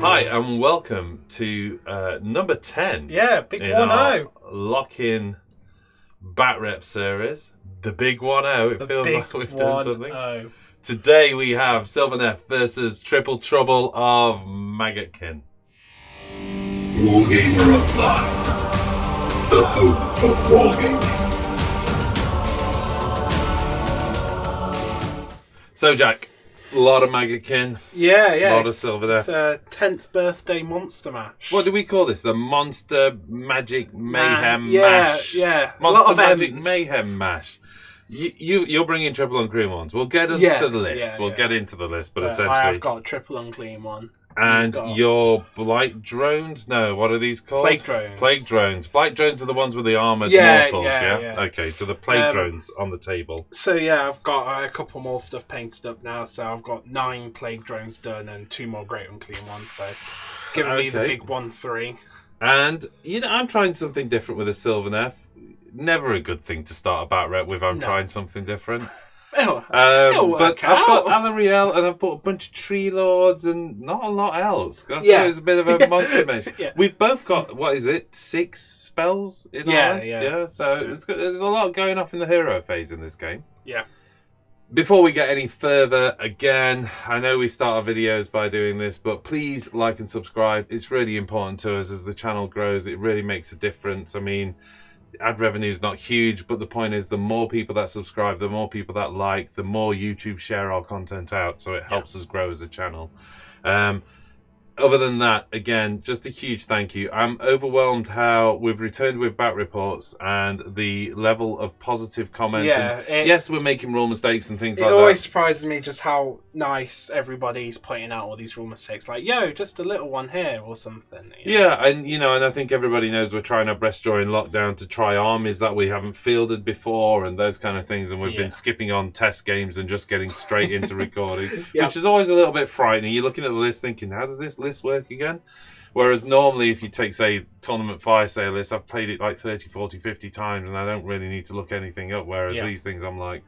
Hi, and welcome to number 10. Yeah, big in 1-0. our lock-in Batrep series. The big 1-0. It feels like we've done something. Today we have Sylvaneth versus Triple Trouble of Maggotkin. Warhammer Online, the home of wargaming. So, Jack, a lot of Maggotkin. Yeah. A lot of Sylvaneth. It's a 10th birthday monster mash. What do we call this? The Monster Magic Mayhem yeah, Mash. Yeah, Monster Magic Mayhem Mash. You're bringing triple unclean ones. We'll get into the list. We'll get into the list, but essentially, I have got a triple unclean one. And your blight drones? No, what are these called? Plague drones. Plague drones. Blight drones are the ones with the armoured mortals, yeah? Yeah. Okay, so the plague drones on the table. So yeah, I've got a couple more stuff painted up now. So I've got 9 plague drones done and 2 more great unclean ones. So giving me the big 1-3. And, I'm trying something different with a Sylvaneth. Never a good thing to start a Batrep with. I'm trying something different. But I've got Alariel and I've bought a bunch of Tree Lords and not a lot else. So it's a bit of a monster mash. We've both got, 6 spells in our list? Yeah. So there's a lot going off in the hero phase in this game. Yeah. Before we get any further, again, I know we start our videos by doing this, but please like and subscribe. It's really important to us as the channel grows. It really makes a difference. I mean, ad revenue is not huge, but the point is the more people that subscribe, the more people that like, the more YouTube share our content out, so it helps us grow as a channel. Other than that, again, just a huge thank you. I'm overwhelmed how we've returned with Bat Reports and the level of positive comments. Yes, we're making rule mistakes and things like that. It always surprises me just how nice everybody's pointing out all these rule mistakes. Like, just a little one here or something. Yeah, and I think everybody knows we're trying our best during lockdown to try armies that we haven't fielded before and those kind of things. And we've been skipping on test games and just getting straight into recording, which is always a little bit frightening. You're looking at the list thinking, how does this list work again? Whereas normally if you take, say, Tournament Fire Sale list, I've played it like 30, 40, 50 times and I don't really need to look anything up, whereas these things I'm like,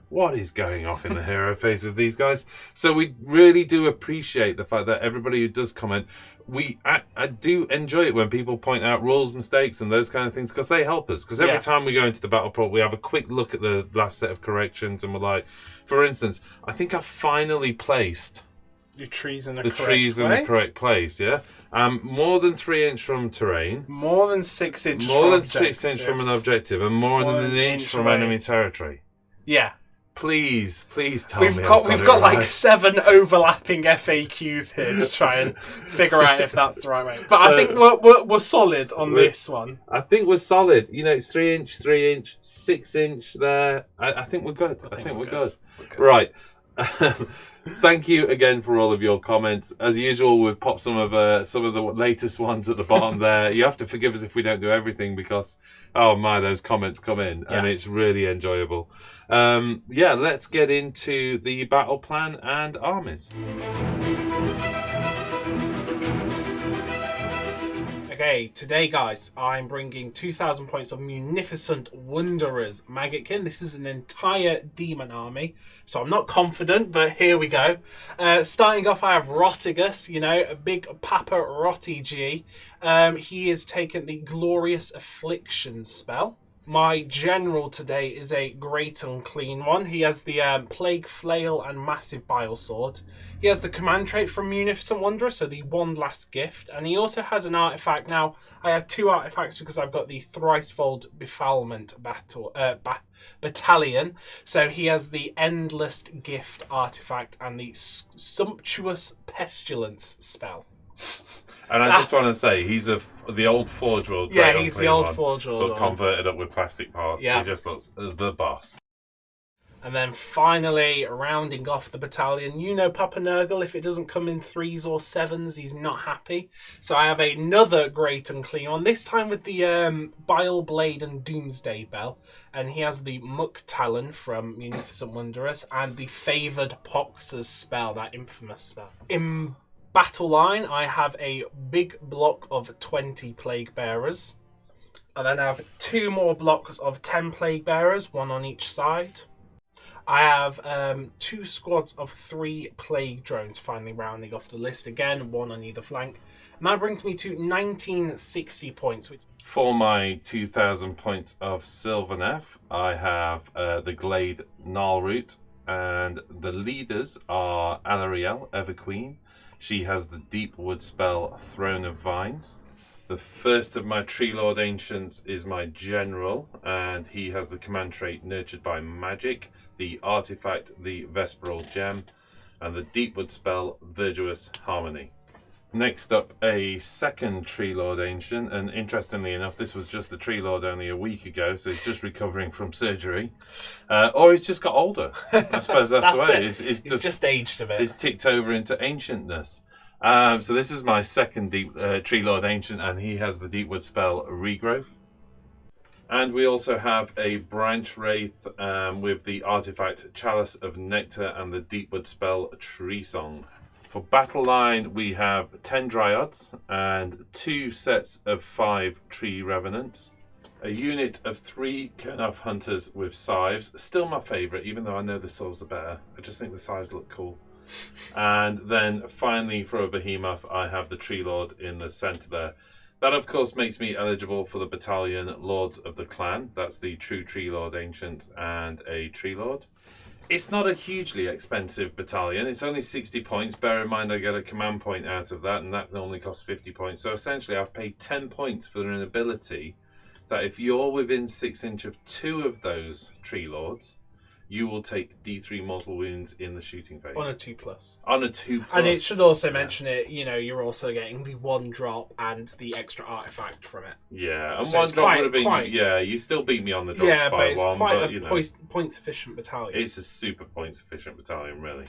what is going off in the hero phase with these guys? So we really do appreciate the fact that everybody who does comment, I do enjoy it when people point out rules mistakes and those kind of things, because they help us. Because every time we go into the battle report, we have a quick look at the last set of corrections and we're like, for instance, I think I've finally placed your trees in the correct place, more than 3 inch from terrain, more than 6 inches, more than 6 inch from an objective, and more than an inch from enemy territory. Yeah. Please tell me. We've got like 7 overlapping FAQs here to try and figure out if that's the right way. But I think we're solid on this one. I think we're solid. It's 3 inch, 6 inch there. I think we're good. I think we're good. Right. Thank you again for all of your comments. As usual, we've popped some of the latest ones at the bottom there. You have to forgive us if we don't do everything because, oh my, those comments come in and it's really enjoyable. Let's get into the battle plan and armies. Okay, today, guys, I'm bringing 2,000 points of Munificent Wanderers Maggotkin. This is an entire demon army, so I'm not confident, but here we go. Starting off, I have Rotigus, a big Papa Rotti G. He has taken the Glorious Affliction spell. My general today is a great unclean one. He has the Plague Flail and Massive Bile Sword. He has the command trait from Munificent Wanderer, so the One Last Gift. And he also has an artifact. Now, I have 2 artifacts because I've got the Thricefold Befoulment Battalion. So he has the Endless Gift artifact and the Sumptuous Pestilence spell. And I just want to say, he's the old Forge World. Yeah, he's the old Forge World. But converted up with plastic parts. Yeah. He just looks the boss. And then finally, rounding off the battalion, Papa Nurgle, if it doesn't come in 3s or 7s, he's not happy. So I have another great unclean one, this time with the Bile Blade and Doomsday Bell. And he has the Muck Talon from Munificent Wanderers and the Favoured Poxer's spell, that infamous spell. In battle line, I have a big block of 20 Plague Bearers. And then I have 2 more blocks of 10 Plague Bearers, 1 on each side. I have 2 squads of 3 plague drones finally rounding off the list again, 1 on either flank. And that brings me to 1960 points. For my 2,000 points of Sylvaneth, I have the Glade Gnarlroot, and the leaders are Alarielle, Everqueen. She has the Deep Wood spell Throne of Vines. The first of my Tree Lord Ancients is my General, and he has the command trait Nurtured by Magic, the artifact, the Vesperal Gem, and the Deepwood spell Virtuous Harmony. Next up, a second Tree Lord Ancient, and interestingly enough, this was just a Tree Lord only a week ago, so he's just recovering from surgery. Or he's just got older. I suppose that's the way. He's just aged a bit. He's ticked over into ancientness. So this is my second Tree Lord Ancient, and he has the Deepwood spell Regrowth. And we also have a Branch Wraith with the artifact Chalice of Nectar and the Deepwood spell Tree Song. For Battle Line, we have 10 Dryads and 2 sets of 5 Tree Revenants. A unit of 3 Kurnoth Hunters with Scythes. Still my favourite, even though I know the Swords are better. I just think the Scythes look cool. And then finally, for a Behemoth, I have the Tree Lord in the centre there. That, of course, makes me eligible for the battalion Lords of the Clan. That's the true Tree Lord Ancient and a Tree Lord. It's not a hugely expensive battalion. It's only 60 points. Bear in mind I get a command point out of that, and that only costs 50 points. So essentially I've paid 10 points for an ability that if you're within 6 inch of 2 of those Tree Lords, you will take D3 mortal wounds in the shooting phase. On a 2+. On a 2+. And it should also mention it, you're also getting the 1 drop and the extra artifact from it. Yeah, and so 1 drop would have been... Yeah, you still beat me on the drops by 1. But it's quite a point-efficient battalion. It's a super point-efficient battalion, really.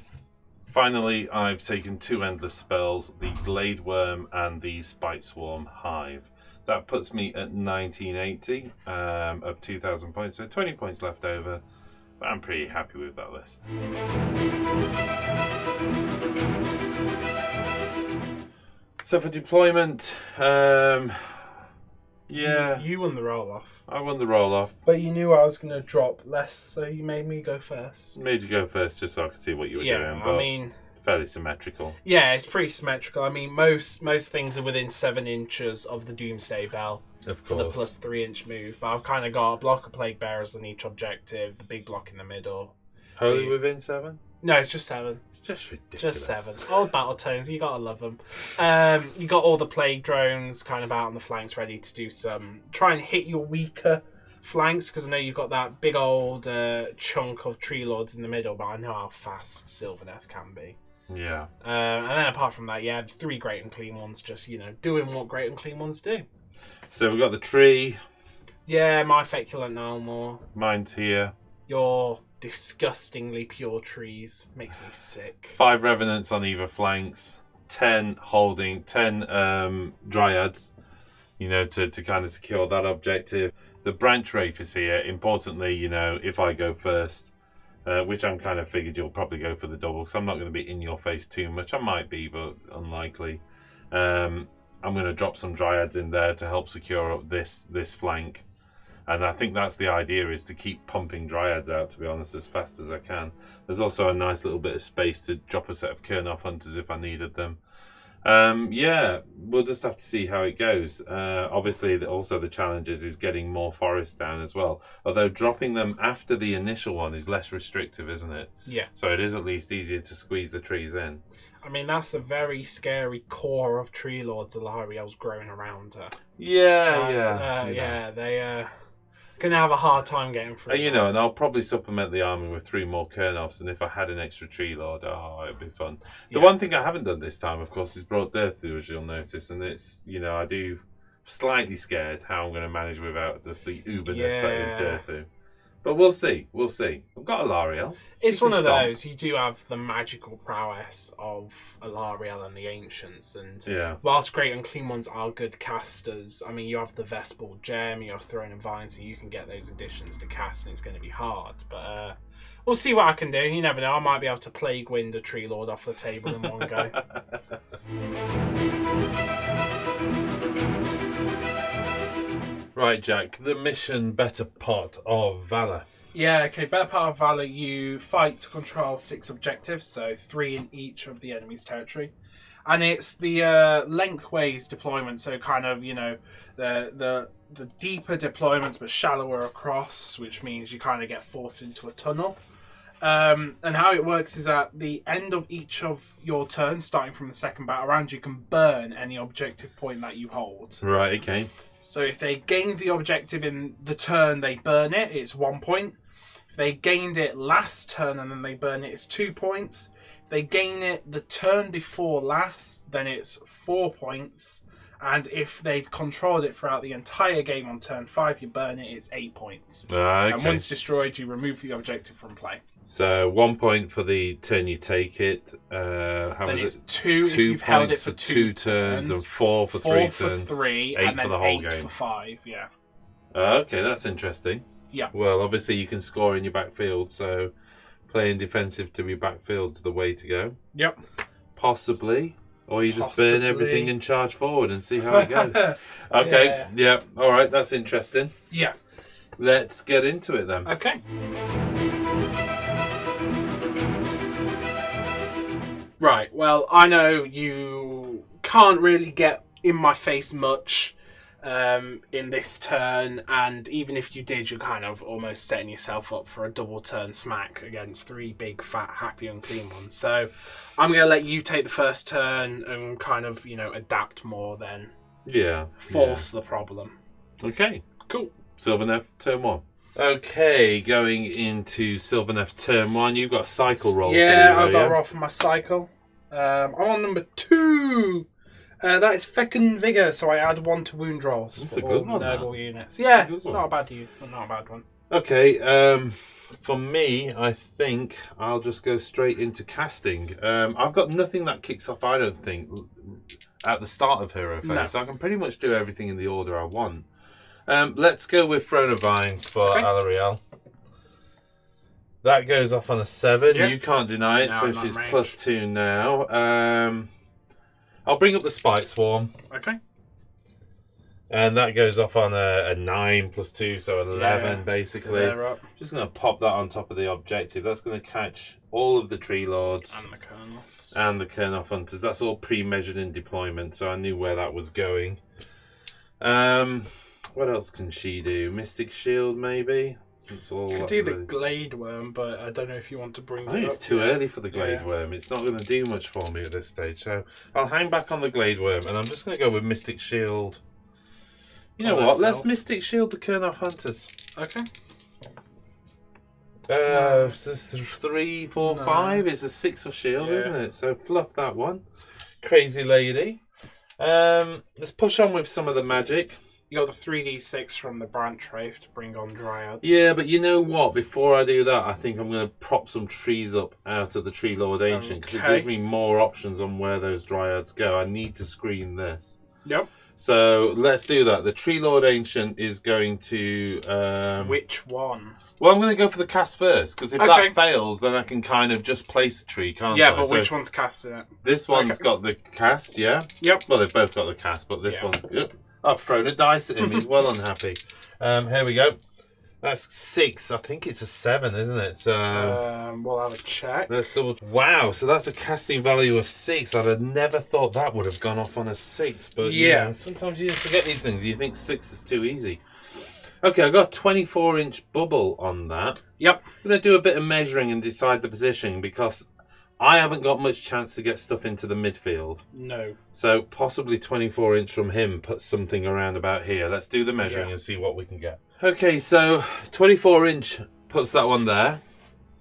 Finally, I've taken 2 endless spells, the Glade Worm and the Spite Swarm Hive. That puts me at 1980 of 2,000 points, so 20 points left over. But I'm pretty happy with that list. So for deployment, yeah. You won the roll-off. I won the roll-off. But you knew I was going to drop less, so you made me go first. Made you go first just so I could see what you were doing. But I mean... fairly symmetrical. Yeah, it's pretty symmetrical. I mean, most things are within 7 inches of the Doomsday Bell. Of course. For the plus 3 inch move. But I've kind of got a block of Plague Bearers on each objective, the big block in the middle. Wholly within 7? No, it's just 7. It's just ridiculous. Just 7. Old battle tones, you gotta love them. You got all the Plague Drones kind of out on the flanks ready to do some... Try and hit your weaker flanks, because I know you've got that big old chunk of Tree Lords in the middle, but I know how fast Sylvaneth can be. Yeah. And then apart from that, yeah, 3 Great and Clean Ones just, doing what Great and Clean Ones do. So we've got the tree. Yeah, my Feculent Nalmor. Mine's here. Your disgustingly pure trees. Makes me sick. 5 Revenants on either flanks. 10 Dryads, to kind of secure that objective. The Branch Wraith is here. Importantly, if I go first, which I'm kind of figured you'll probably go for the double, because I'm not going to be in your face too much. I might be, but unlikely. I'm going to drop some Dryads in there to help secure up this flank. And I think that's the idea, is to keep pumping Dryads out, to be honest, as fast as I can. There's also a nice little bit of space to drop a set of Kurnoth Hunters if I needed them. Yeah, we'll just have to see how it goes. Obviously, also the challenge is getting more forest down as well. Although dropping them after the initial one is less restrictive, isn't it? Yeah. So it is at least easier to squeeze the trees in. I mean, that's a very scary core of Tree Lords Alarielle's growing around her. Yeah. They gonna have a hard time getting through. And I'll probably supplement the army with 3 more Kurnoths, and if I had an extra Tree Lord, it'd be fun. The one thing I haven't done this time, of course, is brought Dirthu, as you'll notice, and it's, I do slightly scared how I'm going to manage without just the uberness that is Dirthu. But we'll see. I've got Alarielle. It's one of those. You do have the magical prowess of Alarielle and the Ancients. And whilst Great and Clean Ones are good casters, I mean, you have the Vesperal Gem, you have Throne of Vines, so you can get those additions to cast, and it's going to be hard. But we'll see what I can do. You never know. I might be able to Plague Wind a Tree Lord off the table in one go. Right, Jack, the mission Better Pot of Valour. Yeah, okay. Better part of Valour, you fight to control 6 objectives, so 3 in each of the enemy's territory. And it's the lengthways deployment, so kind of, the deeper deployments but shallower across, which means you kind of get forced into a tunnel. And how it works is at the end of each of your turns, starting from the second battle round, you can burn any objective point that you hold. Right, okay. So if they gain the objective in the turn they burn it, it's 1 point. If they gained it last turn and then they burn it, it's 2 points. If they gain it the turn before last, then it's 4 points. And if they've controlled it throughout the entire game on turn 5, you burn it, it's 8 points. Okay. And once destroyed, you remove the objective from play. So 1 point for the turn you take it. Then it's it? 2 if you've held it for 2 turns, and 4 for 3 4 turns. for 3, 8 and then for the whole 8 game. for 5, yeah. Okay, that's interesting. Yeah. Well, obviously you can score in your backfield, so playing defensive to your backfield's the way to go. Yep. Possibly. Or you just burn everything and charge forward and see how it goes. Okay, yeah. All right, that's interesting. Yeah. Let's get into it then. Okay. Right, well, I know you can't really get in my face much in this turn, and even if you did, you're kind of almost setting yourself up for a double turn smack against 3 big, fat, happy, unclean ones. So I'm going to let you take the first turn and kind of, adapt more then. Yeah. Force the problem. Okay. Cool. Sylvaneth, turn 1. Okay, going into Sylvaneth turn 1, you've got a cycle roll. Yeah, I've got to roll for my cycle. I'm on number 2. That is Fecund Vigor, so I add 1 to wound rolls. That's for a good all one, Nurgle units. Yeah, it's not a bad one. Okay, for me, I think I'll just go straight into casting. I've got nothing that kicks off, I don't think, at the start of Hero Phase, No. so I can pretty much do everything in the order I want. Let's go with Throne of Vines for Alarielle. That goes off on a 7. Yeah. You can't deny it, No, so I'm not she's range. +2 now. I'll bring up the Spike Swarm. Okay. And that goes off on a 9 +2, so 11 basically. So they're up. Just going to pop that on top of the objective. That's going to catch all of the Tree Lords And the Colonels. and the Kernoff Hunters. That's all pre-measured in deployment, so I knew where that was going. What else can she do? Mystic Shield, maybe? That's all. You could do the Glade Worm, but I don't know if you want to bring I think it it's up too yet. early for the Glade Worm. It's not going to do much for me at this stage, so I'll hang back on the Glade Worm, and I'm just going to go with Mystic Shield. You know On what? herself. Let's Mystic Shield the Kernoff Hunters. Okay. So 3, 4, No. 5. It's a 6 of shield, Yeah. isn't it? So fluff that one. Crazy lady. Let's push on with some of the magic. You got the 3d6 from the branch wraith to bring on Dryads. Yeah, but you know what? Before I do that, I think I'm going to prop some trees up out of the Tree Lord Ancient because it Okay. gives me more options on where those Dryads go. I need to screen this. Yep. So let's do that. The Tree Lord Ancient is going to... Which one? Well, I'm going to go for the cast first, because if Okay. that fails, then I can kind of just place a tree, can't I? Yeah, but So which one's casting it? this one's Okay. got the cast, yeah? Yep. Well, they've both got the cast, but this Yeah. one's good. I've thrown a dice at him. He's well unhappy. Here we go. That's 6. I think it's a 7, isn't it? So We'll have a check. let's double. Wow, so that's a casting value of 6. I'd have never thought that would have gone off on a 6. But Yeah. sometimes you just forget these things. You think 6 is too easy. Okay, I've got a 24-inch bubble on that. Yep. I'm going to do a bit of measuring and decide the position because I haven't got much chance to get stuff into the midfield. No. So possibly 24-inch from him puts something around about here. Let's do the measuring Yeah. and see what we can get. Okay, so 24-inch puts that one there.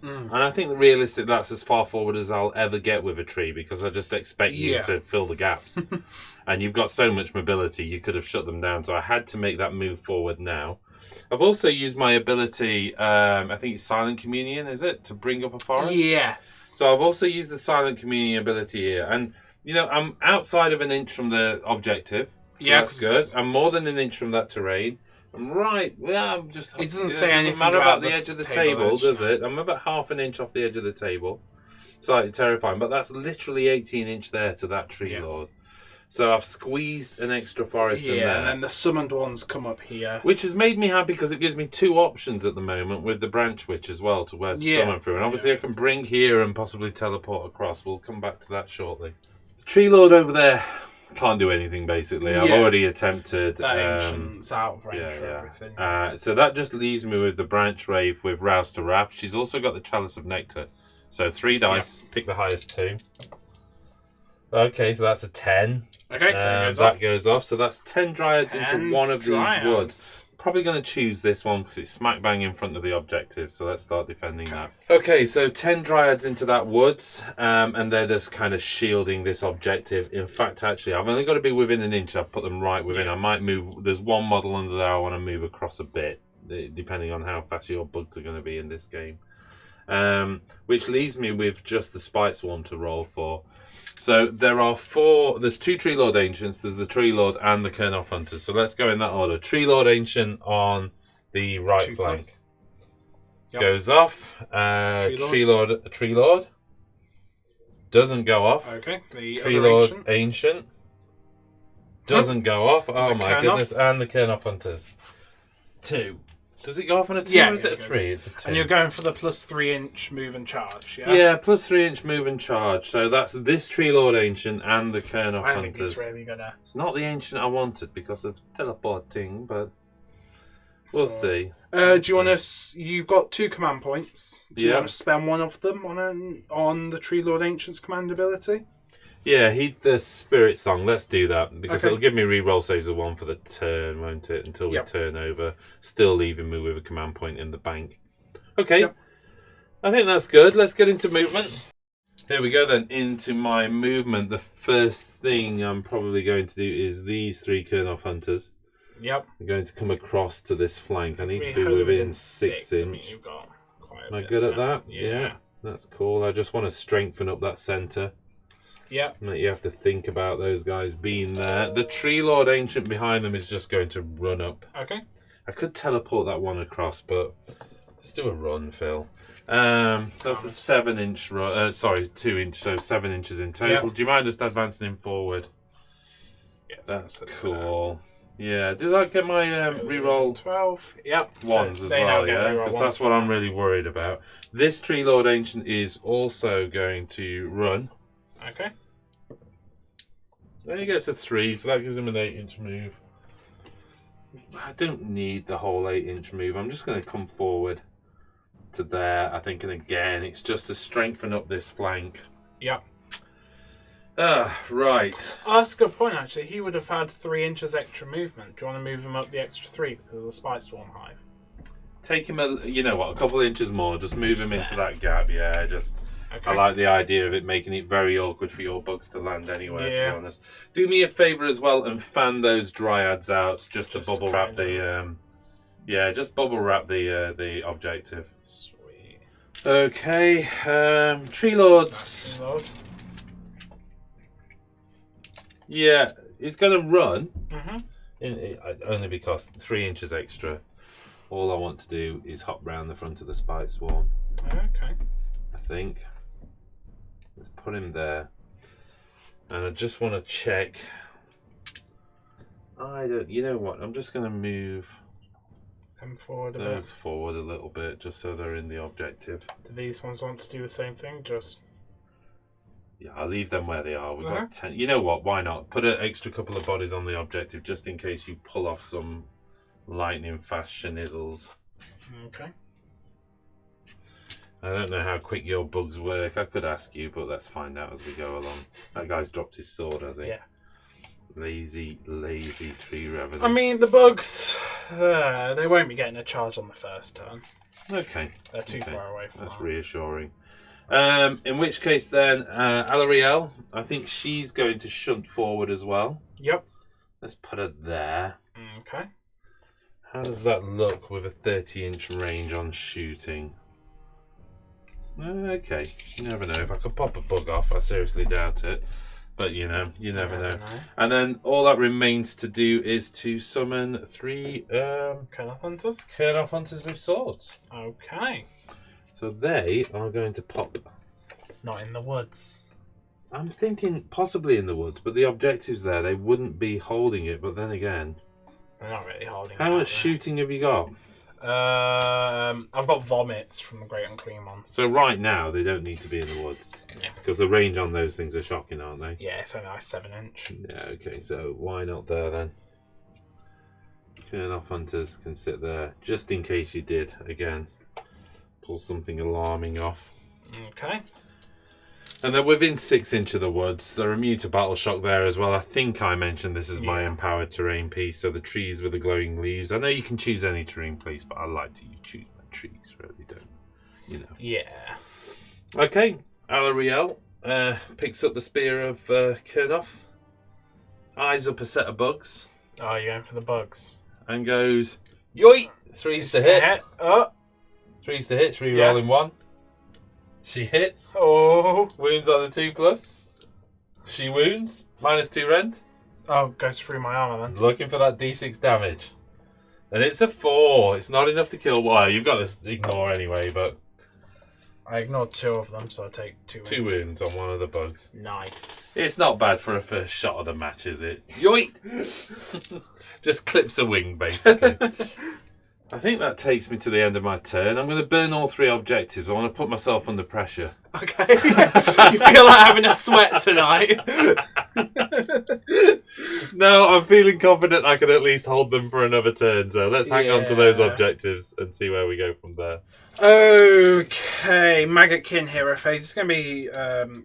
And I think realistic that's as far forward as I'll ever get with a tree because I just expect you Yeah. to fill the gaps. And you've got so much mobility, you could have shut them down. So I had to make that move forward now. I've also used my ability, I think it's Silent Communion, is it? To bring up a forest? Yes. So I've also used the Silent Communion ability here. And, I'm outside of an inch from the objective. So Yes. that's good. I'm more than an inch from that terrain. I'm right. Yeah, I'm just. It doesn't it say anything matter about about the the edge of the table table, edge, does no. it? I'm about half an inch off the edge of the table. Slightly terrifying, but that's literally 18 inch there to that tree Yeah. lord. So I've squeezed an extra forest in there. And then the summoned ones come up here. Which has made me happy because it gives me 2 options at the moment with the branch witch as well to where to summon through. And obviously I can bring here and possibly teleport across. We'll come back to that shortly. The Tree Lord over there can't do anything basically. I've already attempted. That ancient's out of range for everything. So that just leaves me with the branch wraith with Rouse to Wrath. She's also got the Chalice of Nectar. So 3 dice, pick the highest 2. Okay, so that's a 10. Okay, so that goes off. So that's 10 dryads into one of these woods. Probably going to choose this one because it's smack bang in front of the objective. So let's start defending that. Okay, so 10 dryads into that woods, and they're just kind of shielding this objective. In fact, actually, I've only got to be within an inch. I've put them right within. I might move. There's one model under there I want to move across a bit, depending on how fast your bugs are going to be in this game. Which leaves me with just the Spite Swarm to roll for. So there are 4. There's 2 Tree Lord Ancients. There's the Tree Lord and the Kernoff Hunters. So let's go in that order. Tree Lord Ancient on the right flank goes off. Tree Lord doesn't go off. Okay. The Tree Lord Ancient doesn't go off. Oh my goodness! And the Kernoff Hunters 2. Does it go off on a 2 or is it a 3? It's a 2. And you're going for the plus 3 inch move and charge, yeah? Yeah, plus 3 inch move and charge. So that's this Tree Lord Ancient and the Kernoff Hunters. I think it's really gonna... It's not the Ancient I wanted because of teleporting, but we'll see. Do you want to... You've got 2 command points. Do you want to spend one of them on the Tree Lord Ancient's command ability? Yeah, the Spirit Song. Let's do that because it'll give me reroll saves of 1 for the turn, won't it? Until we turn over, still leaving me with a command point in the bank. Okay, I think that's good. Let's get into movement. Here we go then, into my movement. The first thing I'm probably going to do is these 3 Kernoff Hunters. Yep. I'm going to come across to this flank. I need to be within 6 inch. I mean, you've got Am I good at that? Yeah, that's cool. I just want to strengthen up that centre. Yeah. You have to think about those guys being there. The Tree Lord Ancient behind them is just going to run up. Okay. I could teleport that one across, but just do a run, Phil. That's a 7 inch run. 2 inch, so 7 inches in total. Do you mind just advancing him forward? Yes. That's cool. Yeah, did I get my reroll 12? Yep. Ones as well, yeah? Because that's what I'm really worried about. This Tree Lord Ancient is also going to run. Okay. Then he gets a 3, so that gives him an 8 inch move. I don't need the whole 8 inch move. I'm just going to come forward to there, I think, and again, it's just to strengthen up this flank. Yeah. Right. Oh, that's a good point, actually. He would have had 3 inches extra movement. Do you want to move him up the extra 3 because of the Spite Swarm hive? Take him, a couple of inches more. Just move him into that gap. Yeah, just... Okay. I like the idea of it making it very awkward for your bugs to land anywhere, to be honest. Do me a favour as well and fan those dryads out just to bubble wrap the... just bubble wrap the objective. Sweet. Okay, Tree Lords. Yeah, he's going to run. Only because 3 inches extra. All I want to do is hop round the front of the Spite Swarm. Okay. I think. Let's put him there. And I just want to check. You know what? I'm just going to move them forward those forward a little bit just so they're in the objective. Do these ones want to do the same thing? Yeah, I'll leave them where they are. We've got 10. You know what? Why not? Put an extra couple of bodies on the objective just in case you pull off some lightning fast schnizzles. Okay. I don't know how quick your bugs work. I could ask you, but let's find out as we go along. That guy's dropped his sword, has he? Yeah. Lazy tree revenant. I mean, the bugs, they won't be getting a charge on the first turn. Okay. They're too far away from That's reassuring. In which case then, Alarielle, I think she's going to shunt forward as well. Yep. Let's put her there. Okay. How does that look with a 30-inch range on shooting? Okay, you never know. If I could pop a bug off, I seriously doubt it. But you never know. And then all that remains to do is to summon 3 Kernoff Hunters. Kernoff Hunters with swords. Okay. So they are going to pop. Not in the woods. I'm thinking possibly in the woods, but the objective's there. They wouldn't be holding it, but then again... They're not really holding it. How much shooting have you got? I've got vomits from the Great Unclean Ones. So right now, they don't need to be in the woods. Yeah. Because the range on those things are shocking, aren't they? Yeah, it's only like 7-inch. Yeah, okay, so why not there then? Turn-off hunters can sit there, just in case you did, again, pull something alarming off. Okay. And they're within 6 inch of the woods. They're immune to battle shock there as well. I think I mentioned this is my empowered terrain piece, so the trees with the glowing leaves. I know you can choose any terrain piece, but I like to choose my trees, really don't, you know. Yeah. Okay, Alariel picks up the spear of Kurnoff, eyes up a set of bugs. Oh, you're going for the bugs. And goes, yoink! 3s to hit. Oh. 3s to hit, 3 rolling 1. She hits. Oh. Wounds on the 2+. She wounds. -2 rend. Oh, goes through my armor then. Looking for that d6 damage. And it's a 4. It's not enough to kill. Well, you've got to ignore anyway, but... I ignored 2 of them, so I take 2 wounds. 2 wounds on one of the bugs. Nice. It's not bad for a first shot of the match, is it? Yoink! Just clips a wing, basically. I think that takes me to the end of my turn. I'm going to burn all 3 objectives. I want to put myself under pressure. Okay. You feel like having a sweat tonight? No, I'm feeling confident I can at least hold them for another turn. So let's hang on to those objectives and see where we go from there. Okay, Maggotkin hero phase. It's going to be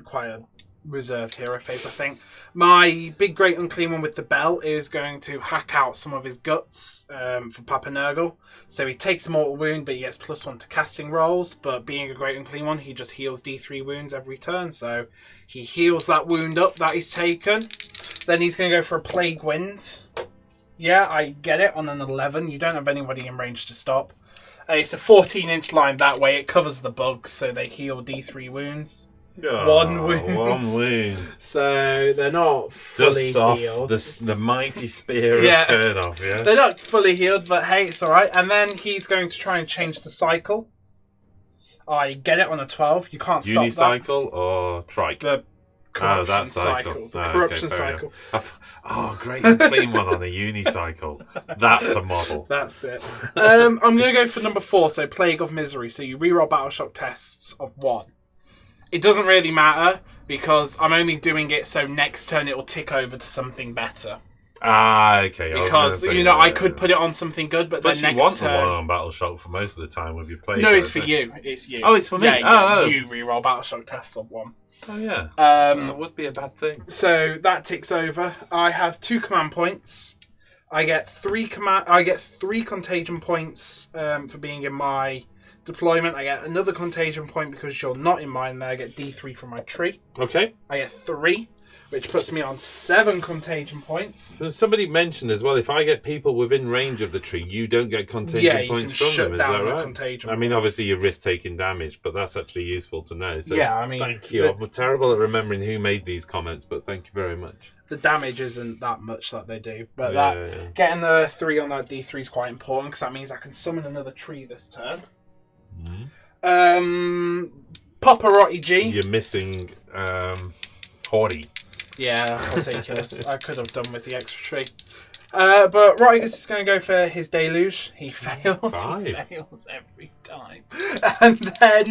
quite a reserved hero phase, I think. My big great unclean one with the bell is going to hack out some of his guts for Papa Nurgle. So he takes a mortal wound, but he gets +1 to casting rolls. But being a great unclean one, he just heals D3 wounds every turn. So he heals that wound up that he's taken. Then he's going to go for a Plague Wind. Yeah, I get it on an 11. You don't have anybody in range to stop. It's a 14-inch line that way. It covers the bugs, so they heal D3 wounds. Oh, 1 wound. 1 wound. So they're not fully healed. The mighty spear of Kurnoff, yeah? They're not fully healed, but hey, it's alright. And then he's going to try and change the cycle. I get it on a 12. You can't stop that. Unicycle or trike? The corruption that cycle. The corruption cycle. Great and clean one on a unicycle. That's a model. That's it. I'm going to go for number 4, so Plague of Misery. So you reroll battle shock tests of 1. It doesn't really matter because I'm only doing it so next turn it will tick over to something better. Ah, okay. Because, I could put it on something good, but then you next want turn... the one on Battle Shock for most of the time with your play. No, it's for you. It's you. Oh, it's for me? Yeah, you reroll battle shock tests of 1. Oh, yeah. That would be a bad thing. So that ticks over. I have 2 command points. I get 3 contagion points for being in my deployment. I get another contagion point because you're not in mine there. I get D3 from my tree. Okay. I get 3, which puts me on 7 contagion points. So somebody mentioned as well, if I get people within range of the tree, you don't get contagion points from them. Is that right? Contagion I mean, obviously you risk taking damage, but that's actually useful to know. So yeah, I mean, thank you. I'm terrible at remembering who made these comments, but thank you very much. The damage isn't that much that they do, but Yeah. getting the 3 on that D3 is quite important because that means I can summon another tree this turn. Paparotti G. You're missing Haughty. Yeah, ridiculous. I could have done with the extra tree. But Rodriguez is going to go for his deluge. He fails. 5. He fails every time. And then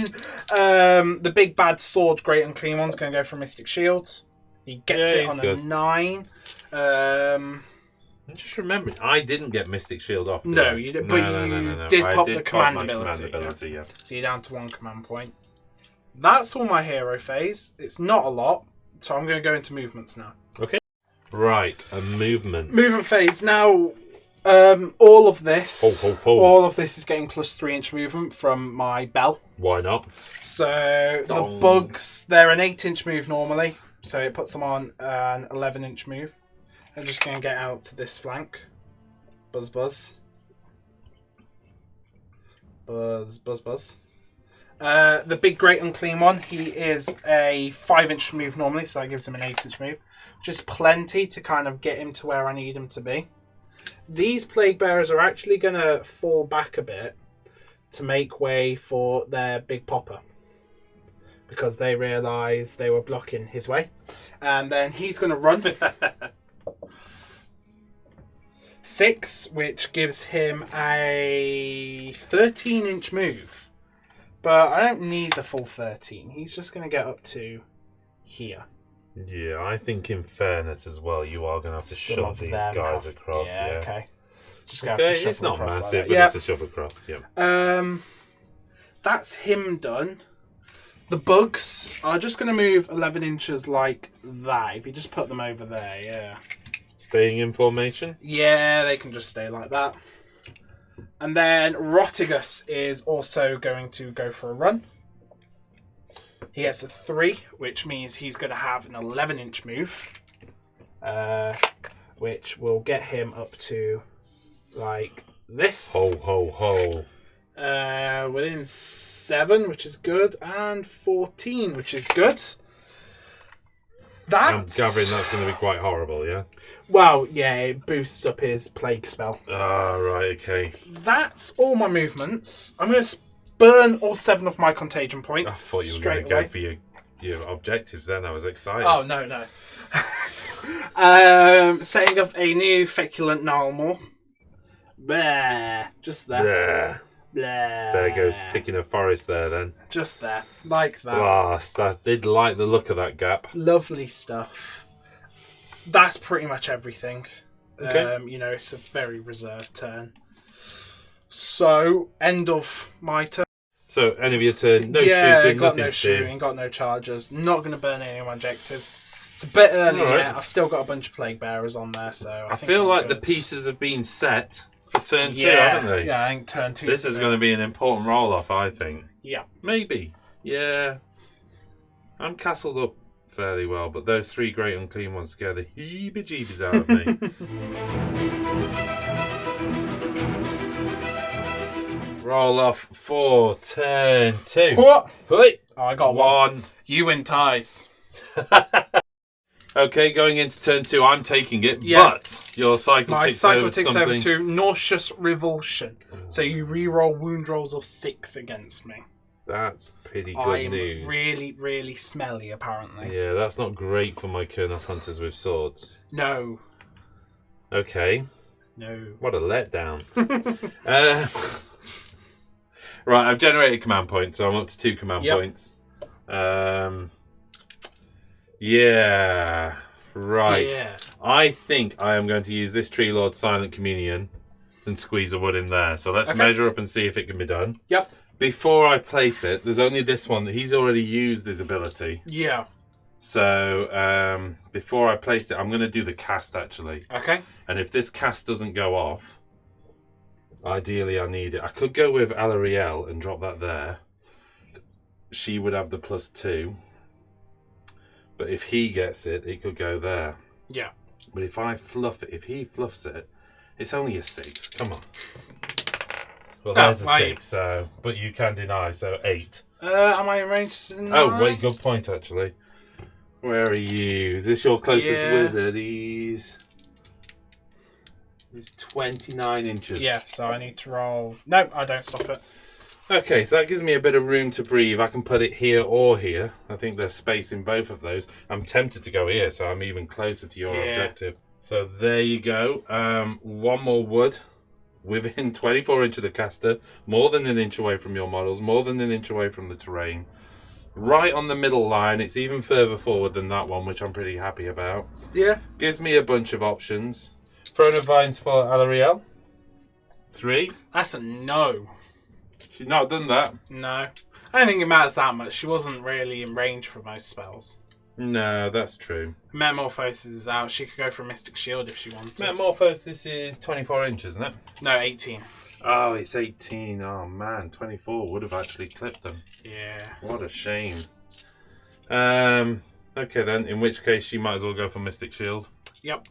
the big bad sword, great unclean one's going to go for Mystic Shield. He gets it on a 9. Just remember, I didn't get Mystic Shield off. No, you did, but you did pop the command ability. Yeah. So you're down to 1 command point. That's all my hero phase. It's not a lot, so I'm going to go into movements now. Okay. Right, a movement. Movement phase. Now, all of this, all of this is getting plus 3-inch movement from my bell. Why not? So the bugs, they're an 8-inch move normally, so it puts them on an 11-inch move. I'm just going to get out to this flank. Buzz, buzz. Buzz, buzz, buzz. The big great unclean one, he is a 5-inch move normally, so that gives him an 8-inch move. Just plenty to kind of get him to where I need him to be. These plague bearers are actually going to fall back a bit to make way for their big popper. because they realised they were blocking his way. And then he's going to run 6, which gives him a 13-inch move. But I don't need the full 13. He's just going to get up to here. Yeah, I think in fairness as well, you are going to have to shove these guys across. Yeah, okay. Just have to shove it's not across massive, like but it's a shove across. Yeah. That's him done. The bugs are just going to move 11 inches like that. If you just put them over there, yeah. Staying in formation? Yeah, they can just stay like that. And then Rotigus is also going to go for a run. He has a 3, which means he's going to have an 11-inch move, which will get him up to like this. Ho, ho, ho. Within 7, which is good, and 14, which is good. I'm gathering that's going to be quite horrible, yeah? Well, yeah, it boosts up his plague spell. Ah, right, okay. That's all my movements. I'm going to burn all 7 of my contagion points. I thought you were going to go for your objectives then. I was excited. Oh, no. Setting up a new feculent Nalmor. Blah. Just there. Yeah. Blah. There goes sticking a forest there then. Just there. Like that. Blast. I did like the look of that gap. Lovely stuff. That's pretty much everything. Okay. It's a very reserved turn. So, end of my turn. So, end of your turn. No shooting, got nothing no to shooting, got no charges. Not going to burn any of my objectives. It's a bit early All right. yet. I've still got a bunch of plague bearers on there, so I think feel I'm like good. the pieces have been set for turn 2, haven't they? Yeah, I think turn 2. This is going to be an important roll-off, I think. Yeah. Maybe. Yeah. I'm castled up fairly well, but those 3 great unclean ones scare the heebie-jeebies out of me. Roll off for turn 2. What? Wait. Oh, I got 1. You win ties. Okay, going into turn 2, I'm taking it, Yeah. but your cycle My ticks cycle over ticks something. over to Nauseous Revulsion. So you re-roll wound rolls of 6 against me. That's pretty good I'm news. really, really smelly, apparently. Yeah, that's not great for my Kurnoth Hunters with swords. No. Okay. No. What a letdown. Right, I've generated command points, so I'm up to 2 command points. Yeah. Right. Yeah. I think I am going to use this Tree Lord's Silent Communion and squeeze a wood in there. So let's measure up and see if it can be done. Yep. Before I place it, there's only this one. He's already used his ability. Yeah. So before I place it, I'm going to do the cast, actually. Okay. And if this cast doesn't go off, ideally I need it. I could go with Alarielle and drop that there. She would have the +2. But if he gets it, it could go there. Yeah. But if I fluff it, if he fluffs it, it's only a 6. Come on. Well, there's a 6, so... But you can deny, so 8. Am I arranged to deny? Oh, wait, good point, actually. Where are you? Is this your closest wizard? He's 29 inches. Yeah, so I need to roll... No, I don't stop it. Okay, so that gives me a bit of room to breathe. I can put it here or here. I think there's space in both of those. I'm tempted to go here, so I'm even closer to your objective. So there you go. 1 more wood within 24 inches of the caster, more than an inch away from your models, more than an inch away from the terrain. Right on the middle line. It's even further forward than that one, which I'm pretty happy about. Yeah. Gives me a bunch of options. Throne of Vines for Alarielle. 3. That's a no. She's not done that. No. I don't think it matters that much. She wasn't really in range for most spells. No, that's true. Metamorphosis is out. She could go for a Mystic Shield if she wanted. Metamorphosis is 24 inches, isn't it? No, 18. Oh, it's 18. Oh, man. 24 would have actually clipped them. Yeah. What a shame. Okay, then. In which case, she might as well go for Mystic Shield. Yep.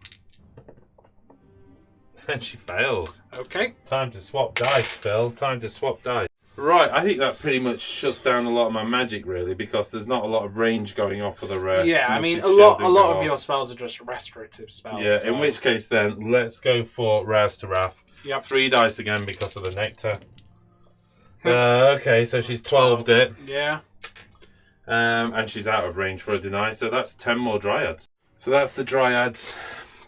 And she fails. Okay. Time to swap dice, Phil. Time to swap dice. Right, I think that pretty much shuts down a lot of my magic, really, because there's not a lot of range going off for the rest. Yeah, I mean, Mystic a Shield lot didn't of go your off. spells are just restorative spells. Yeah, so. in which case, then, let's go for Rouse to Wrath. Yep. 3 dice again because of the nectar. Okay, so she's 12'd it. Yeah. And she's out of range for a deny, so that's 10 more Dryads. So that's the Dryads.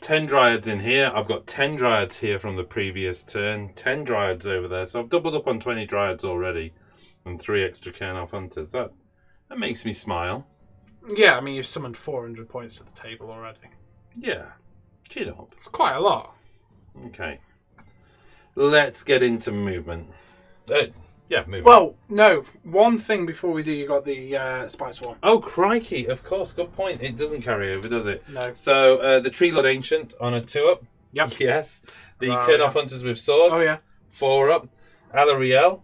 10 Dryads in here. I've got 10 Dryads here from the previous turn. 10 Dryads over there. So I've doubled up on 20 Dryads already. And 3 extra Kernoff Hunters. That makes me smile. Yeah, I mean, you've summoned 400 points to the table already. Yeah. Chin up. It's quite a lot. Okay. Let's get into movement. Yeah, movement. Well, no. One thing before we do, you got the Spice one. Oh, crikey. Of course. Good point. It doesn't carry over, does it? No. So, the Tree Lord Ancient on a 2-up. Yep. Yes. The Kernoff Hunters with Swords. Oh, yeah. 4-up. Alarielle.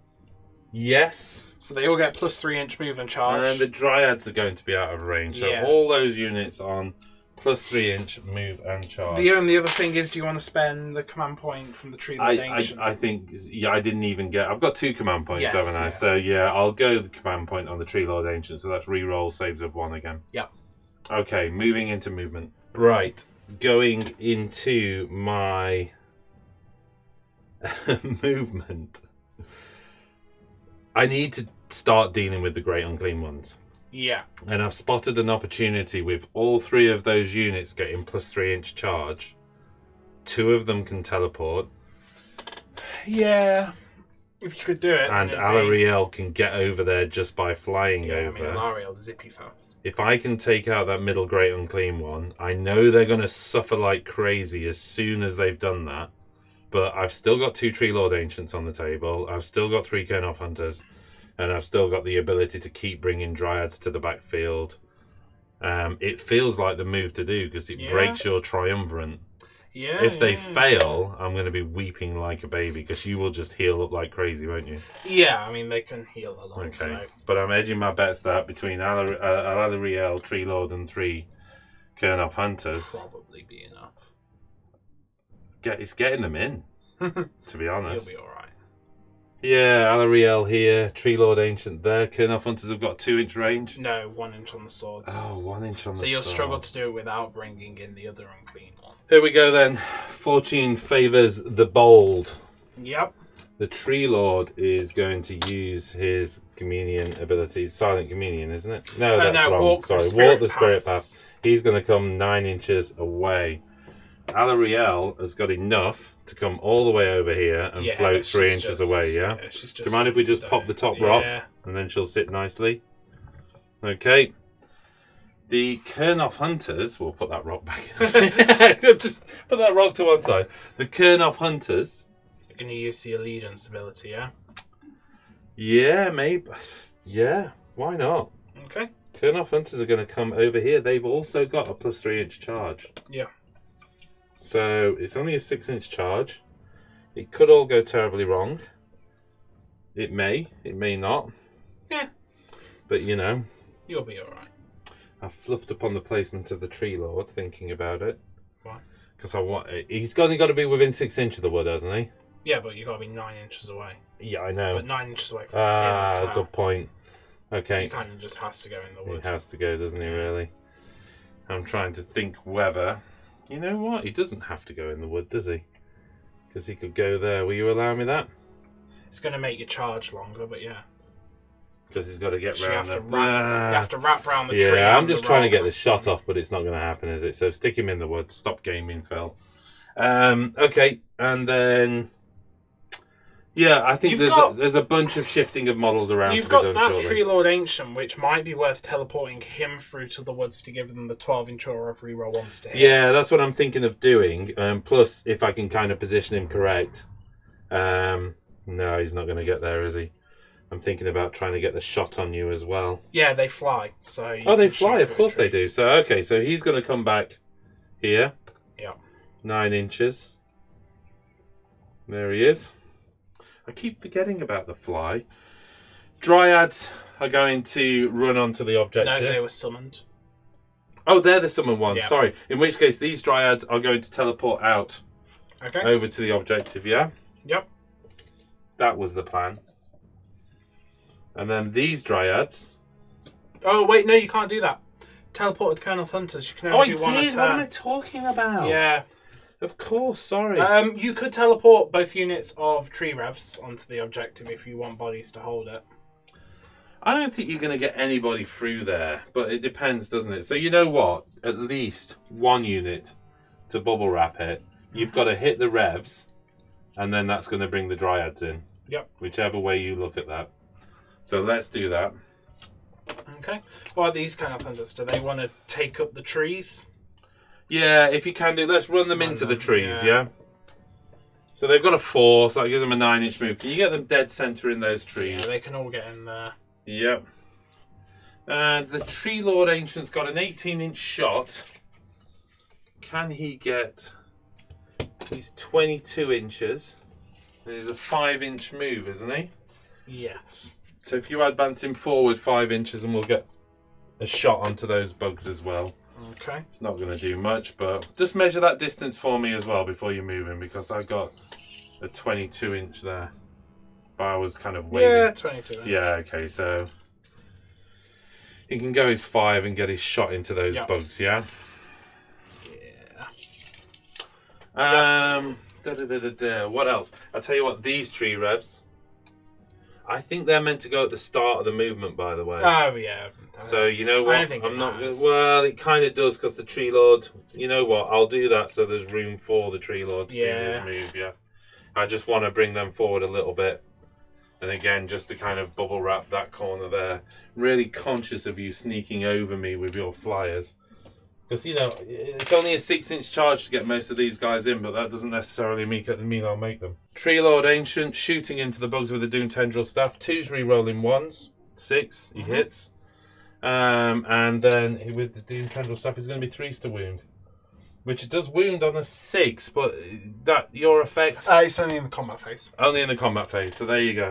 Yes. So they all get plus 3-inch move and charge. And the Dryads are going to be out of range. So Yeah. all those units on plus 3-inch move and charge. The only other thing is, do you want to spend the command point from the Tree Lord Ancient? I think, yeah, I didn't even get... I've got 2 command points, Yes, haven't I? yeah. So, yeah, I'll go the command point on the Tree Lord Ancient. So that's reroll saves of 1 again. Yep. Okay, moving into movement. Right, going into my movement. I need to start dealing with the Great Unclean Ones. Yeah. And I've spotted an opportunity with all 3 of those units getting plus 3-inch charge. 2 of them can teleport. Yeah. If you could do it. And Alarielle can get over there just by flying over. I mean, Alarielle's zippy fast. If I can take out that middle Great Unclean one, I know they're going to suffer like crazy as soon as they've done that. But I've still got 2 Tree Lord Ancients on the table. I've still got 3 Kernoff Hunters. And I've still got the ability to keep bringing Dryads to the backfield. It feels like the move to do because it breaks your Triumvirate. Yeah. If they fail, I'm going to be weeping like a baby because you will just heal up like crazy, won't you? Yeah, I mean, they can heal a lot. Okay. So. But I'm edging my bets that between Alarielle, Tree Lord, and 3 Kernoff Hunters. Probably be enough. It's getting them in, to be honest. You'll be alright. Yeah, Alarielle here, Tree Lord Ancient there. Kernoff Hunters have got 2-inch range. No, 1 inch on the swords. Oh, 1 inch on the So you'll sword. struggle to do it without bringing in the other unclean one. Here we go then. Fortune favours the bold. Yep. The Tree Lord is going to use his communion abilities. Silent communion, isn't it? No, that's wrong. Walk Sorry, walk the spirit path. He's going to come 9 inches away. Alarielle has got enough to come all the way over here and float 3 inches away, yeah? Do you mind if we just pop the top rock and then she'll sit nicely? Okay. The Kernoff Hunters, we'll put that rock back in. Just put that rock to one side. The Kernoff Hunters. You're going to use the allegiance ability, yeah? Yeah, maybe. Yeah, why not? Okay. Kernoff Hunters are going to come over here. They've also got a plus 3-inch charge. Yeah. So it's only a 6-inch charge. It could all go terribly wrong. It may not. Yeah. But you know. You'll be alright. I fluffed upon the placement of the Tree Lord, thinking about it. Why? Because he's only got to be within 6 inches of the wood, hasn't he? Yeah, but you've got to be 9 inches away. Yeah, I know. But 9 inches away from him as well. Good point. Okay. He kind of just has to go in the wood. He has to go, doesn't he, really? I'm trying to think whether... You know what? He doesn't have to go in the wood, does he? Because he could go there. Will you allow me that? It's going to make your charge longer, but yeah. Because he's got to get round the... You have to wrap round the tree. Yeah, I'm just trying to get the shot off, but it's not going to happen, is it? So stick him in the wood. Stop gaming, Phil. Okay, and then... Yeah, I think there's a bunch of shifting of models around. You've got that Tree Lord Ancient, which might be worth teleporting him through to the woods to give them the 12-inch aura of reroll once to hit. Yeah, that's what I'm thinking of doing. Plus, if I can kind of position him correct. No, he's not going to get there, is he? I'm thinking about trying to get the shot on you as well. Yeah, they fly. So they fly. Of course they do. So okay, so he's going to come back here. Yeah. 9 inches. There he is. I keep forgetting about the fly. Dryads are going to run onto the objective. No, they were summoned. Oh, they're the summoned ones. Yeah. Sorry. In which case, these Dryads are going to teleport out over to the objective, yeah? Yep. That was the plan. And then these Dryads... Oh, wait, no, you can't do that. Teleported Kernoff Hunters. You can only do one at a turn. What am I talking about? Yeah. Of course, sorry. You could teleport both units of tree revs onto the objective if you want bodies to hold it. I don't think you're going to get anybody through there, but it depends, doesn't it? So you know what? At least one unit to bubble wrap it. You've got to hit the revs, and then that's going to bring the dryads in. Yep. Whichever way you look at that. So let's do that. Okay. Well, these kind of hunters, do they want to take up the trees? Yeah, if you can do, let's run them into the trees, yeah? So they've got a 4, so that gives them a 9-inch move. Can you get them dead centre in those trees? Yeah, they can all get in there. Yep. And the Tree Lord Ancient's got an 18-inch shot. Can he get... He's 22 inches. He's a 5-inch move, isn't he? Yes. So if you advance him forward 5 inches and we'll get a shot onto those bugs as well. Okay. It's not going to do much, but just measure that distance for me as well before you move him, because I've got a 22-inch there. But I was kind of waving. Yeah, 22 inch. Yeah, okay, so he can go his 5 and get his shot into those bugs, yeah? Yeah. What else? I'll tell you what, these tree revs, I think they're meant to go at the start of the movement, by the way. Oh, yeah. So, you know what? I don't think I'm not. matters. Well, it kind of does, because the Tree Lord, you know what? I'll do that so there's room for the Tree Lord to do his move, yeah. I just want to bring them forward a little bit. And again, just to kind of bubble wrap that corner there. Really conscious of you sneaking over me with your flyers. Because, you know, it's only a 6-inch charge to get most of these guys in, but that doesn't necessarily mean I'll make them. Tree Lord Ancient, shooting into the bugs with the Doom Tendril Staff. 2's re-rolling 1s. 6, he hits. And then with the Doom Tendril Staff, he's going to be 3's to wound. Which it does wound on a 6, but that your effect... It's only in the combat phase. Only in the combat phase, so there you go.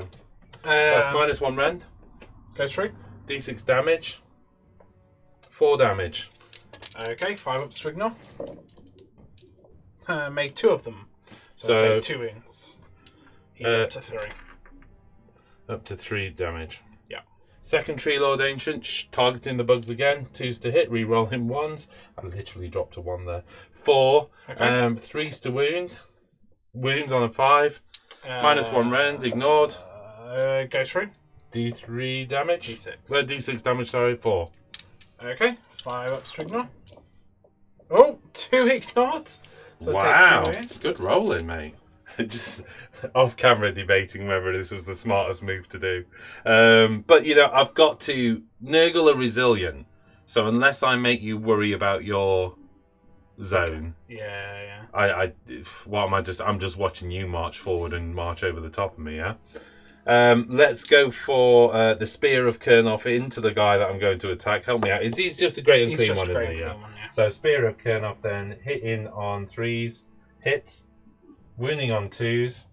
That's -1 rend. Goes through. D6 damage. 4 damage. Okay, 5 up to ignore. Made 2 of them. So take 2 wounds. He's up to 3. Up to 3 damage. Yeah. Second Tree Lord Ancient, targeting the bugs again. 2's to hit, re-roll him 1s. I literally dropped a 1 there. 4. Okay. 3's to wound. Wounds on a 5. -1 rend, ignored. Goes through. D3 damage. D6. D6 damage, sorry, 4. Okay, 5 up to ignore. Oh, 2 ignored. So wow, good rolling, mate. Just off camera debating whether this was the smartest move to do. But, you know, I've got to... Nurgle are resilient. So unless I make you worry about your zone... Yeah. I'm just watching you march forward and march over the top of me, yeah? Let's go for the Spear of Kurnoff into the guy that I'm going to attack. Help me out. He's just a great and clean one, isn't he? Yeah. So Spear of Kurnoff then, hitting on 3s, hits, wounding on 2s,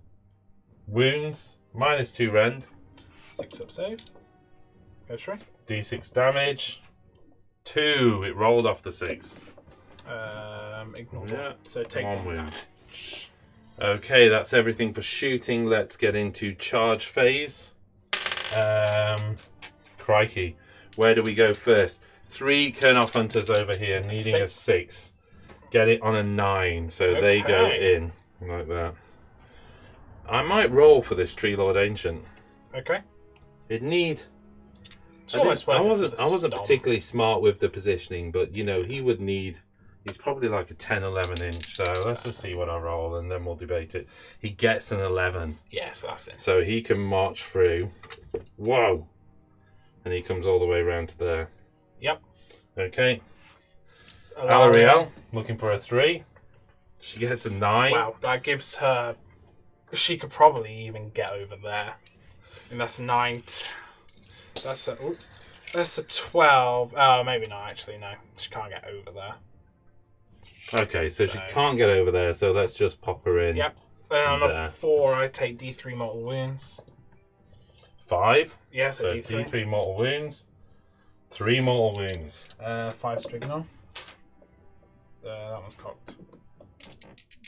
wounds, -2 rend. 6 up save. Go through. D6 damage. 2, it rolled off the 6. Ignore that. So take 1 wound. Okay, that's everything for shooting. Let's get into charge phase. Crikey. Where do we go first? 3 Kurnoff Hunters over here, needing a 6. Get it on a 9, so they go in, like that. I might roll for this Tree Lord Ancient. Okay. It'd need... I wasn't particularly smart with the positioning, but, you know, he would need... He's probably like a 10, 11 inch, so let's just see what I roll and then we'll debate it. He gets an 11. Yes, that's it. So he can march through. Whoa! And he comes all the way around to there. Yep. Okay. Alarielle, looking for a 3. She gets a 9. Wow, that gives her... She could probably even get over there. And that's a 9. That's a 12. Oh, maybe not, actually, no. She can't get over there. Okay, so she can't get over there, so let's just pop her in. Yep. Then on a 4, I take D3 mortal wounds. 5? Yeah, so D3 mortal wounds. 3 mortal wounds. 5 Strignor. That one's cocked.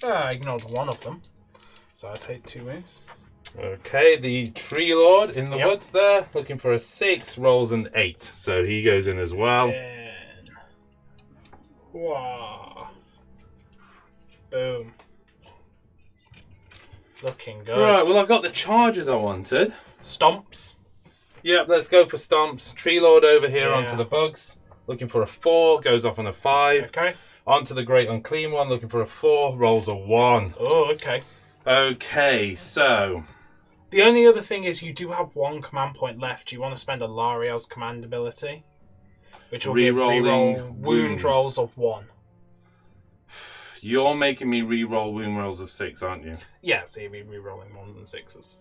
I ignored 1 of them. So I take 2 wounds. Okay, the Tree Lord in the woods there, looking for a 6, rolls an 8. So he goes in as well. Wow. Boom. Looking good. Right, well, I've got the charges I wanted. Stomps. Yep, let's go for stomps. Tree Lord over here Yeah. onto the bugs. Looking for a 4, goes off on a 5. Okay. Onto the Great Unclean One, looking for a 4, rolls a 1. Oh, okay. Okay, so... The only other thing is you do have 1 command point left. Do you want to spend a Lariel's command ability? Which will give reroll wound rolls of 1. You're making me re-roll wound rolls of 6, aren't you? Yeah, so you'll be rerolling 1s and 6s.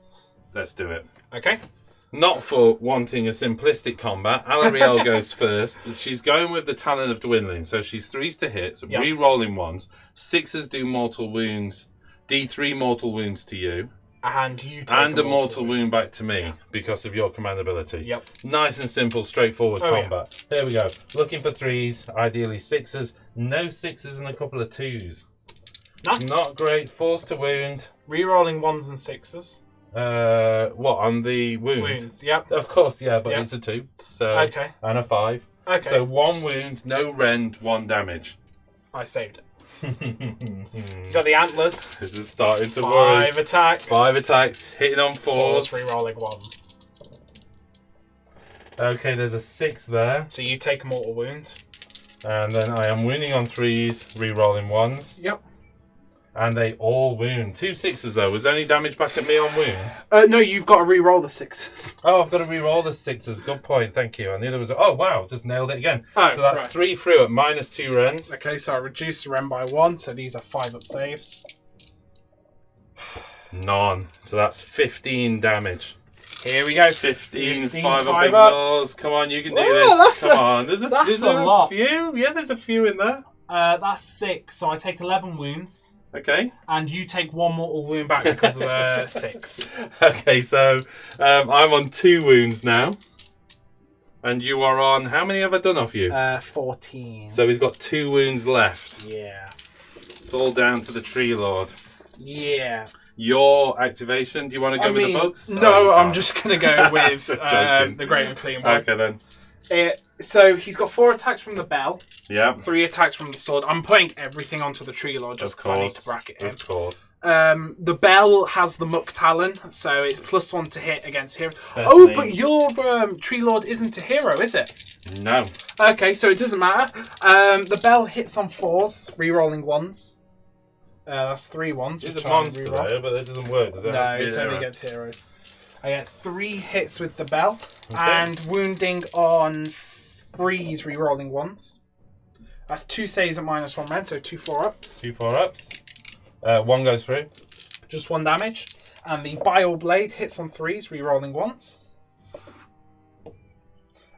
Let's do it. Okay. Not for wanting a simplistic combat. Alarielle goes first. She's going with the Talon of Dwindling, so she's 3s to hit, so re-rolling 1s. 6s do mortal wounds, D3 mortal wounds to you. And you take and a mortal wound back to me because of your command ability. Yep. Nice and simple, straightforward combat. There we go. Looking for 3s, ideally 6s. No 6s and a couple of 2s. Nice. Not great. 4s to wound. Rerolling 1s and 6s. What, on the wound? Wounds, yep. Of course, yeah, but it's a 2. So okay. And a 5. Okay. So 1 wound, no rend, 1 damage. I saved it. Got the antlers. This is starting to worry. 5 attacks. 5 attacks, hitting on 4s. Rerolling 1s. Okay, there's a 6 there. So you take a mortal wound. And then I am wounding on 3s, re-rolling 1s. Yep. And they all wound. 2 6s though. Was there any damage back at me on wounds? No, you've got to re-roll the 6s. Oh, I've got to re-roll the 6s. Good point, thank you. And the other was... Oh, wow, just nailed it again. Oh, so that's 3 through at -2 rend. Okay, so I reduced the rend by 1, so these are 5 up saves. None. So that's 15 damage. Here we go. 15 5 5 up big ups. balls. Come on, you can do Oh, this. Come on. There's a lot. few. Yeah, there's a few in there. That's 6, so I take 11 wounds. Okay. And you take 1 mortal wound back because of the 6. Okay, so I'm on 2 wounds now. And you are on... How many have I done off you? 14. So he's got 2 wounds left. Yeah. It's all down to the Tree Lord. Yeah. Your activation, do you want to go with the bugs? No, I'm just going to go with the Great and Clean One. Okay, then. So he's got 4 attacks from the bell. Yeah. 3 attacks from the sword. I'm putting everything onto the Tree Lord just because I need to bracket him. Of course. The bell has the Muck Talon, so it's +1 to hit against hero. But your Tree Lord isn't a hero, is it? No. Okay, so it doesn't matter. The bell hits on 4s, re-rolling 1s. That's 3 1s. There's a monster there, but that doesn't work, does it? No, it only gets heroes. I get 3 hits with the bell, and wounding on 3s, re-rolling 1s. That's 2 saves at -1 rend, so 2 4-ups. 2 4-ups. 1 goes through. Just 1 damage. And the Bile Blade hits on 3s, re-rolling 1s.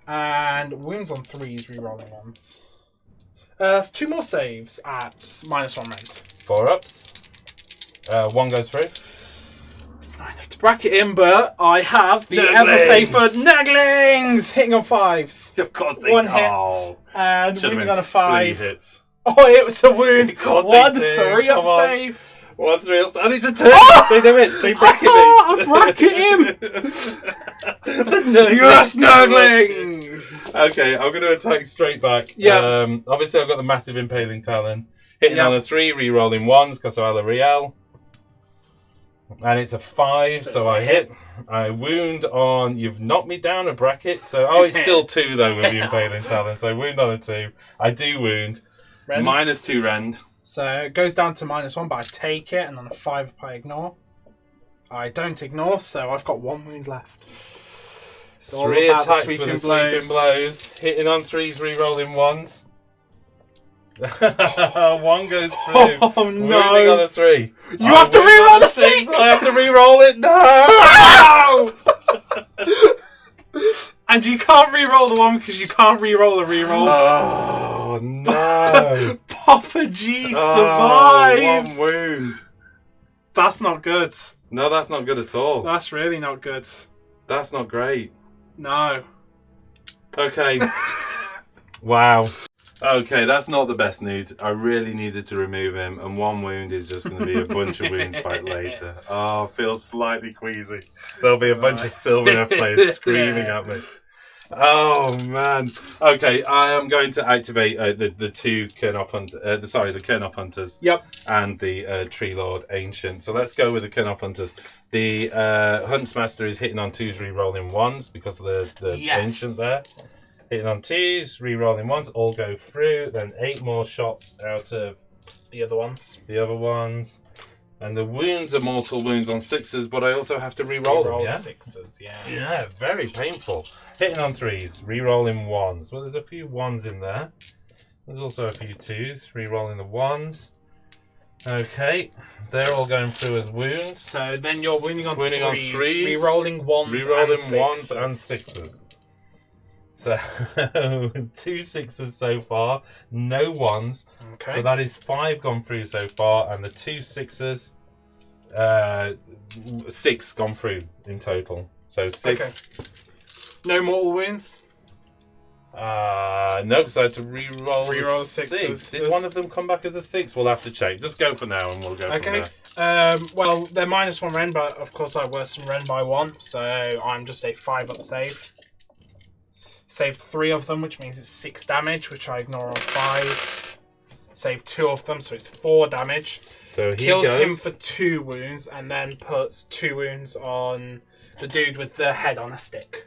And wounds on 3s, re-rolling 1s. That's 2 more saves at -1 rend. 4-ups. 1 goes through. It's not enough to bracket him, but I have the Naglings! ever-favoured Naglings hitting on 5s. Of course they 1 hit. And wounding on a 5. 3 hits. Oh, it was a wound. Of course 1 they do. 3-up Come on. save. 1 3-ups. And it's a 2! They do it. They bracket me. I bracket him. Yes, Naglings. Okay, I'm going to attack straight back. Yeah. Obviously, I've got the massive Impaling Talon. Hitting on a 3, re-rolling 1s because of Alarielle. And it's a 5, so I hit. I wound on... You've knocked me down a bracket. So it's still 2, though, with the Impaling Talon. So wound on a 2. I do wound. Rend. -2 rend. So it goes down to -1, but I take it, and on a 5 I ignore. I don't ignore, so I've got 1 wound left. It's 3 attacks with the sweeping blows. Hitting on 3s, re-rolling 1s. 1 goes through. Oh no! Wounding on a 3. You have to re-roll the 6! I have to re-roll it. No! And you can't re-roll the 1 because you can't re-roll a re-roll. Oh no! Papa G survives! 1 wound. That's not good. No, that's not good at all. That's really not good. That's not great. No. Okay. Wow. Okay, that's not the best news. I really needed to remove him, and 1 wound is just going to be a bunch of wounds back later. Oh, feels slightly queasy. There'll be a bunch of Sylvaneth players screaming at me. Oh man. Okay, I am going to activate the two Kurnoth hunters. The Kurnoth hunters. Yep. And the Tree Lord Ancient. So let's go with the Kurnoth hunters. The Huntsmaster is hitting on 2s, re-rolling 1s because of the Ancient there. Hitting on 2s, re-rolling 1s, all go through. Then 8 more shots out of the other ones. And the wounds are mortal wounds on 6s, but I also have to re-roll them, yeah? 6s, yeah. Yeah, very painful. Hitting on 3s, re-rolling 1s. Well, there's a few 1s in there. There's also a few 2s, re-rolling the 1s. Okay, they're all going through as wounds. So then you're wounding on 3s, re-rolling 1s and 6s. So, 2 6s so far, no 1s. Okay. So that is 5 gone through so far, and the 2 6s, 6 gone through in total. So 6. Okay. No mortal wounds? No, because I had to re-roll 6s. Did one of them come back as a 6? We'll have to check. Just go for now, and we'll go from there. Well, they're -1 Ren, but of course I worsened Ren by 1, so I'm just a 5-up save. Saved 3 of them, which means it's 6 damage, which I ignore on 5s. Saved 2 of them, so it's 4 damage. So he kills goes... him for 2 wounds, and then puts 2 wounds on the dude with the head on a stick.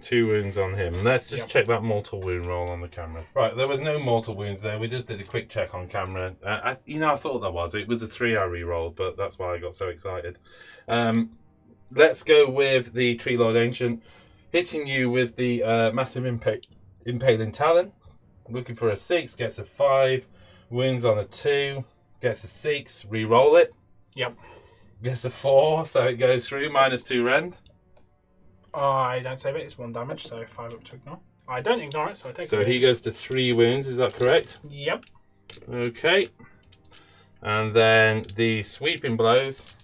2 wounds on him. Let's just check that mortal wound roll on the camera. Right, there was no mortal wounds there. We just did a quick check on camera. I thought there was. It was a 3 I re-rolled, but that's why I got so excited. Let's go with the Tree Lord Ancient. Hitting you with the massive impaling talon. Looking for a 6, gets a 5. Wounds on a 2, gets a 6. Re-roll it. Yep. Gets a 4, so it goes through. -2 rend. I don't save it. It's 1 damage, so 5 up to ignore. I don't ignore it, so I take it. So he goes to 3 wounds. Is that correct? Yep. Okay. And then the sweeping blows.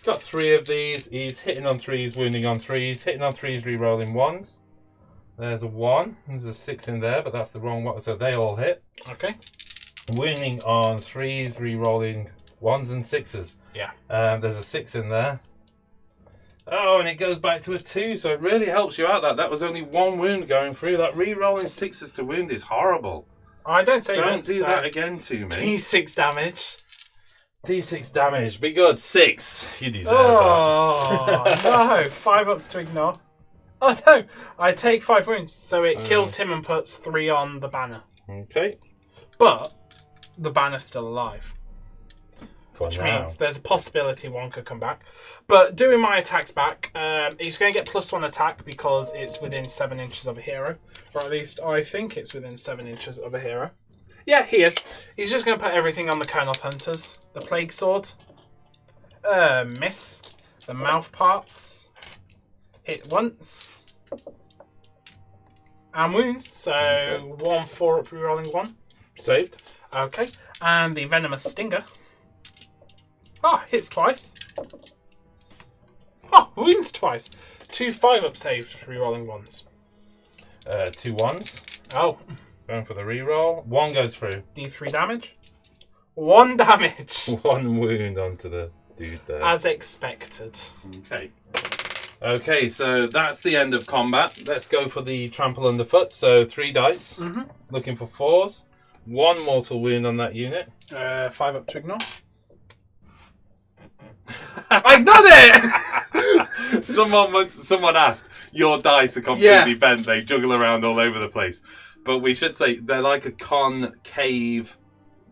Got 3 of these. He's hitting on 3s, wounding on 3s, hitting on 3s, re-rolling 1s. There's a 1. There's a 6 in there, but that's the wrong one. So they all hit. Okay. Wounding on 3s, re-rolling 1s and 6s. Yeah. There's a 6 in there. Oh, and it goes back to a 2, so it really helps you out. That was only 1 wound going through. That re-rolling 6s to wound is horrible. I don't say Don't do that again to me. D6 damage. D6 damage. Be good. 6. You deserve that. No. 5 ups to ignore. Oh no. I take 5 wounds, so it kills him and puts 3 on the banner. Okay. But the banner's still alive. Which means there's a possibility 1 could come back. But doing my attacks back, he's going to get +1 attack because it's within 7 inches of a hero. Or at least I think it's within 7 inches of a hero. Yeah, he is. He's just going to put everything on the Kurnoth Hunters. The Plague Sword. Miss. The mouth parts. Hit once. And wounds. So 1 4-up rerolling 1. Saved. Okay. And the Venomous Stinger. Ah, hits twice. Oh, wounds twice. 2 5-up saves, rerolling 1s. 2 1s. Oh. Going for the reroll. 1 goes through. D3 damage. 1 damage. 1 wound onto the dude there. As expected. Okay. Okay, so that's the end of combat. Let's go for the trample underfoot. So 3 dice. Looking for 4s. 1 mortal wound on that unit. 5 up to ignore. I ignored it! Someone asked, your dice are completely bent, they juggle around all over the place. But we should say they're like a concave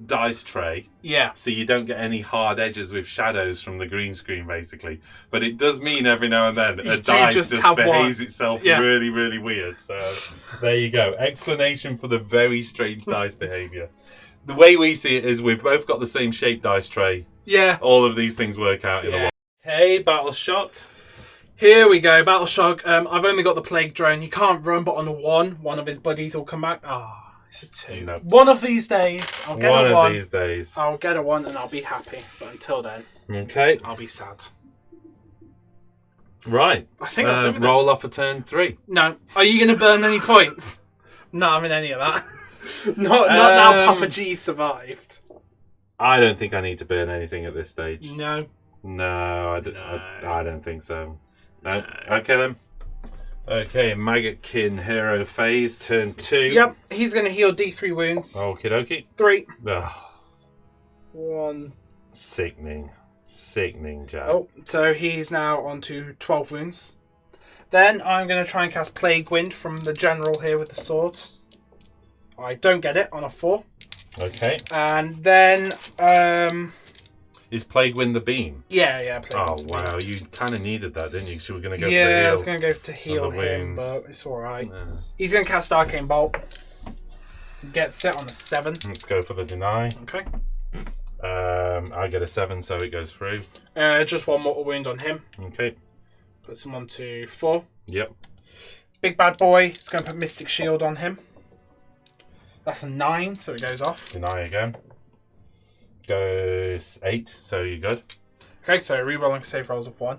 dice tray. Yeah. So you don't get any hard edges with shadows from the green screen, basically. But it does mean every now and then a dice just behaves itself really, really weird. So there you go. Explanation for the very strange dice behaviour. The way we see it is we've both got the same shaped dice tray. Yeah. All of these things work out in a lot. Okay, Battle Shock. Here we go, Battle Shock. I've only got the Plague Drone. He can't run, but on a 1, one of his buddies will come back. Ah, it's a 2. No. One of these days, I'll get a 1. One of these days. I'll get a 1 and I'll be happy. But until then, okay, I'll be sad. Right. I think that's everything. Roll off for turn 3. No. Are you going to burn any points? Not having any of that. Not now Papa G survived. I don't think I need to burn anything at this stage. No. No, I don't think so. No. Okay then. Okay, Maggotkin hero phase, turn 2. Yep, he's going to heal D3 wounds. Okie dokie. 3. Ugh. 1. Sickening. Sickening, Jack. Oh, so he's now on to 12 wounds. Then I'm going to try and cast Plague Wind from the general here with the sword. I don't get it on a 4. Okay. And then... Is Plague Wind the beam? Yeah, Plague Oh, Wind's the wow. beam. You kind of needed that, didn't you? So we're going to go for the Yeah, heal. I was going to go to heal the him, wounds. but it's alright. Yeah. He's going to cast Arcane Bolt. Gets it on a 7. Let's go for the deny. Okay. I get a 7, so it goes through. Just 1 mortal wound on him. Okay. Puts him on to 4. Yep. Big bad boy is going to put Mystic Shield on him. That's a 9, so it goes off. Deny again. Goes 8, so you're good. Okay, so rerolling save rolls of 1.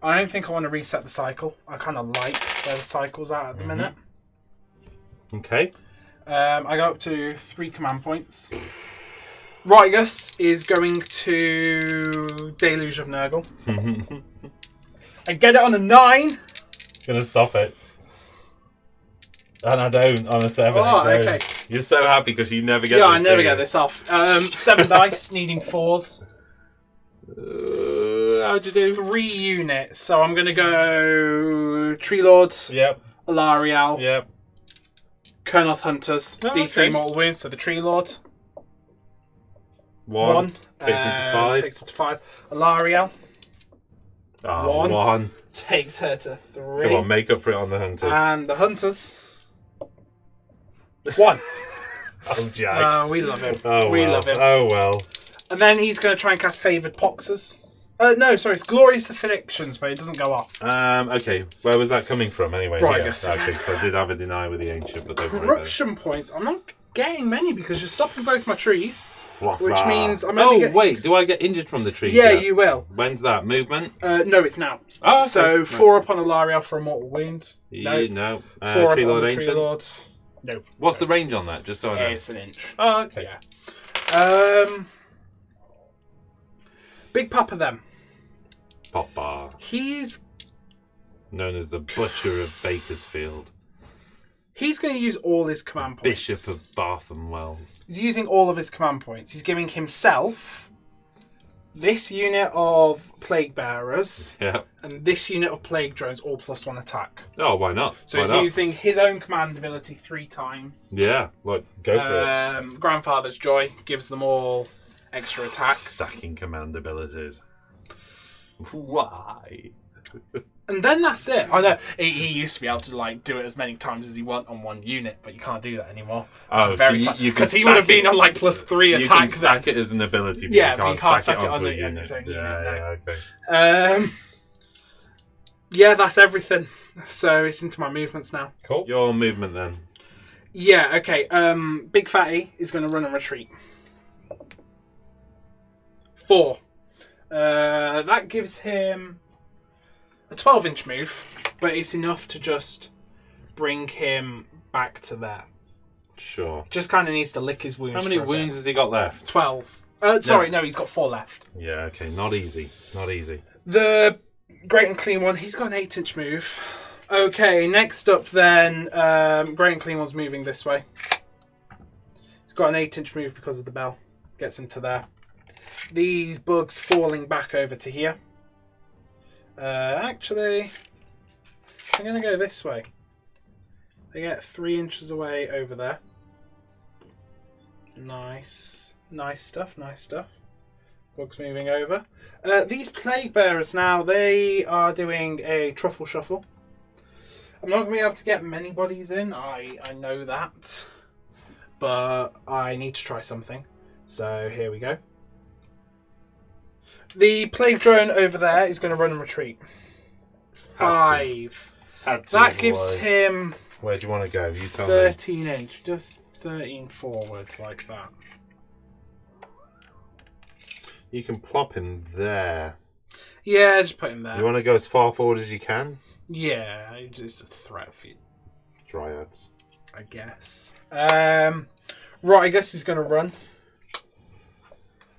I don't think I want to reset the cycle. I kind of like where the cycle's at the minute. Okay. I go up to 3 command points. Rygus is going to Deluge of Nurgle. I get it on a 9. Gonna stop it. And I don't on a 7. Oh, it goes. okay. You're so happy because you never get Yeah, this. I never do get you? this off. 7 dice, needing 4s. How'd you do? 3 units. So I'm going to go Tree Lords, Yep. Alariel, Yep. Kernoth Hunters, Oh, D3 okay. mortal wounds, so the Tree Lord. 1. Takes him to 5. Takes him to 5. Alariel Oh, 1. 1. takes her to 3. Come on, make up for it on the Hunters. And the Hunters 1. Oh, Jack. We love him. Oh, We well. love him. Oh, well. And then he's going to try and cast Favoured Poxers. No, sorry, it's Glorious Afflictions, but it doesn't go off. Okay, where was that coming from anyway? Right, Here. yes. Okay, so I did have a deny with the Ancient, but don't worry about Corruption points. I'm not getting many because you're stopping both my trees. it. Which means I'm only wait, do I get injured from the trees? Yeah, yet? you will. When's that? Movement? No, it's now. Oh, okay. So Right. 4 up on Alariel for a mortal wound. No. 4 Tree up Lord on the Tree Ancient? Lords. No. What's the range on that? Just so I know. It's an inch. Oh, okay. Yeah. Big Papa then. Papa. He's Known as the Butcher of Bakersfield. going to use all his command points. Bishop of Bath and Wells. He's using all of his command points. He's giving himself this unit of Plague Bearers Yeah. and this unit of Plague Drones, all +1 attack. Oh, why not? So Why he's not? using his own command ability 3 times. Yeah, like, go for it. Grandfather's Joy gives them all extra attacks. Stacking command abilities. Why? And then that's it. I know he used to be able to like do it as many times as he want on one unit, but you can't do that anymore. Oh, so you can because he would have been on like +3 You attack. can stack then. it as an ability, but Yeah, you can't stack it onto a unit. its own Yeah, unit, no. yeah, okay. Yeah, that's everything. So it's into my movements now. Cool. Your movement then. Yeah, okay. Big Fatty is going to run and retreat. 4. That gives him a 12-inch move, but it's enough to just bring him back to there. Sure. Just kind of needs to lick his wounds. How many for a wounds bit. has he got left? 12. No, he's got 4 left. Yeah, okay. Not easy. Not easy. The Great and Clean One, he's got an 8-inch move. Okay, next up then, Great and Clean One's moving this way. He's got an 8-inch move because of the bell. Gets into there. These bugs falling back over to here. Actually, I'm going to go this way. They get 3 inches away over there. Nice. Nice stuff, nice stuff. Bugs moving over. These Plague Bearers now, they are doing a truffle shuffle. I'm not going to be able to get many bodies in, I know that. But I need to try something. So here we go. The Plague Drone over there is going to run and retreat. 5. That gives him Where do you want to go? You tell me. 13 inch. Just 13 forward like that. You can plop him there. Yeah, just put him there. You want to go as far forward as you can? Yeah, it's a threat for you, Dryads. I guess. Right, I guess he's going to run.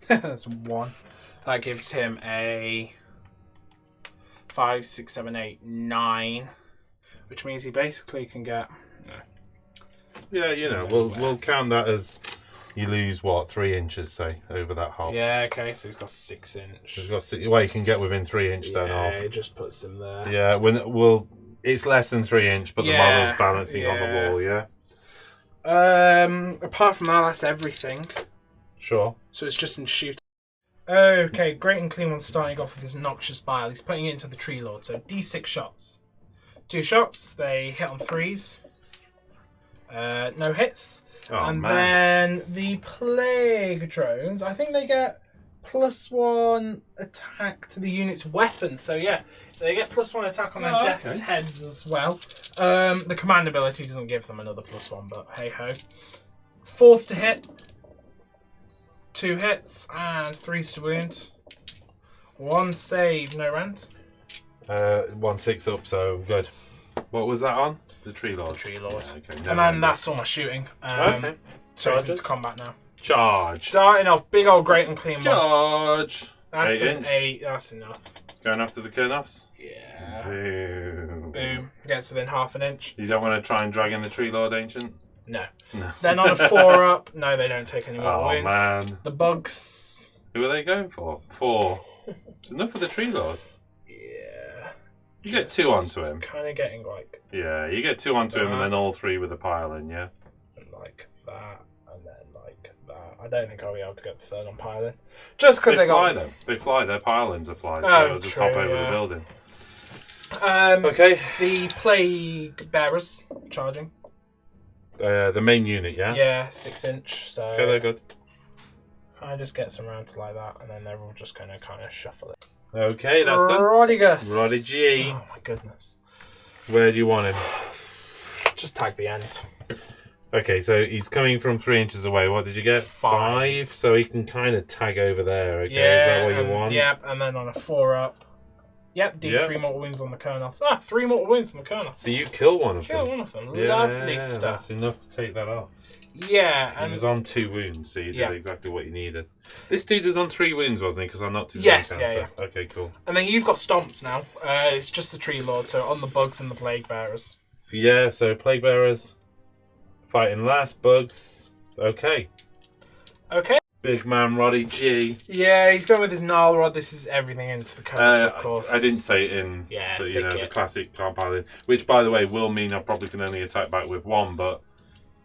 That's 1. That gives him a 5, 6, 7, 8, 9. which means he basically can get. Yeah, you know, we'll count that as you lose what 3 inches, say, over that hole. Yeah, okay, so he's got 6 inch. He's got well, you can get within 3 inch then off. Yeah, it just puts him there. Yeah, it's less than 3 inch, but the model's balancing on the wall. Yeah. Apart from that, that's everything. Sure. So it's just in shooting. Okay, Great and Clean One's starting off with his Noxious Bile. He's putting it into the Tree Lord. So D6 shots. 2 shots, they hit on 3s. No hits. Oh, and man. then the Plague Drones, I think they get +1 attack to the unit's weapon. So yeah, they get +1 attack on their death's heads as well. The command ability doesn't give them another +1, but hey ho. 4s to hit. 2 hits and 3s to wound. 1 save, no rend. 1/6 up, so good. What was that on? The Tree Lord. The Tree Lord. Yeah, okay, And then that's all my shooting. Okay. So it's into combat now. Charge. Starting off, big old Great and Clean one. Charge. That's 8 an inch. 8. That's enough. It's going after the Kernoffs. Yeah. Boom. Boom. Gets within half an inch. You don't want to try and drag in the Tree Lord Ancient? No. No. Then on a 4 up. No, they don't take any more Oh, wounds. man. The bugs. Who are they going for? 4. It's enough for the Tree Lord. Yeah. You get 2 onto him. Kind of getting like Yeah, you get 2 onto him and then all 3 with the piling, yeah? that. And then like that. I don't think I'll be able to get the 3rd on piling. Just because they fly got. them. They fly. Their pilings are fly, so Oh, they'll just true, hop over yeah. the building. Okay. The Plague Bearers charging. The main unit, yeah? Yeah, 6 inch. So Okay, they're good. I just get some round to like that, and then they're all just going to kind of shuffle it. Okay, that's done. Rodigus. Roddy G. Oh my goodness. Where do you want him? Just tag the end. Okay, so he's coming from 3 inches away. What did you get? 5. So he can kind of tag over there. Okay, Yeah, is that what you want? Yep, and then on a 4 up. Yep, D3 mortal wounds on the Kernoffs. 3 mortal wounds on the Kernoffs. So you kill one of Kill them. one of them. Yeah, Lovely stuff. That's enough to take that off. Yeah, He and was on 2 wounds, so you did exactly what you needed. This dude was on 3 wounds, wasn't he? Because I knocked his Yes, counter. yeah. Okay, cool. and then you've got Stomps now. It's just the Tree Lord, so on the bugs and the Plague Bearers. Yeah, so Plague Bearers fighting last, bugs. Okay. Okay. Big man Roddy G. Yeah, he's going with his Gnarl Rod. This is everything into the Kernoffs, of course. I didn't say it in the classic compiling, which, by the way, will mean I probably can only attack back with 1, but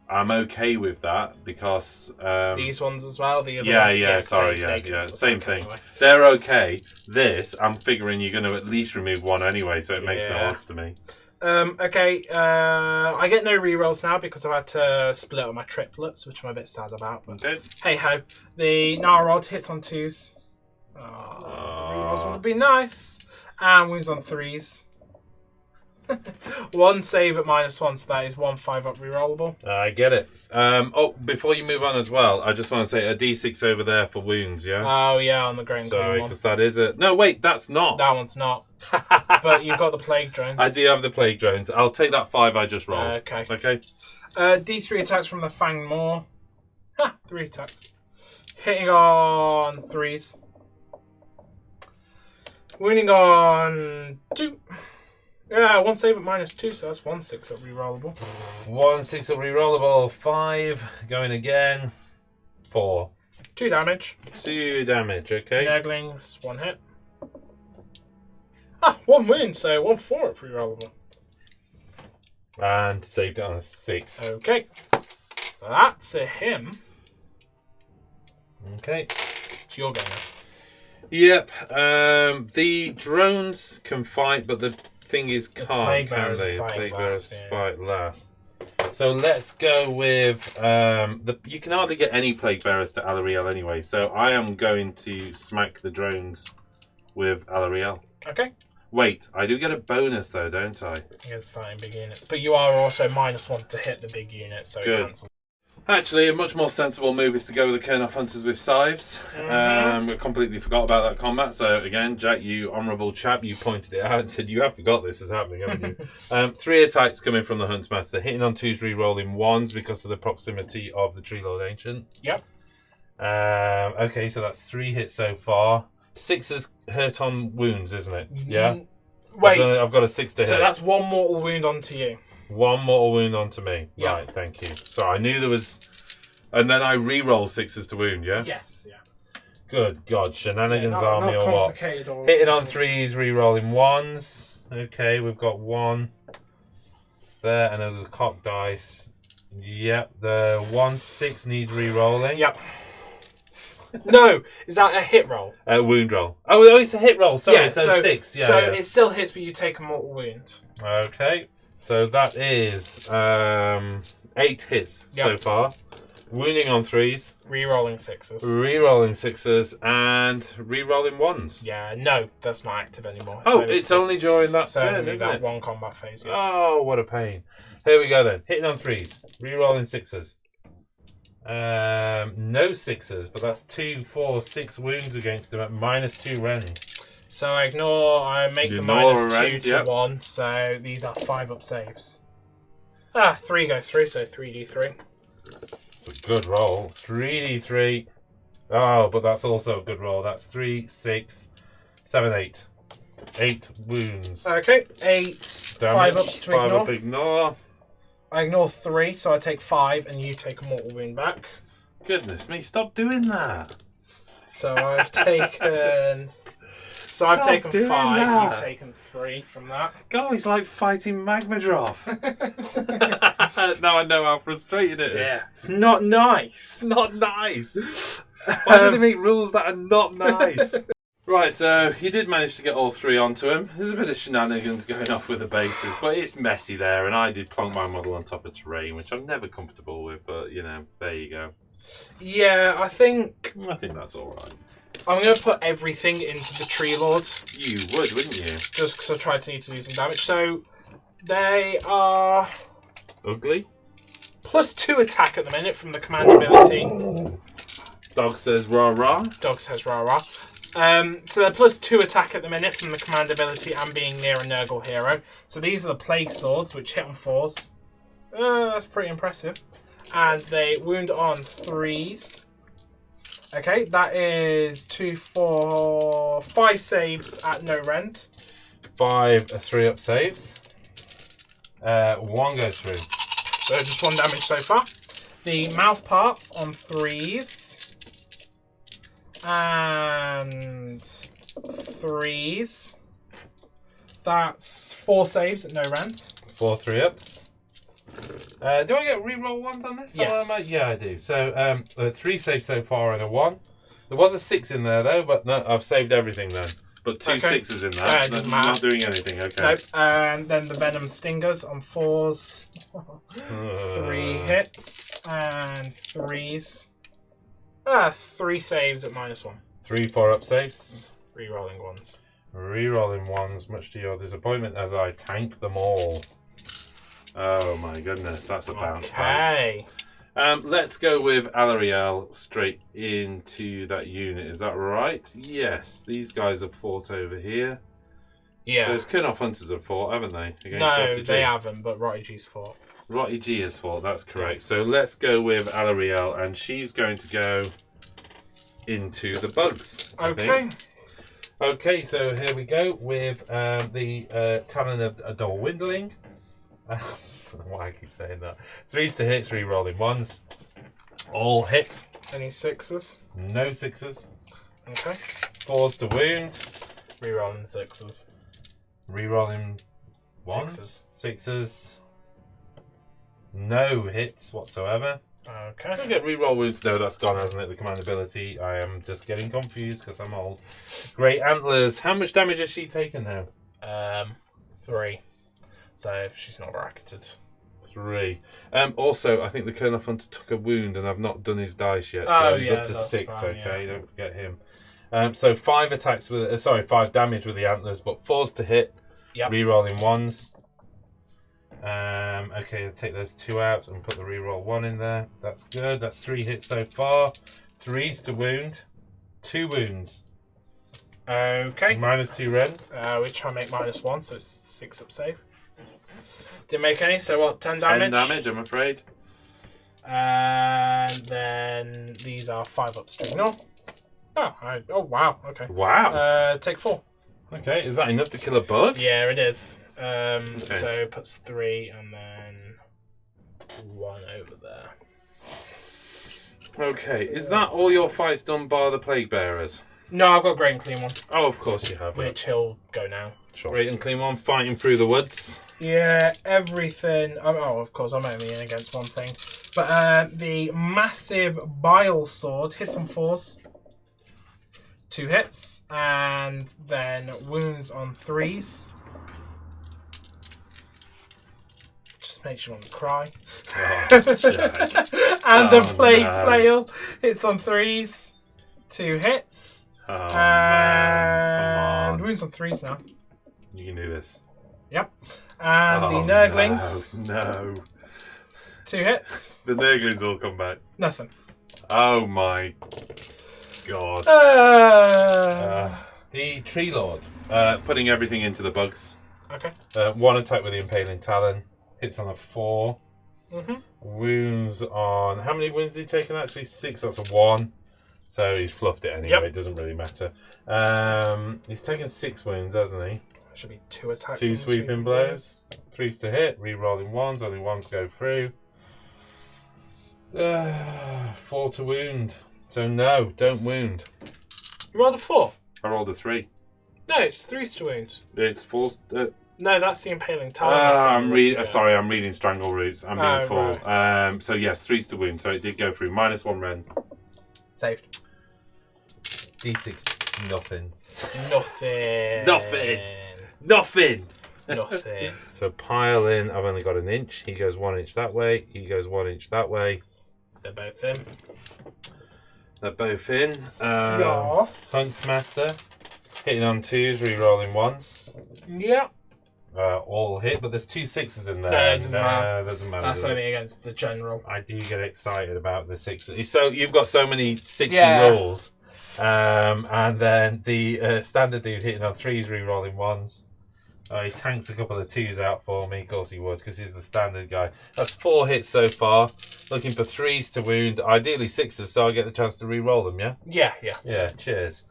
I'm okay with that because these ones as well. The other ones, same thing. Anyway. They're okay. This, I'm figuring you're going to at least remove 1 anyway, so it makes no odds to me. Okay, I get no rerolls now because I've had to split up my triplets, which I'm a bit sad about. But hey ho, the Gnarl hits on 2s. Rerolls would be nice, and wounds on 3s. 1 save at -1, so that is 1 5-up rerollable. I get it. Before you move on as well, I just want to say a D6 over there for wounds, yeah? Oh, yeah, on the Grand Sorry, one. because that is it. No, wait, that's not. That one's not. But you've got the Plague Drones. I do have the Plague Drones. I'll take that 5 I just rolled. Okay. D3 attacks from the Fanged Maw. 3 attacks. Hitting on 3s. Wounding on 2. Yeah, 1 save at -2, so that's 1 6-up rerollable. 1 6-up rerollable. 5 going again. 4. 2 damage. 2 damage. Okay. Nurglings, 1 hit. 1 wound, so 1 4-up rerollable. And saved it on a 6. Okay, that's a him. Okay. It's your game now. Yep. The drones can fight, but the thing is can't, can they? Plague Bearers fight last. So let's go with you can hardly get any Plague Bearers to Alariel anyway, so I am going to smack the drones with Alariel. Okay. Wait, I do get a bonus though, don't I? It's fine, big units. But you are also -1 to hit the big unit, so good. Cancel. Actually, a much more sensible move is to go with the Kernoff Hunters with scythes. We completely forgot about that combat. So again, Jack, you honourable chap, you pointed it out and said you have forgot this is happening, haven't you? 3 attacks coming from the Huntsmaster, hitting on 2s, re-rolling 1s because of the proximity of the Tree Lord Ancient. Yep. Okay, so that's 3 hits so far. 6 is hurt on wounds, isn't it? Yeah. Wait. I've got a 6 to hit. So that's 1 mortal wound onto you. 1 mortal wound onto me. Yeah. Right, thank you. So I knew there was... And then I re-roll 6s to wound, yeah? Yes, yeah. Good God, shenanigans not army or what? Or... Hitting on 3s, re-rolling 1s. Okay, we've got 1 there, and there's a cock dice. Yep, the 1-6 needs re-rolling. Yep. No, is that a hit roll? Wound roll. Oh, it's a hit roll. Sorry, yeah, so 6. Yeah, so yeah. it still hits, but you take a mortal wound. Okay, so that is 8 hits so far. Wounding on 3s. Re-rolling 6s. Re-rolling 6s and re-rolling 1s. Yeah, no, that's not active anymore. It's only during that turn, isn't it? One combat phase, yeah. Oh, what a pain. Here we go then. Hitting on 3s. Re-rolling 6s. No 6s, but that's 2, 4, 6 wounds against them at -2 rend. So I make the -2 to 1, so these are 5 up saves. 3 go through, so 3d3. It's a good roll. 3d3. Oh, but that's also a good roll. That's 3, 6, 7, 8. 8 wounds. Okay, 8. Damage. 5 ups to 5 ignore. up ignore. I ignore 3, so I take 5, and you take a mortal wound back. Goodness me, stop doing that. So I've taken... So I've taken 5, that. you've taken 3 from that. God, it's like fighting Magmadrop. Now I know how frustrating it is. Yeah. It's not nice. It's not nice. Why do they make rules that are not nice? Right, so you did manage to get all 3 onto him. There's a bit of shenanigans going off with the bases, but it's messy there, and I did plonk my model on top of terrain, which I'm never comfortable with, but, you know, there you go. Yeah, I think that's all right. I'm going to put everything into the Tree Lords. You would, wouldn't you? Just because I tried to need to do some damage. So, they are... Ugly. +2 attack at the minute from the command ability. Dog says rah rah. Dog says rah rah. So they're +2 attack at the minute from the command ability and being near a Nurgle hero. So these are the Plague Swords, which hit on 4s. That's pretty impressive. And they wound on 3s. Okay, that is 2, 4, 5 saves at no rend. 5 3-up saves. 1 goes through. So just 1 damage so far. The mouth parts on 3s. And 3s. That's 4 saves at no rend. 4 3-ups. Do I get reroll 1s on this? Yes. Yeah, I do. So 3 saves so far and a 1. There was a 6 in there though, but no, I've saved everything then. But 2 6s in there. It doesn't matter. Not doing anything. Okay. Nope. And then the Venom Stingers on 4s. 3 hits and 3s. 3 saves at -1. 3 4-up saves. Rerolling 1s. Rerolling 1s, much to your disappointment, as I tank them all. Oh my goodness, that's a bounce. Okay. Let's go with Alariel straight into that unit. Is that right? Yes. These guys have fought over here. Yeah. Those Kurnoth Hunters have fought, haven't they? Against No, Rotty G. they haven't, but Rotty G's fought. Rotty G has fought, that's correct. So let's go with Alariel, and she's going to go into the bugs. Okay. Okay, so here we go with the Talon of Adol Windling. I don't know why I keep saying that. 3s to hit, 3 rolling 1s. All hit. Any 6s? No 6s. Okay. 4s to wound. Rerolling 6s. Rerolling 1s. 6s. No hits whatsoever. Okay. I get reroll wounds. No, that's gone, hasn't it? The command ability. I am just getting confused because I'm old. Great Antlers. How much damage has she taken now? 3. So she's not bracketed. 3. Also, I think the Kurnoth Hunter took a wound and I've not done his dice yet. So he's up to 6, fine, okay? Yeah. Don't forget him. So 5 attacks with 5 damage with the antlers, but 4s to hit. Yep. Rerolling 1s. Okay, I'll take those 2 out and put the reroll 1 in there. That's good. That's 3 hits so far. 3s to wound. 2 wounds. Okay. -2 rend. We try and make -1, so it's 6 up save. Didn't make any, so what? 10 damage? 10 damage, I'm afraid. And then these are 5 ups to ignore. Oh wow, okay. Wow. Take 4. Okay, is that enough to kill a bug? Yeah, it is. So it puts 3 and then 1 over there. Okay, is that all your fights done by the Plague Bearers? No, I've got a Great and Clean one. Oh, of course you have. Which he'll go now. Sure. Great and Clean one, fighting through the woods. Yeah, everything. Oh, of course, I'm only in against one thing. But the massive Bile Sword hits on 4s. 2 hits. And then wounds on 3s. Just makes you want to cry. Oh, and the Plague Flail hits on 3s. 2 hits. Oh, and man. wounds on 3s now. You can do this. Yep. And the Nurglings. No. 2 hits. The Nurglings all come back. Nothing. Oh my god. The Tree Lord. Putting everything into the bugs. Okay. 1 attack with the Impaling Talon. Hits on a 4. Mm-hmm. Wounds on... How many wounds has he taken actually? 6. That's a 1. So he's fluffed it anyway. Yep. It doesn't really matter. He's taken 6 wounds, hasn't he? Should be 2 attacks. 2 sweeping blows. 3's to hit. Re-rolling 1s. Only 1s go through. 4 to wound. So no, don't wound. You rolled a 4? I rolled a 3. No, it's 3s to wound. It's 4... No, that's the Impaling Talon. Sorry, I'm reading Strangle Roots. I'm being full. Right. So yes, 3's to wound. So it did go through. -1 Ren. Saved. D6. Nothing. Nothing. So pile in. I've only got an inch. He goes 1 inch that way. He goes 1 inch that way. They're both in. Yes. Huntsmaster. Hitting on 2s, re-rolling 1s. Yeah. All hit, but there's 2 6s in there. No, it doesn't matter. Doesn't matter. That's only against the general. I do get excited about the 6s. So you've got so many 6y rolls. And then the standard dude hitting on 3s, re-rolling 1s. He tanks a couple of 2s out for me. Of course he would, because he's the standard guy. That's 4 hits so far. Looking for 3s to wound. Ideally 6s, so I get the chance to re-roll them, yeah? Yeah. Yeah, cheers.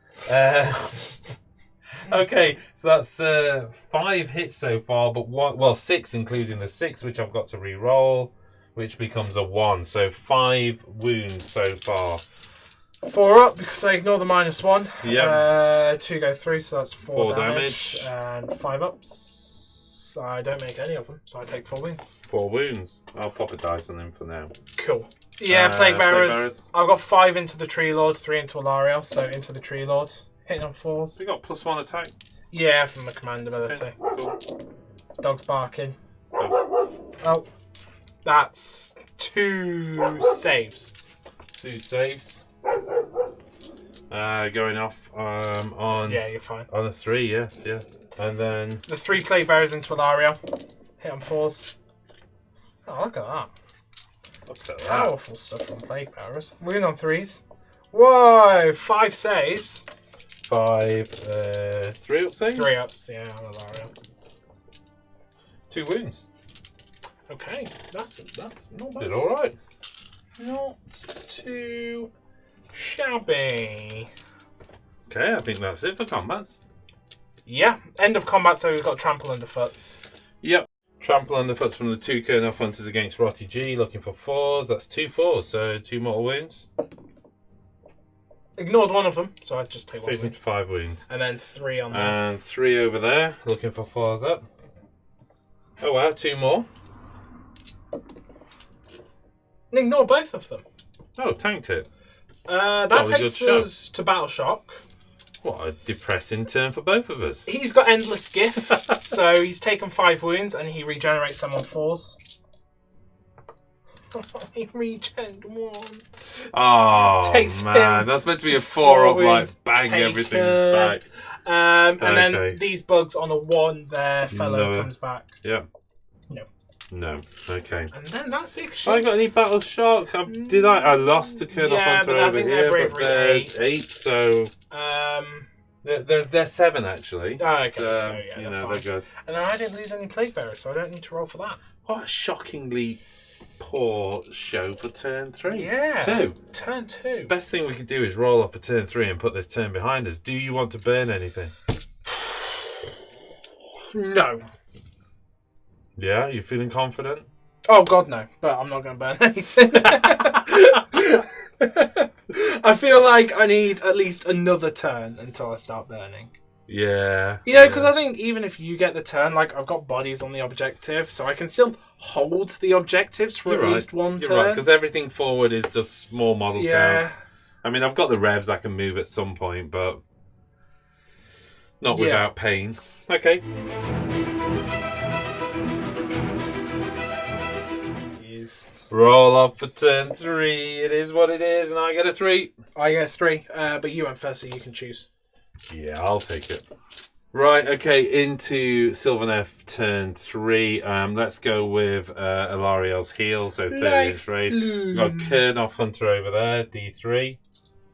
Okay, so that's 5 hits so far, but 6 including the 6, which I've got to re-roll, which becomes a 1. So 5 wounds so far. 4 up because I ignore the -1. Yeah. 2 go through, so that's 4 damage. And 5 ups. I don't make any of them, so I take 4 wounds. 4 wounds. I'll pop a dice on him for now. Cool. Yeah, Plague Bearers. I've got 5 into the Tree Lord, 3 into Alariel, so into the Tree Lord. Hitting on 4s. You got +1 attack? Yeah, from the commander, let's say. Cool. Dog's barking. Dogs. Oh. That's 2 saves. 2 saves. Going off on... Yeah, you're fine. On a 3, yes, yeah. And then... The 3 Plague Bearers into Alariel. Hit on 4s. Oh, look at that. Look at that. Powerful stuff from Plague Bearers. Wound on 3s. Whoa! 5 saves. 5, 3 up saves? 3 ups, yeah, on Alariel. 2 wounds. Okay, that's not bad. Did alright. Not too shabby. Okay, I think that's it for combats. Yeah, end of combat, so we've got Trample Underfoots. Yep. Trample Underfoots from the 2 Kernoff Hunters against Rotty G, looking for 4s. That's 2 4s, so 2 mortal wounds. Ignored one of them, so I just take 1 Takes him wound. to 5 wounds. And then 3 on there. And 3 over there, looking for 4s up. Oh wow, 2 more. And ignore both of them. Oh, tanked it. That Jolly takes good us to Battle Shock. What a depressing turn for both of us. He's got Endless Gift, so he's taken 5 wounds and he regenerates them on 4s. He regened 1. Oh, Takes man. him That's meant to be to a 4 up, 4 like, wounds bang taken. everything back. And Okay. then these bugs on a 1, their fellow No. comes back. Yeah. No. No. Okay. And then that's it. Have I got any Battle Shock? Did I? I lost to Kernoff Yeah, Hunter but I over think here, they're but bravery they're 8, so... They're 7, actually. Oh, okay. So, So, yeah, you they're know, fine. they're good. And then I didn't lose any Plague Bearers, so I don't need to roll for that. What a shockingly poor show for turn 3. Yeah. 2. Turn 2. Best thing we could do is roll off for turn 3 and put this turn behind us. Do you want to burn anything? No. Yeah, you feeling confident? Oh God, no! But I'm not going to burn anything. I feel like I need at least another turn until I start burning. Yeah. You know, because I think even if you get the turn, like I've got bodies on the objective, so I can still hold the objectives for at least one turn. Right, because everything forward is just small model Yeah. count. I mean, I've got the revs I can move at some point, but not without pain. Okay. Roll up for turn 3. It is what it is, and I get a 3. I get 3, but you went first, so you can choose. Yeah, I'll take it. Right, okay, into Sylvaneth turn 3. Let's go with Ilariel's heal, so 30 inch raid. We've got Kurnoff Hunter over there, D3.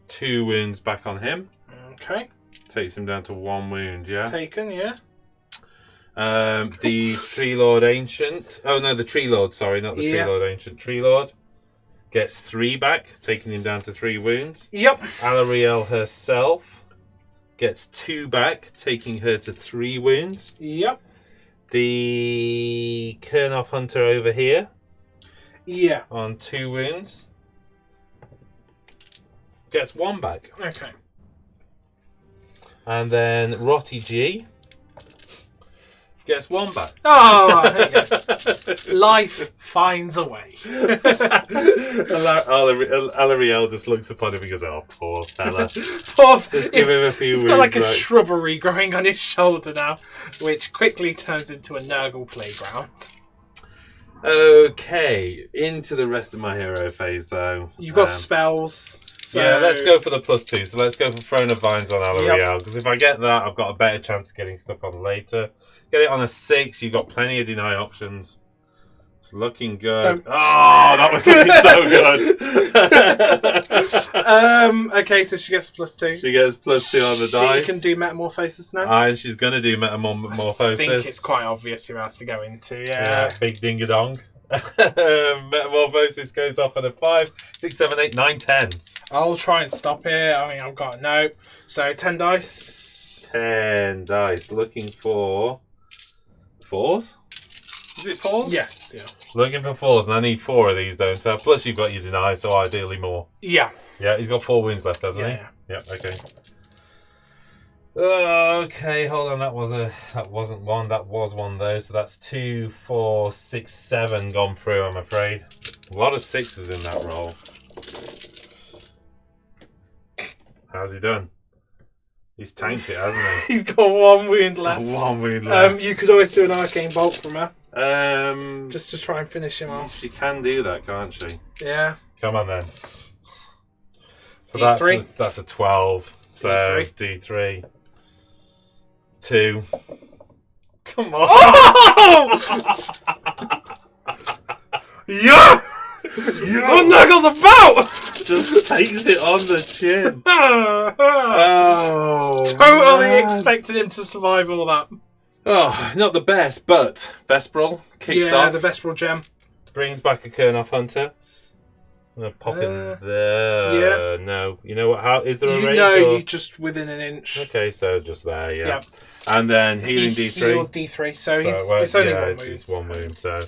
2 wounds back on him. Okay. Takes him down to 1 wound, yeah? Taken, yeah. The Tree Lord Ancient. Oh no, the Tree Lord. Sorry, not the Tree Lord Ancient. Tree Lord gets 3 back, taking him down to 3 wounds. Yep. Alarielle herself gets 2 back, taking her to 3 wounds. Yep. The Kurnoff Hunter over here. Yeah. On 2 wounds. Gets 1 back. Okay. And then Rotty G gets 1 back. Oh, there you go. Life finds a way. Alarielle just looks upon him and goes, "Oh, poor fella." Just give him a few wounds. He's got like a shrubbery growing on his shoulder now, which quickly turns into a Nurgle playground. Okay, into the rest of my hero phase, though. You've got spells. So... Yeah, let's go for the +2. So let's go for Throne of Vines on Alarielle, because if I get that, I've got a better chance of getting stuff on later. Get it on a 6, you've got plenty of deny options. It's looking good. Oh, that was looking so good. Okay, so she gets +2. She gets +2 on the dice. She can do Metamorphosis now. And she's going to do Metamorphosis. I think it's quite obvious who has to go into, big ding-a-dong. Metamorphosis goes off at a 5, 6, 7, 8, 9, 10. I'll try and stop it. I mean, I've got a note. So 10 dice. 10 dice. Looking for 4s? Is it 4s? Yes, yeah. Looking for 4s, and I need 4 of these, don't I? Plus you've got your deny, so ideally more. Yeah. Yeah, he's got 4 wounds left, hasn't he? Yeah. Yeah, okay. Okay, hold on. That wasn't one. That was one though. So that's 2, 4, 6, 7 gone through. I'm afraid. A lot of 6s in that roll. How's he done? He's tanked it, hasn't he? He's got 1 wound left. 1 wound left. You could always do an arcane bolt from her. Just to try and finish him off. She can do that, can't she? Yeah. Come on then. So D3. that's a 12. So D3. 2. Come on. Oh! Yeah! That's what Nuggle's about! Just takes it on the chin. Oh, totally expected him to survive all that. Oh, not the best, but Vespral kicks off. Yeah, the Vespral gem. Brings back a Kurnoff Hunter. I'm going to pop in there. Yeah. No. You know what? How is there a range? No, or? you're just within an inch. Okay, so just there, yeah. Yep. And then healing D3. Heals D3, so it's only 1 wound. It's 1 wound, so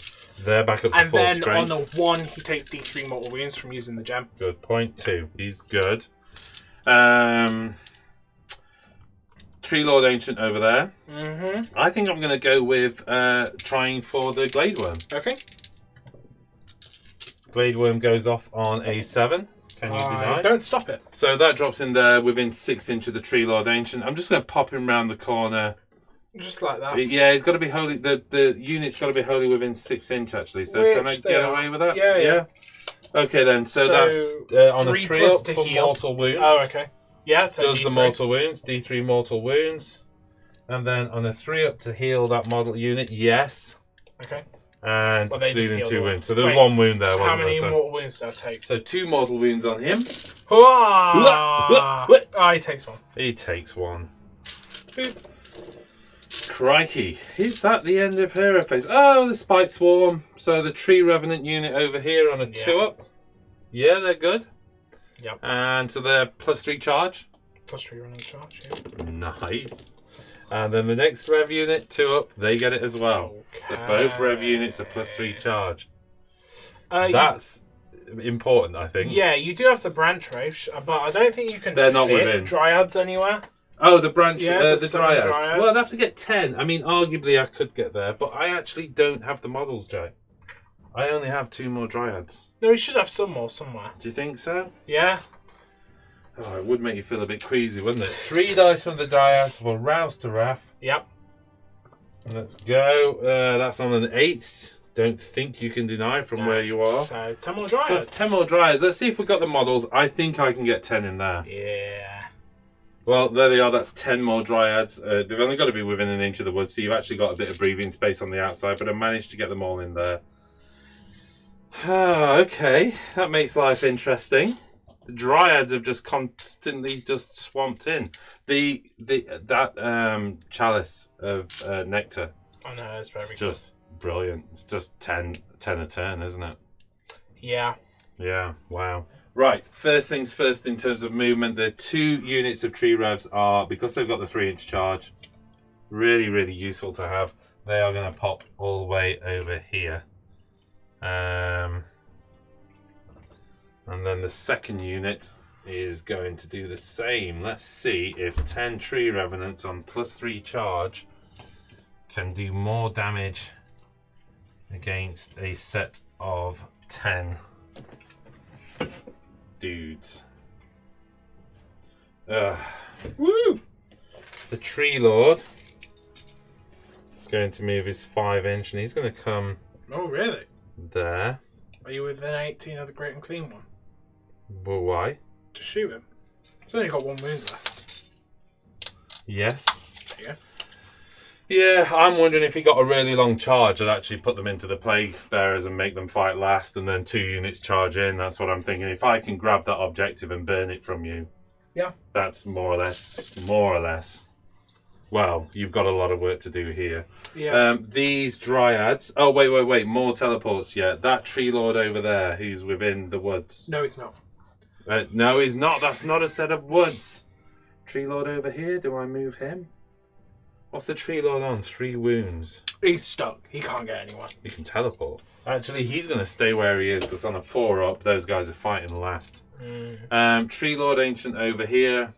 they're back up to full strength. And then on a 1, he takes D3 mortal wounds from using the gem. Good point, 2. He's good. Tree Lord Ancient over there. Mm-hmm. I think I'm going to go with trying for the Glade Worm. Okay. Glade Worm goes off on a 7. Can you deny? Don't stop it. So that drops in there within 6 inches of the Tree Lord Ancient. I'm just going to pop him round the corner. Just like that. Yeah, he's got to be wholly. The unit's got to be wholly within 6 inches actually. So can I get away with that? Yeah. Okay then. So that's on a 3 up for mortal wounds. Oh, okay. Yeah. So does D3. The mortal wounds? D3 mortal wounds, and then on a 3 up to heal that model unit. Yes. Okay. And leaving 2 wounds. So there's 1 wound there, wasn't how many there? mortal wounds do I take? So 2 mortal wounds on him. He takes 1. He takes 1. Boop. Crikey. Is that the end of hero phase? Oh, the Spite Swarm. So the Tree Revenant unit over here on a 2 up. Yeah, they're good. Yep. And so they're +3 charge. +3 running charge, yeah. Nice. And then the next rev unit, 2 up, they get it as well. Okay. So both rev units are +3 charge. That's important, I think. Yeah, you do have the branch wraiths, but I don't think you can They're not fit within. dryads anywhere. Oh, the branch, Yeah, the dryads. Well, I'd have to get 10. I mean, arguably I could get there, but I actually don't have the models, Jay. I only have 2 more dryads. No, we should have some more somewhere. Do you think so? Yeah. Oh, it would make you feel a bit queasy, wouldn't it? 3 dice from the dryads for Rouse to Wrath. Yep. Let's go. That's on an 8. Don't think you can deny from where you are. So 10 more dryads. So that's 10 more dryads. Let's see if we've got the models. I think I can get 10 in there. Yeah. Well, there they are. That's 10 more dryads. They've only got to be within an inch of the wood, so you've actually got a bit of breathing space on the outside, but I managed to get them all in there. Okay, that makes life interesting. The dryads have just constantly just swamped in. That chalice of nectar. I know, it's very It's just brilliant. It's just 10 a turn, isn't it? Yeah. Yeah, wow. Right, first things first in terms of movement, the 2 units of tree revs are, because they've got the 3-inch charge, really, really useful to have. They are going to pop all the way over here. And then the second unit is going to do the same. Let's see if 10 tree revenants on +3 charge can do more damage against a set of 10 dudes. Woo! The Tree Lord is going to move his 5-inch and he's going to come Oh, really? there. Are you within 18 of the Great and Clean one? Well, why? To shoot him. It's only got 1 wound left. Yes. Yeah. Yeah, I'm wondering if he got a really long charge, I'd actually put them into the Plague Bearers and make them fight last, and then 2 units charge in. That's what I'm thinking. If I can grab that objective and burn it from you, Yeah. that's more or less. Well, you've got a lot of work to do here. Yeah. These dryads. Oh, wait. More teleports yet. That tree lord over there who's within the woods. No, it's not. No, he's not. That's not a set of woods. Tree lord over here. Do I move him? What's the tree lord on? 3 wounds. He's stuck. He can't get anyone. He can teleport. Actually, he's going to stay where he is because on a 4 up, those guys are fighting last. Tree lord ancient over here.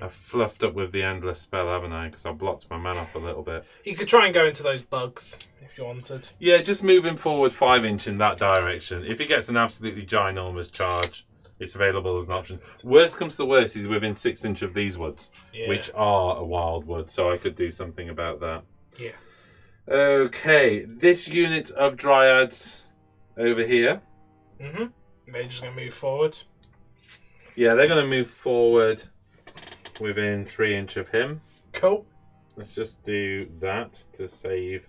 I've fluffed up with the endless spell, haven't I? Because I blocked my man off a little bit. You could try and go into those bugs if you wanted. Yeah, just move him forward 5-inch in that direction. If he gets an absolutely ginormous charge, it's available as an option. Worst comes to worst, he's within 6-inch of these woods, which are a wild wood, so I could do something about that. Yeah. Okay, this unit of dryads over here. They're just going to move forward. Yeah, they're going to move forward within 3-inch of him. Cool. Let's just do that to save.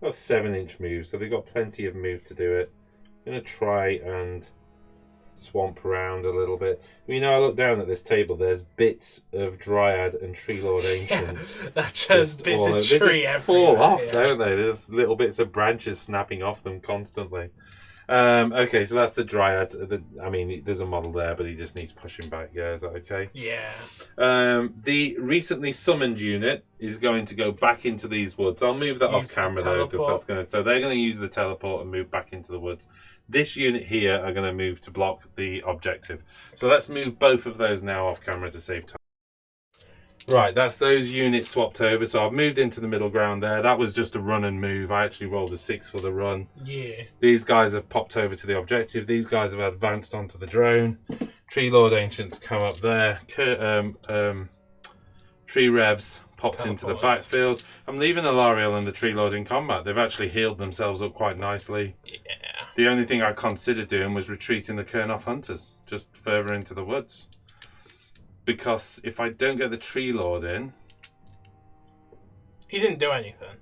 That's 7-inch move, so they've got plenty of move to do it. I'm going to try and swamp around a little bit. You know, I look down at this table, there's bits of Dryad and Tree Lord Ancient. That just bits of tree they just fall everywhere, off, don't they? There's little bits of branches snapping off them constantly. Okay, so that's the Dryads. I mean, there's a model there, but he just needs pushing back. Yeah, is that okay? Yeah. The recently summoned unit is going to go back into these woods. I'll move that off camera though, because that's going to. So they're going to use the teleport and move back into the woods. This unit here are going to move to block the objective. So let's move both of those now off camera to save time. Right, that's those units swapped over. So I've moved into the middle ground there. That was just a run and move. I actually rolled a 6 for the run. Yeah. These guys have popped over to the objective. These guys have advanced onto the drone. Tree Lord Ancients come up there. Tree Revs popped into the backfield. I'm leaving the Lariel and the Tree Lord in combat. They've actually healed themselves up quite nicely. Yeah. The only thing I considered doing was retreating the Kernoff Hunters just further into the woods. Because if I don't get the Tree Lord in... He didn't do anything.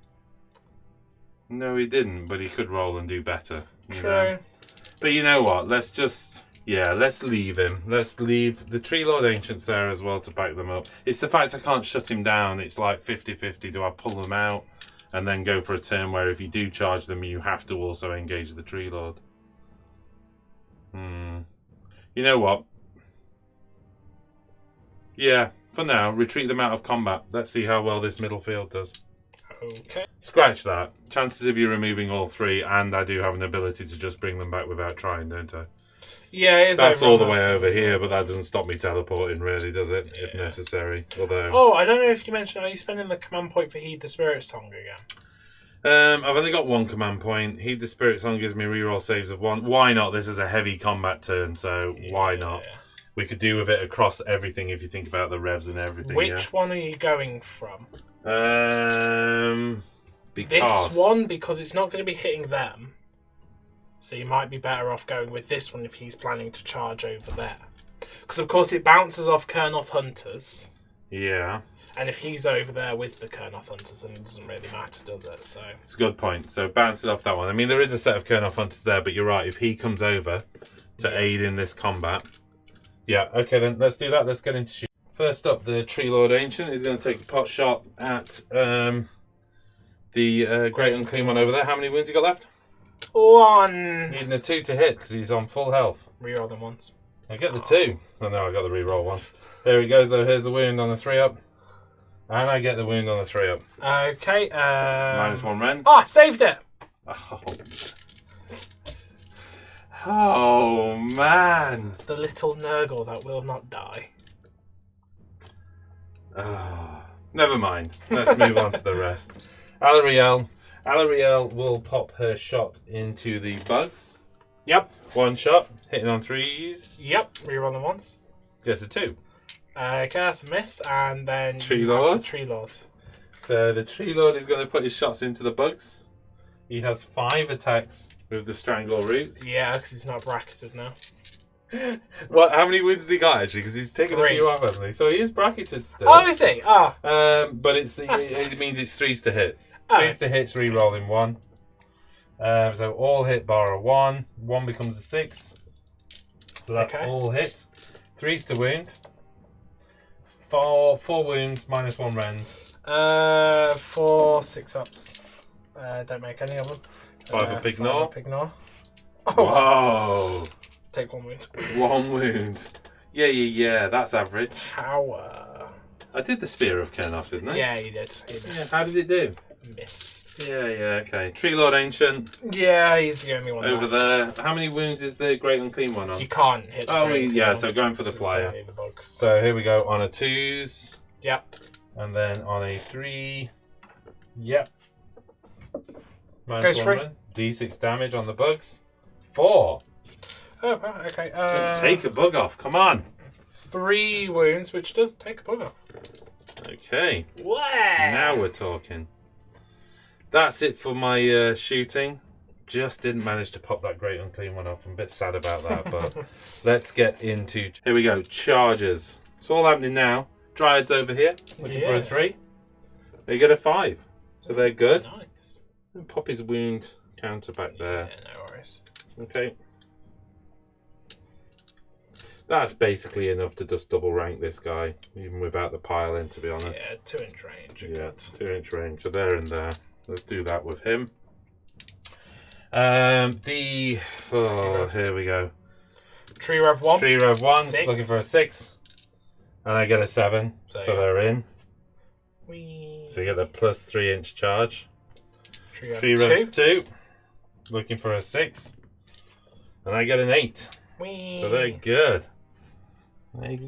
No, he didn't, but he could roll and do better. True. Know? But you know what? Let's just... Yeah, let's leave him. Let's leave the Tree Lord Ancients there as well to back them up. It's the fact I can't shut him down. It's like 50-50. Do I pull them out and then go for a turn where if you do charge them, you have to also engage the Tree Lord? You know what? Yeah, for now, retreat them out of combat. Let's see how well this middle field does. Okay. Scratch that. Chances of you removing all 3, and I do have an ability to just bring them back without trying, don't I? Yeah, it is. That's all the way over here, but that doesn't stop me teleporting, really, does it? Yeah. If necessary. Although... Oh, I don't know if you mentioned, are you spending the command point for Heed the Spirit Song again? I've only got 1 command point. Heed the Spirit Song gives me reroll saves of 1. Why not? This is a heavy combat turn, so why not? We could do with it across everything if you think about the revs and everything. Which one are you going from? Because... This one, because it's not going to be hitting them. So you might be better off going with this one if he's planning to charge over there. Because, of course, it bounces off Kurnoth Hunters. Yeah. And if he's over there with the Kurnoth Hunters, then it doesn't really matter, does it? So it's a good point. So bounce it off that one. I mean, there is a set of Kurnoth Hunters there, but you're right. If he comes over to aid in this combat... Yeah, okay, then let's do that. Let's get into shoot. First up, the Tree Lord Ancient is going to take a pot shot at the Great Unclean one over there. How many wounds you got left? 1. Needing a 2 to hit because he's on full health. Reroll them once. I get the 2. Oh no, I got the reroll once. There he goes though. Here's the wound on the 3 up. And I get the wound on the 3 up. Okay. -1 rend. Oh, I saved it! Oh man. The little Nurgle that will not die. Oh, never mind. Let's move on to the rest. Alarielle will pop her shot into the bugs. Yep. 1 shot, hitting on 3s. Yep. Reroll them once. Gets a 2. Okay, that's a miss. And then Tree Lord. Tree Lord. So the Tree Lord is going to put his shots into the bugs. He has 5 attacks with the Strangle Roots. Yeah, because he's not bracketed now. What? How many wounds has he got actually? Because he's taken 3. a few off, hasn't he? So he is bracketed still. Oh, is he? Ah. But it nice. means it's 3s to hit. Oh. 3s to hits, re-rolling 1. So all hit bar a 1. 1 becomes a 6. So that's all hit. 3s to wound. 4 wounds, -1 rend. 4 6-ups. Don't make any of them. 5 of Ignore. Oh, whoa. Take 1 wound. 1 wound. Yeah. That's average. Power. I did the Spear of Kurnoth, didn't I? Yeah, you did. Yeah, how did it do? Miss. Yeah, okay. Tree Lord Ancient. Yeah, he's the only one over left. there. How many wounds is the Great Unclean one on? You can't hit the Great yeah, Unclean so going for the flyer. The bugs. So here we go on a 2s. Yep. And then on a 3. Yep. Goes -1 D6 damage on the bugs. 4. Oh, okay. Take a bug off, come on. 3 wounds, which does take a bug off. Okay. Wow. Now we're talking. That's it for my shooting. Just didn't manage to pop that Great Unclean one off. I'm a bit sad about that, but let's get into... Here we go, charges. It's all happening now. Dryads over here, looking for a 3. They get a 5, so they're good. Nice. And pop his wound counter back there. Yeah, no worries. Okay. That's basically enough to just double rank this guy, even without the pile in, to be honest. Yeah, 2-inch range. Yeah, 2-inch range. So there and there. Let's do that with him. Here we go. Tree Rev 1. Tree Rev 1, 6. looking for a 6. And I get a 7, so they're in. Whee. So you get the plus 3-inch charge. Tree Rev 2, looking for a 6. And I get an 8. Whee. So they're good.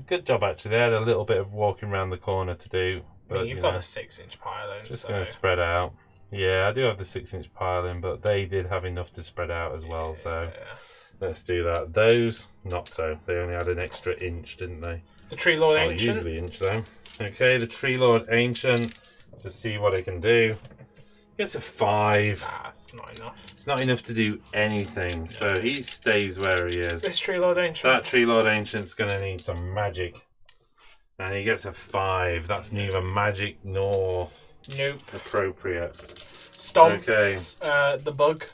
Good job, actually. They had a little bit of walking around the corner to do. But, you've got a 6-inch pile in. Just going to spread out. Yeah, I do have the 6-inch pile in, but they did have enough to spread out as well, so let's do that. Those, not so. They only had an extra inch, didn't they? The Tree Lord I'll Ancient. use the inch, though. Okay, the Tree Lord Ancient, to see what it can do. Gets a 5. That's not enough. It's not enough to do anything, so he stays where he is. This Tree Lord Ancient. That Tree Lord Ancient's going to need some magic. And he gets a 5. That's neither magic nor appropriate. Stomps the bug.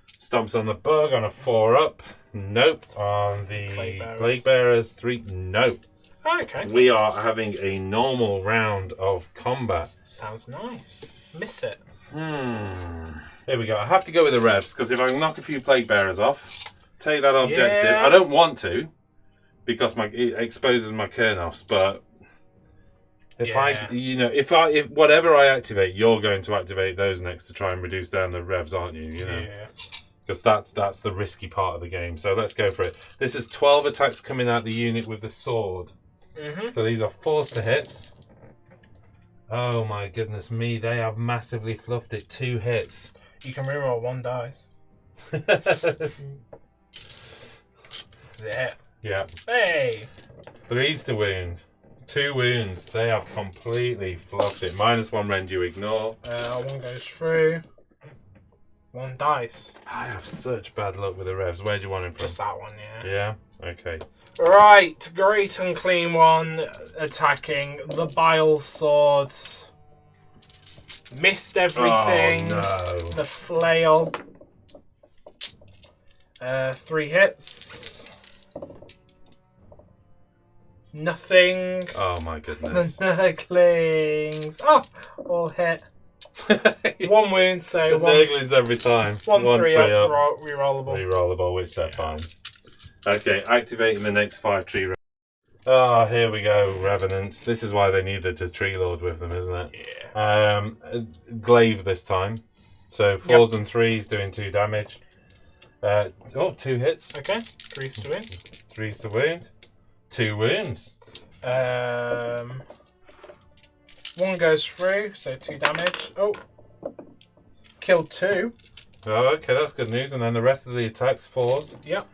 Stomps on the bug on a 4 up. Nope. On the Plague Bearers 3. Nope. Oh, okay. We are having a normal round of combat. Sounds nice. Miss it. Here we go. I have to go with the revs because if I knock a few Plague Bearers off, take that objective. Yeah. I don't want to because it exposes my Kurnoths, but If whatever I activate, you're going to activate those next to try and reduce down the revs, aren't you? Yeah. Because that's the risky part of the game. So let's go for it. This is 12 attacks coming out the unit with the sword. So these are forced to hits. Oh my goodness me, they have massively fluffed it. 2 hits. You can reroll 1 dice. That's it. Yeah. Hey! 3s to wound. 2 wounds. They have completely fluffed it. -1 rend you ignore. 1 goes through. 1 dice. I have such bad luck with the revs. Where do you want him from? Just that one, yeah. Yeah? Okay. Right, Great Unclean One attacking the Bile Sword. Missed everything. Oh no. The Flail. 3 hits. Nothing. Oh my goodness. The Nurglings. Oh, all hit. 1 wound, so the Nurglings every time. 1 3 up. Rerollable. Rerollable, which they're fine. Okay, activating the next 5 tree revs. Oh, here we go, Revenants. This is why they needed the Tree Lord with them, isn't it? Yeah. Glaive this time. So 4s and 3s doing 2 damage. 2 hits. Okay, 3s to win. 3s to wound. 2 wounds. 1 goes through, so 2 damage. Oh, killed 2. Oh, okay, that's good news. And then the rest of the attacks, 4s. Yep.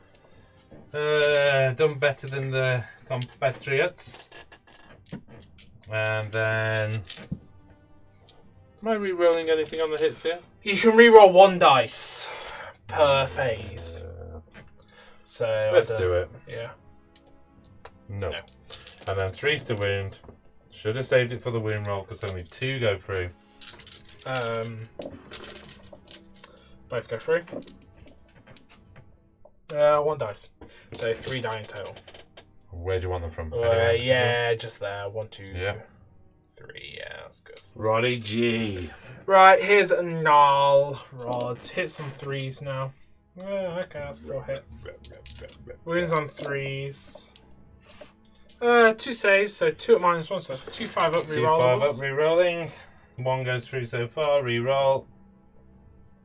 Done better than the compatriots. And then... Am I re-rolling anything on the hits here? You can reroll 1 dice per phase. So Let's do it. Yeah. No. And then 3s to wound. Should have saved it for the wound roll because only 2 go through. Both go through. 1 dice. So 3 die in total. Where do you want them from? Yeah, just there. 1, 2, 3. Yeah, that's good. Roddy G. Right, here's a Null Rods. Hit some 3s now. Okay, that's 4 hits. Wounds on 3s. 2 saves, so 2 at -1, so 2 5 up reroll. 2 5 up rerolling. 1 goes through so far, reroll.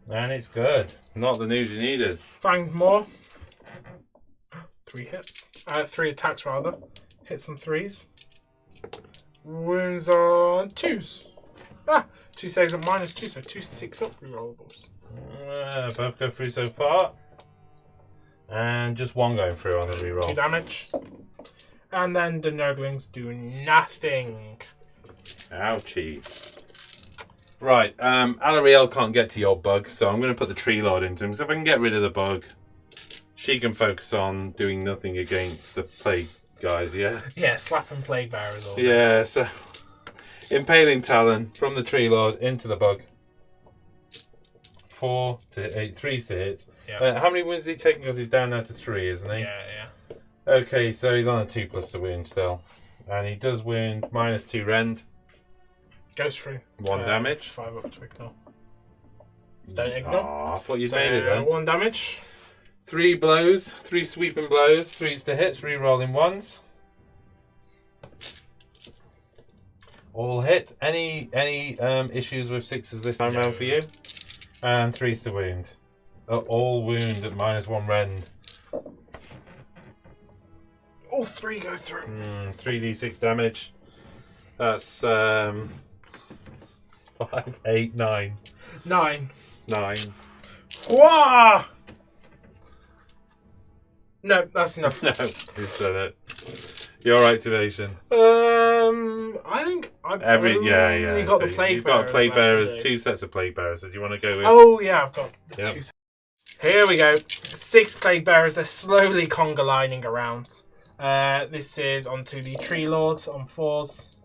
And it's good. Not the news you needed. Find more. 3 hits. 3 attacks rather. Hits on 3s. Wounds on 2s. 2 saves at -2, so 2 6 up rerollables. Both go through so far. And just 1 going through on the reroll. 2 damage. And then the Nurglings do nothing. Ouchie. Right, Alarielle can't get to your bug, so I'm going to put the Tree Lord into him. So if I can get rid of the bug, she can focus on doing nothing against the plague guys, yeah? Yeah, slapping plague bearers all Yeah, so Impaling Talon from the Tree Lord into the bug. 4 to 8, 3s to hit. Yeah. How many wounds is he taking? Because he's down now to 3, isn't he? Yeah. Okay, so he's on a 2+ to wound still. And he does wound -2 rend. Goes through. 1 damage. 5 up to ignore. Don't ignore. Oh, I thought you'd So, made it then. 1 damage. 3 blows, 3 sweeping blows, 3s to hits, re-rolling 1s. All hit. Any issues with 6s this time round for you? And 3s to wound. All wound at -1 rend. All 3 go through. 3d6 damage. That's 5, 8, 9. 9. 9. Wah! No, that's enough. No, he's done it. Your activation. I think I've only got the plague You've got plague bearers, left 2 sets of plague bearers. So do you want to go with? Oh yeah, I've got the Yep. 2 sets. Here we go. 6 plague bearers. They're slowly conga lining around. This is onto the Tree Lord on 4s.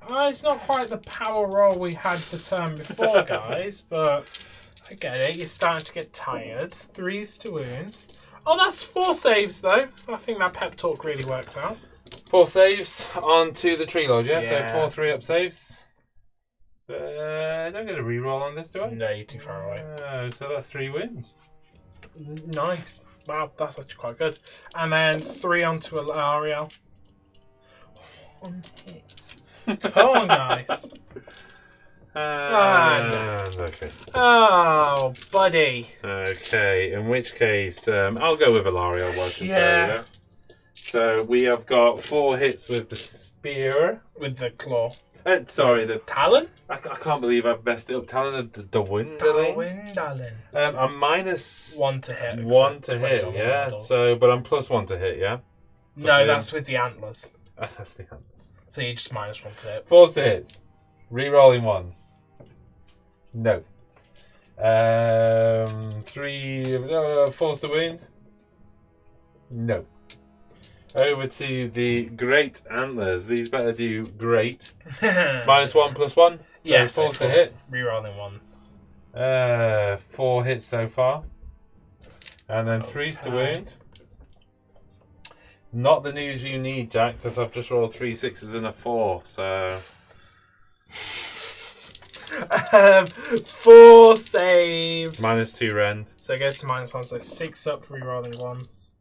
It's not quite the power roll we had the turn before, guys, but I get it. You're starting to get tired. 3s to wound. Oh, that's 4 saves, though. I think that pep talk really works out. 4 saves onto the Tree Lord, yeah? Yeah. So 4 3-up saves. Don't get a reroll on this, do I? No, you're too far away. So that's 3 wins. Nice. Wow, that's actually quite good. And then 3 onto Ariel. 1 hit. Oh, nice. Okay. Oh, buddy. Okay, in which case, I'll go with Valour. Yeah. So we have got 4 hits with the spear. With the claw. Sorry, the Talon? I can't believe I've messed it up. Talon of the wind. Talon. I'm minus 1 to hit. 1 to hit, yeah. So, but I'm plus 1 to hit, yeah. No, that's with the antlers. That's the antlers. So you just minus 1 to hit. 4s to hit. Rerolling 1s. No. 4s to wound. No. Over to the great antlers. These better do great. Minus 1 plus 1. So yes, 4s to hit. Rerolling 1s. 4 hits so far. And then 3s to wound. Not the news you need, Jack, because I've just rolled 3 6s and a 4. So 4 saves. minus 2 rend. So it goes to minus 1. So 6 up, rerolling 1s.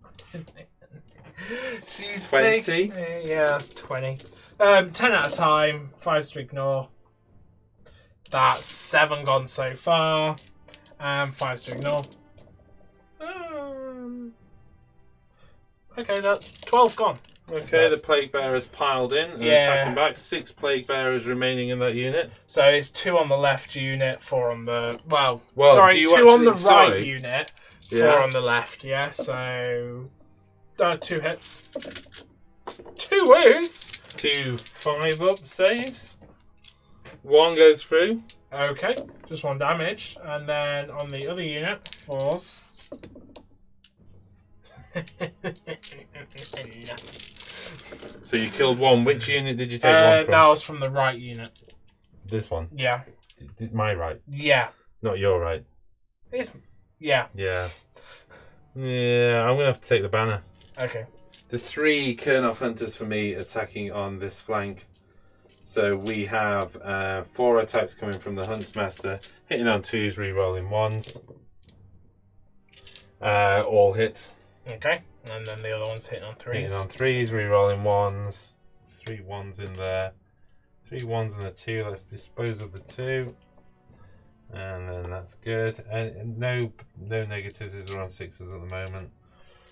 She's 20. Yeah, that's 20. 10 at a time. 5s to ignore. That's 7 gone so far. 5s to ignore. Okay, that's 12 gone. Okay, the plague bearers piled in and attacking back. 6 plague bearers remaining in that unit. So it's 2 on the left unit, 4 on the well, sorry, 2 on the right unit, 4 Yeah. on the left. Yeah, so 2 hits, 2 wounds. 2 5-up saves. 1 goes through. Okay, just 1 damage, and then on the other unit, 4s. So you killed 1. Which unit did you take 1 from? That was from the right unit. This one. Yeah. My right. Yeah. Not your right. Yeah. Yeah. Yeah, I'm going to have to take the banner. Okay. The 3 Kernoff Hunters for me attacking on this flank. So we have 4 attacks coming from the Huntsmaster, hitting on 2s, re-rolling 1s. All hit. Okay. And then the other one's hitting on 3s. Hitting on 3s, re-rolling 1s. 3 1s in there. 3 1s and a 2. Let's dispose of the 2. And then that's good. And no negatives. Is on 6s at the moment.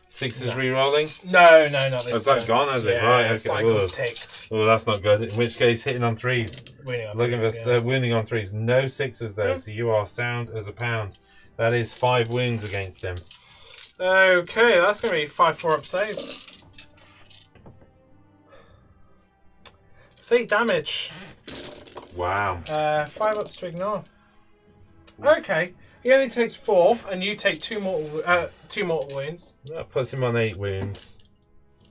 6s re-rolling? No, not this. Has that gone? Has it? Right. Okay. Cycle's ticked. Oh, that's not good. In which case, hitting on 3s. Wounding on 3s. No 6s though. So you are sound as a pound. That is 5 wounds against him. Okay, that's going to be 5 4-up saves. 8 damage. Wow. 5 ups to ignore. Okay, he only takes 4, and you take 2 mortal wounds. That puts him on 8 wounds.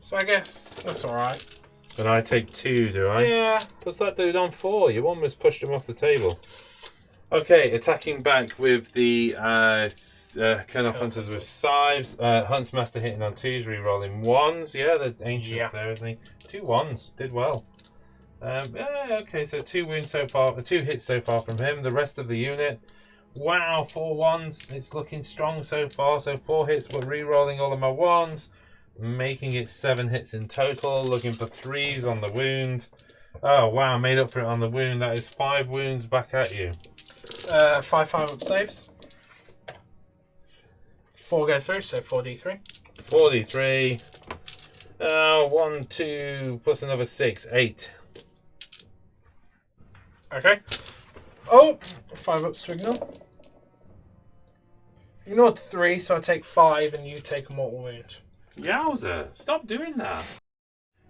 So I guess that's alright. And I take 2, do I? Yeah. Puts that dude on 4. You almost pushed him off the table. Okay, attacking back with the Kernoff Hunters with scythes. Huntsmaster hitting on 2s, re-rolling 1s. Yeah, the ancient's there, isn't he? 2 1s. Did well. Okay, so 2 wounds so far, 2 hits so far from him. The rest of the unit, wow, 4 1s. It's looking strong so far. So 4 hits, but re-rolling all of my 1s, making it 7 hits in total. Looking for 3s on the wound. Oh wow, made up for it on the wound. That is 5 wounds back at you. 5 5-up saves. 4 go through, so 4d3. 4d3. 1 2 plus another 6, 8. Okay. Oh, 5 ups to ignore. Ignored 3, so I take 5 and you take a mortal wound. Yowza, stop doing that.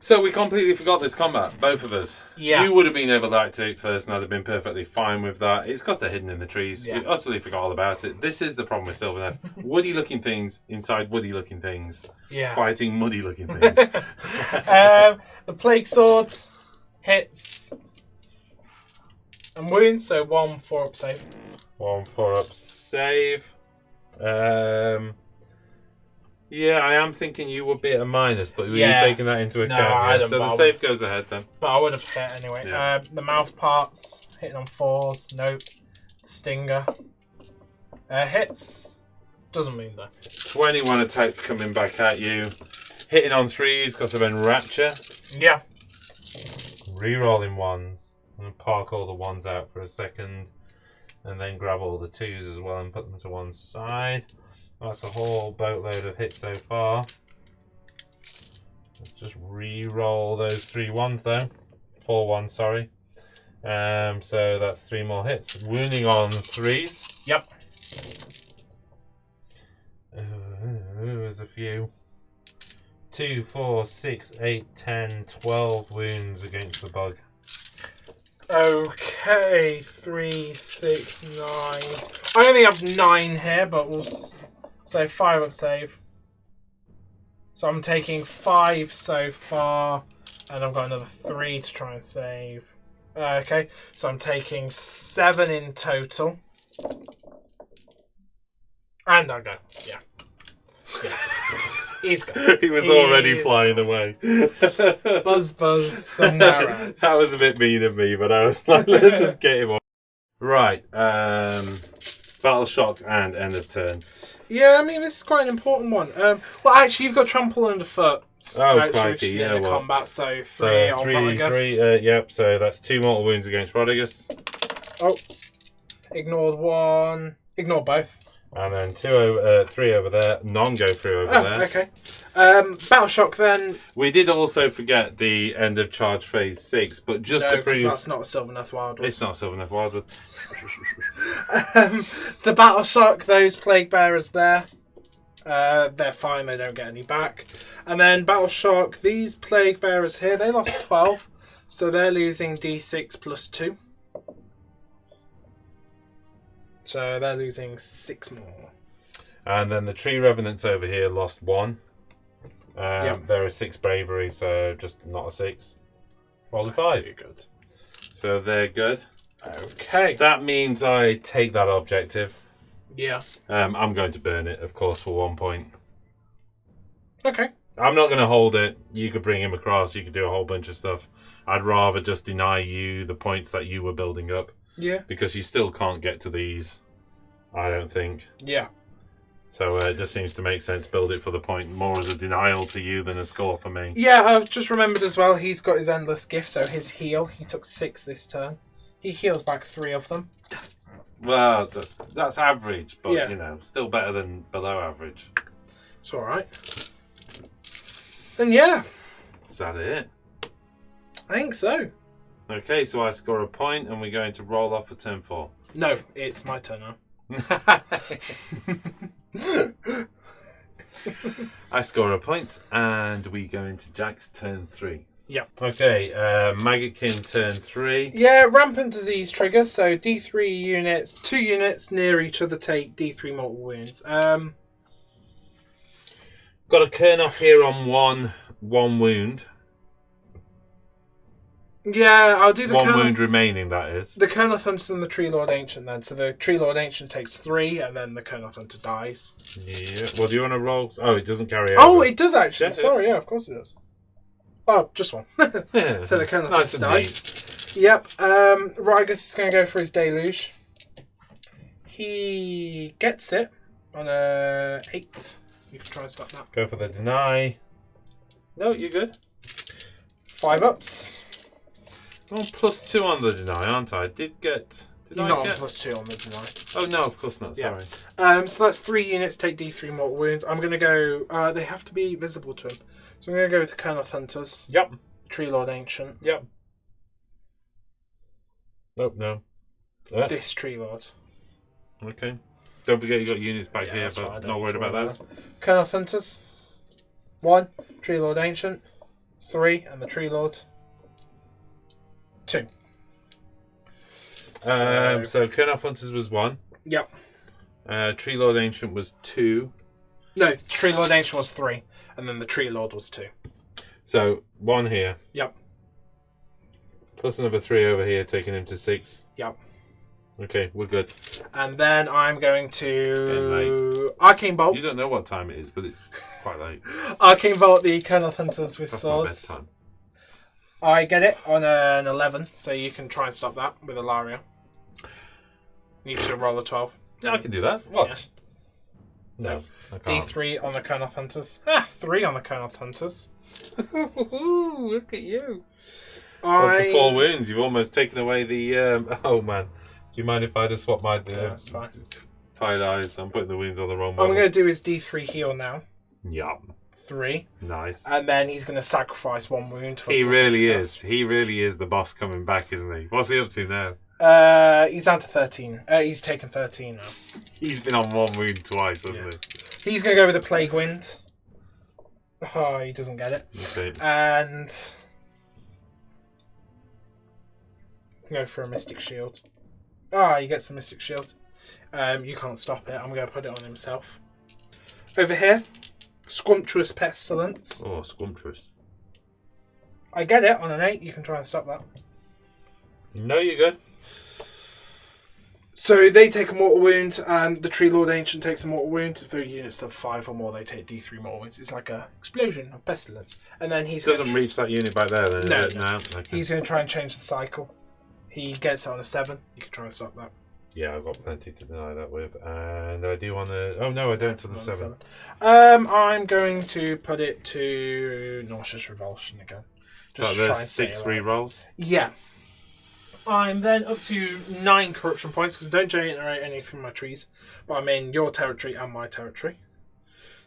So we completely forgot this combat, both of us. Yeah. You would have been able to activate first and I'd have been perfectly fine with that. It's because they're hidden in the trees. Yeah. We utterly forgot all about it. This is the problem with Sylvaneth. Woody looking things inside woody looking things. Yeah. Fighting muddy looking things. The plague sword hits and wounds, so 1 4-up save. 1 4-up save. Yeah, I am thinking you would be at a minus, but were you taking that into account? I so the save goes ahead then. But I would have hit anyway. Yeah. The mouth parts, hitting on 4s, nope. The stinger. Hits, doesn't mean that. 21 attacks coming back at you. Hitting on 3s because of Enrapture. Yeah. re-rolling ones. I'm going to park all the ones out for a second. And then grab all the 2s as well and put them to one side. That's a whole boatload of hits so far. Let's just re-roll those 3 1s though. 4 1s, sorry. So that's 3 more hits. Wounding on 3s. Yep. There's a few. 2, 4, 6, 8, 10, 12 wounds against the bug. Okay, 3, 6, 9. I only have 9 here, but we'll say 5 up save. So I'm taking 5 so far, and I've got another 3 to try and save. Okay, so I'm taking 7 in total. And I go, yeah. He's gone. He was already flying away. Buzz somewhere else. That was a bit mean of me, but I was like, let's just get him on. Right, Battle Shock and End of Turn. Yeah, I mean, this is quite an important one. Well, actually, you've got Trample Underfoot. Oh, crikey, you know what? Combat, so 3 on Rodigus. Yep, so that's 2 mortal wounds against Rodigus. Oh, ignored 1. Ignore both. And then 3 over there. None go through over there. Okay. Battle Shock then. We did also forget the end of charge phase 6, but just to prove that's not a Sylvaneth Wildwood. It's not Sylvaneth Wildwood. The Battle Shock, those Plague Bearers there. They're fine, they don't get any back. And then Battle Shock, these Plague Bearers here, they lost 12. So they're losing D6 plus 2. So they're losing 6 more. And then the Tree Revenants over here lost 1. Yep. They're a 6 bravery, so just not a 6. Roll a 5. You're good. So they're good. Okay. That means I take that objective. Yeah. I'm going to burn it, of course, for 1 point. Okay. I'm not going to hold it. You could bring him across. You could do a whole bunch of stuff. I'd rather just deny you the points that you were building up. Yeah. Because you still can't get to these, I don't think. Yeah. So it just seems to make sense. Build it for the point, more as a denial to you than a score for me. Yeah, I've just remembered as well, he's got his Endless Gift, so his heal, he took 6 this turn. He heals back 3 of them. Well, that's average, but, yeah. you know, still better than below average. It's alright. Then yeah. Is that it? I think so. Okay, so I score a point and we're going to roll off for turn 4. No, it's my turn now. I score a point and we go into Jack's turn 3. Yeah. Okay, Maggotkin turn 3. Yeah, Rampant Disease triggers, so D3 units, 2 units near each other take D3 mortal wounds. Got a Kernoff here on one wound. Yeah, I'll do the one wound remaining, that is. The Kernoff Hunter and the Tree Lord Ancient then. So the Tree Lord Ancient takes 3 and then the Kernoff Hunter dies. Yeah. Well, do you want to roll? Oh, it doesn't carry over. Oh, it does actually. Yeah, Sorry, yeah, of course it does. Oh, just one. Yeah. So the Kernoff Nice Hunter and dies. Yep. Rygus is going to go for his Deluge. He gets it on a 8. You can try and stop that. Go for the deny. No, you're good. 5 ups. I'm on +2 on the deny, aren't I? Did You're I not get... on +2 on the deny. Oh, no, of course not. Yeah. Sorry. So that's 3 units take D3 mortal wounds. I'm going to go... they have to be visible to him. So I'm going to go with the Kernoff Hunters. Yep. Tree Lord Ancient. Yep. Nope, no. This Tree Lord. Okay. Don't forget you got units back here, That's but fine, not worried about those. Kernoff Hunters. 1. Tree Lord Ancient. 3. And the Tree Lord. 2. So Kernoff Hunters was 1. Yep. Tree Lord Ancient was 2. No, Tree Lord Ancient was 3. And then the Tree Lord was 2. So 1 here. Yep. Plus another 3 over here, taking him to 6. Yep. Okay, we're good. And then I'm going to Arcane Bolt. You don't know what time it is, but it's quite late. Arcane Bolt the Kernoff Hunters with That's swords. my bedtime. I get it on an 11, so you can try and stop that with Ilaria. You should roll a 12. Yeah, I can do that. What? Yeah. No, I can't. D3 on the Kernoff Hunters. 3 on the Kernoff Hunters. Look at you. Up to 4 wounds. You've almost taken away the... oh, man. Do you mind if I just swap my... that's fine. Tied eyes. I'm putting the wounds on the wrong one. I'm going to do his D3 heal now. Yup. 3. Nice. And then he's going to sacrifice 1 wound. For he really is. He really is the boss coming back, isn't he? What's he up to now? He's down to 13. He's taken 13 now. He's been on 1 wound twice, hasn't he? He's going to go with the Plague Wind. Oh, he doesn't get it. Okay. And... go for a Mystic Shield. He gets the Mystic Shield. You can't stop it. I'm going to put it on himself. Over here, Scrumptious Pestilence. Oh, scrumptious. I get it on an 8. You can try and stop that. No, you're good. So they take a mortal wound, and the Tree Lord Ancient takes a mortal wound. If they're units of 5 or more, they take D3 mortal wounds. It's like a explosion of pestilence. And then he's doesn't reach that unit back there, then, no, is it? no. No. Okay. He's going to try and change the cycle. He gets it on a 7. You can try and stop that. Yeah, I've got plenty to deny that with. And I do want to... Oh, no, I don't to the 7. I'm going to put it to Nauseous Revulsion again. Just so there's 6 rerolls? Yeah. I'm then up to 9 corruption points because I don't generate any from my trees. But I'm in your territory and my territory.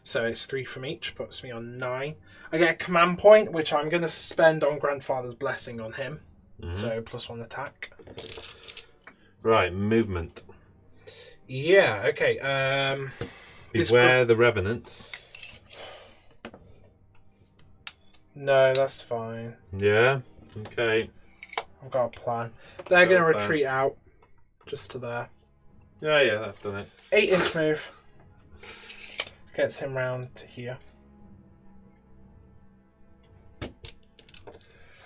So it's 3 from each, puts me on 9. I get a command point, which I'm going to spend on Grandfather's Blessing on him. Mm-hmm. So +1 attack. Right, movement. Yeah, okay. Beware the Revenants. No, that's fine. Yeah? Okay. I've got a plan. They're going to retreat out just to there. Yeah, that's done it. 8-inch move. Gets him round to here.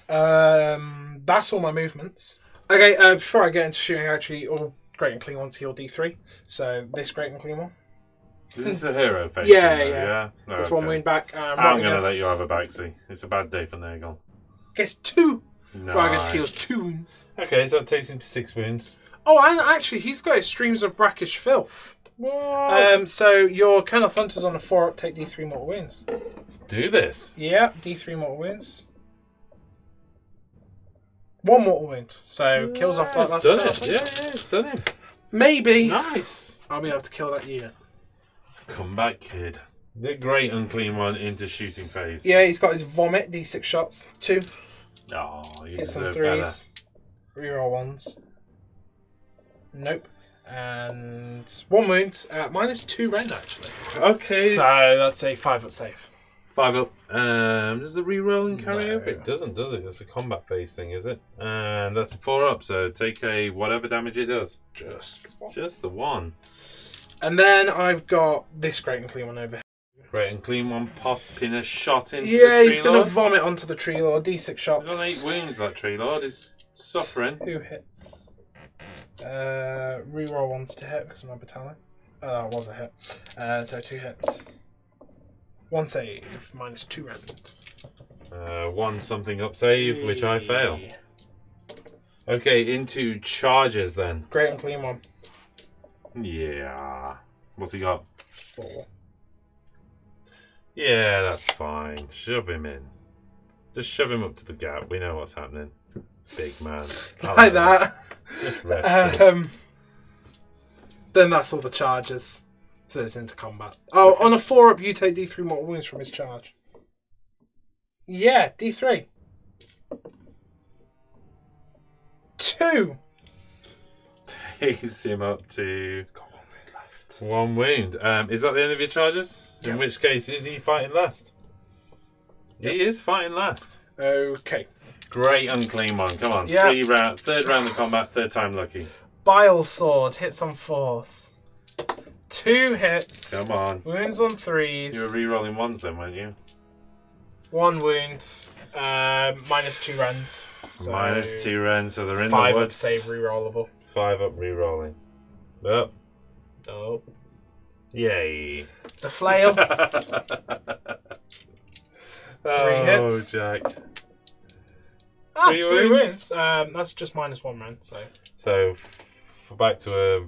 That's all my movements. Okay, before I get into shooting, actually, all Great and Clean ones heal D3. So this Great and Clean one. Is this a hero face? Yeah. No, There's 1 wound back. I'm going to let you have a backseat. It's a bad day for Nagon. Gets 2. Nice. Well, I guess heals 2 wounds. Okay, so that takes him to 6 wounds. Oh, and actually, he's got Streams of Brackish Filth. What? So your Colonel Hunters on a 4-up take D3 mortal wounds. Let's do this. Yeah, D3 mortal wounds. 1 mortal wound. So kills off that last done it. Yeah, it's done him. Maybe. Nice. I'll be able to kill that unit. Come back, kid. The Great Unclean one into shooting phase. Yeah, he's got his Vomit, D6 shots. 2. Oh, you Hit some deserve 3s. Reroll 1s. Nope. And 1 wound. -2 rend, actually. Okay. So that's a 5-up save. 5 up. Does the re-rolling carry No. over? It doesn't, does it? It's a combat phase thing, is it? And that's a 4 up, so take a whatever damage it does. Just the 1. And then I've got this Great and Clean one over here. Great and Clean one popping a shot into the Yeah, Tree he's going to Lord. vomit onto the Tree Lord. D6 shots. He's on 8 wounds, that Tree Lord. He's suffering. 2 hits. Reroll 1s to hit because of my battalion. That was a hit. So 2 hits. 1 save, -2 rend. 1 something up save, which I fail. Okay, into charges then. Great and Clean one. Yeah. What's he got? 4. Yeah, that's fine. Shove him in. Just shove him up to the gap. We know what's happening. Big man. Like that. Just rest him. Then that's all the charges. So it's into combat. Oh, on a 4-up, you take D3 mortal wounds from his charge. Yeah, D3. 2. Takes him up to 1 wound. Is that the end of your charges? Yep. In which case, is he fighting last? Yep. He is fighting last. Okay. Great Unclean one. Come on. Yeah. 3rd round of combat, 3rd time lucky. Bile Sword hits on 4s. 2 hits. Come on. Wounds on 3s. You were re-rolling 1s then, weren't you? 1 wound. -2 rend. So -2 rend, so they're in 5 the up woods. save rerollable. 5 up re-rolling. Up. Oh. Yay. The flail. 3 hits. Jack. 3 wounds. That's just -1 rend. So back to a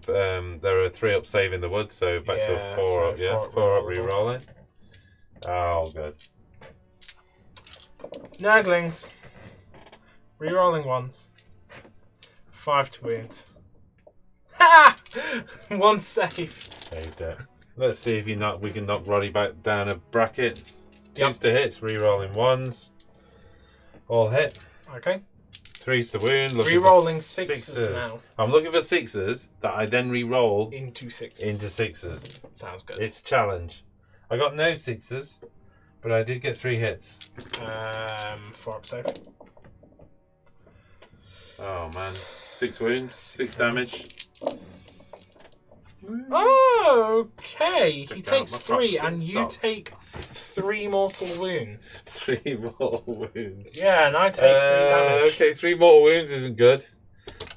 there are 3 up save in the woods, so back to a 4 up, yeah, 4 up re-rolling. Oh, good. Naglings. Rerolling ones. 5 to wound. Ha! 1 save. Saved it. Let's see if we can knock Roddy back down a bracket. 2s Yep. to hits, rerolling 1s. All hit. Okay. 3s to wound. Rerolling 6s now. I'm looking for 6s that I then re-roll Into 6s. into 6s. Sounds good. It's a challenge. I got no 6s, but I did get 3 hits. 4 up save. Oh man. 6 wounds, 6 damage. Okay. He Check out takes my 3 props and and you socks. take 3 mortal wounds. 3 more wounds. Yeah, and I take 3 damage. Okay, 3 mortal wounds isn't good.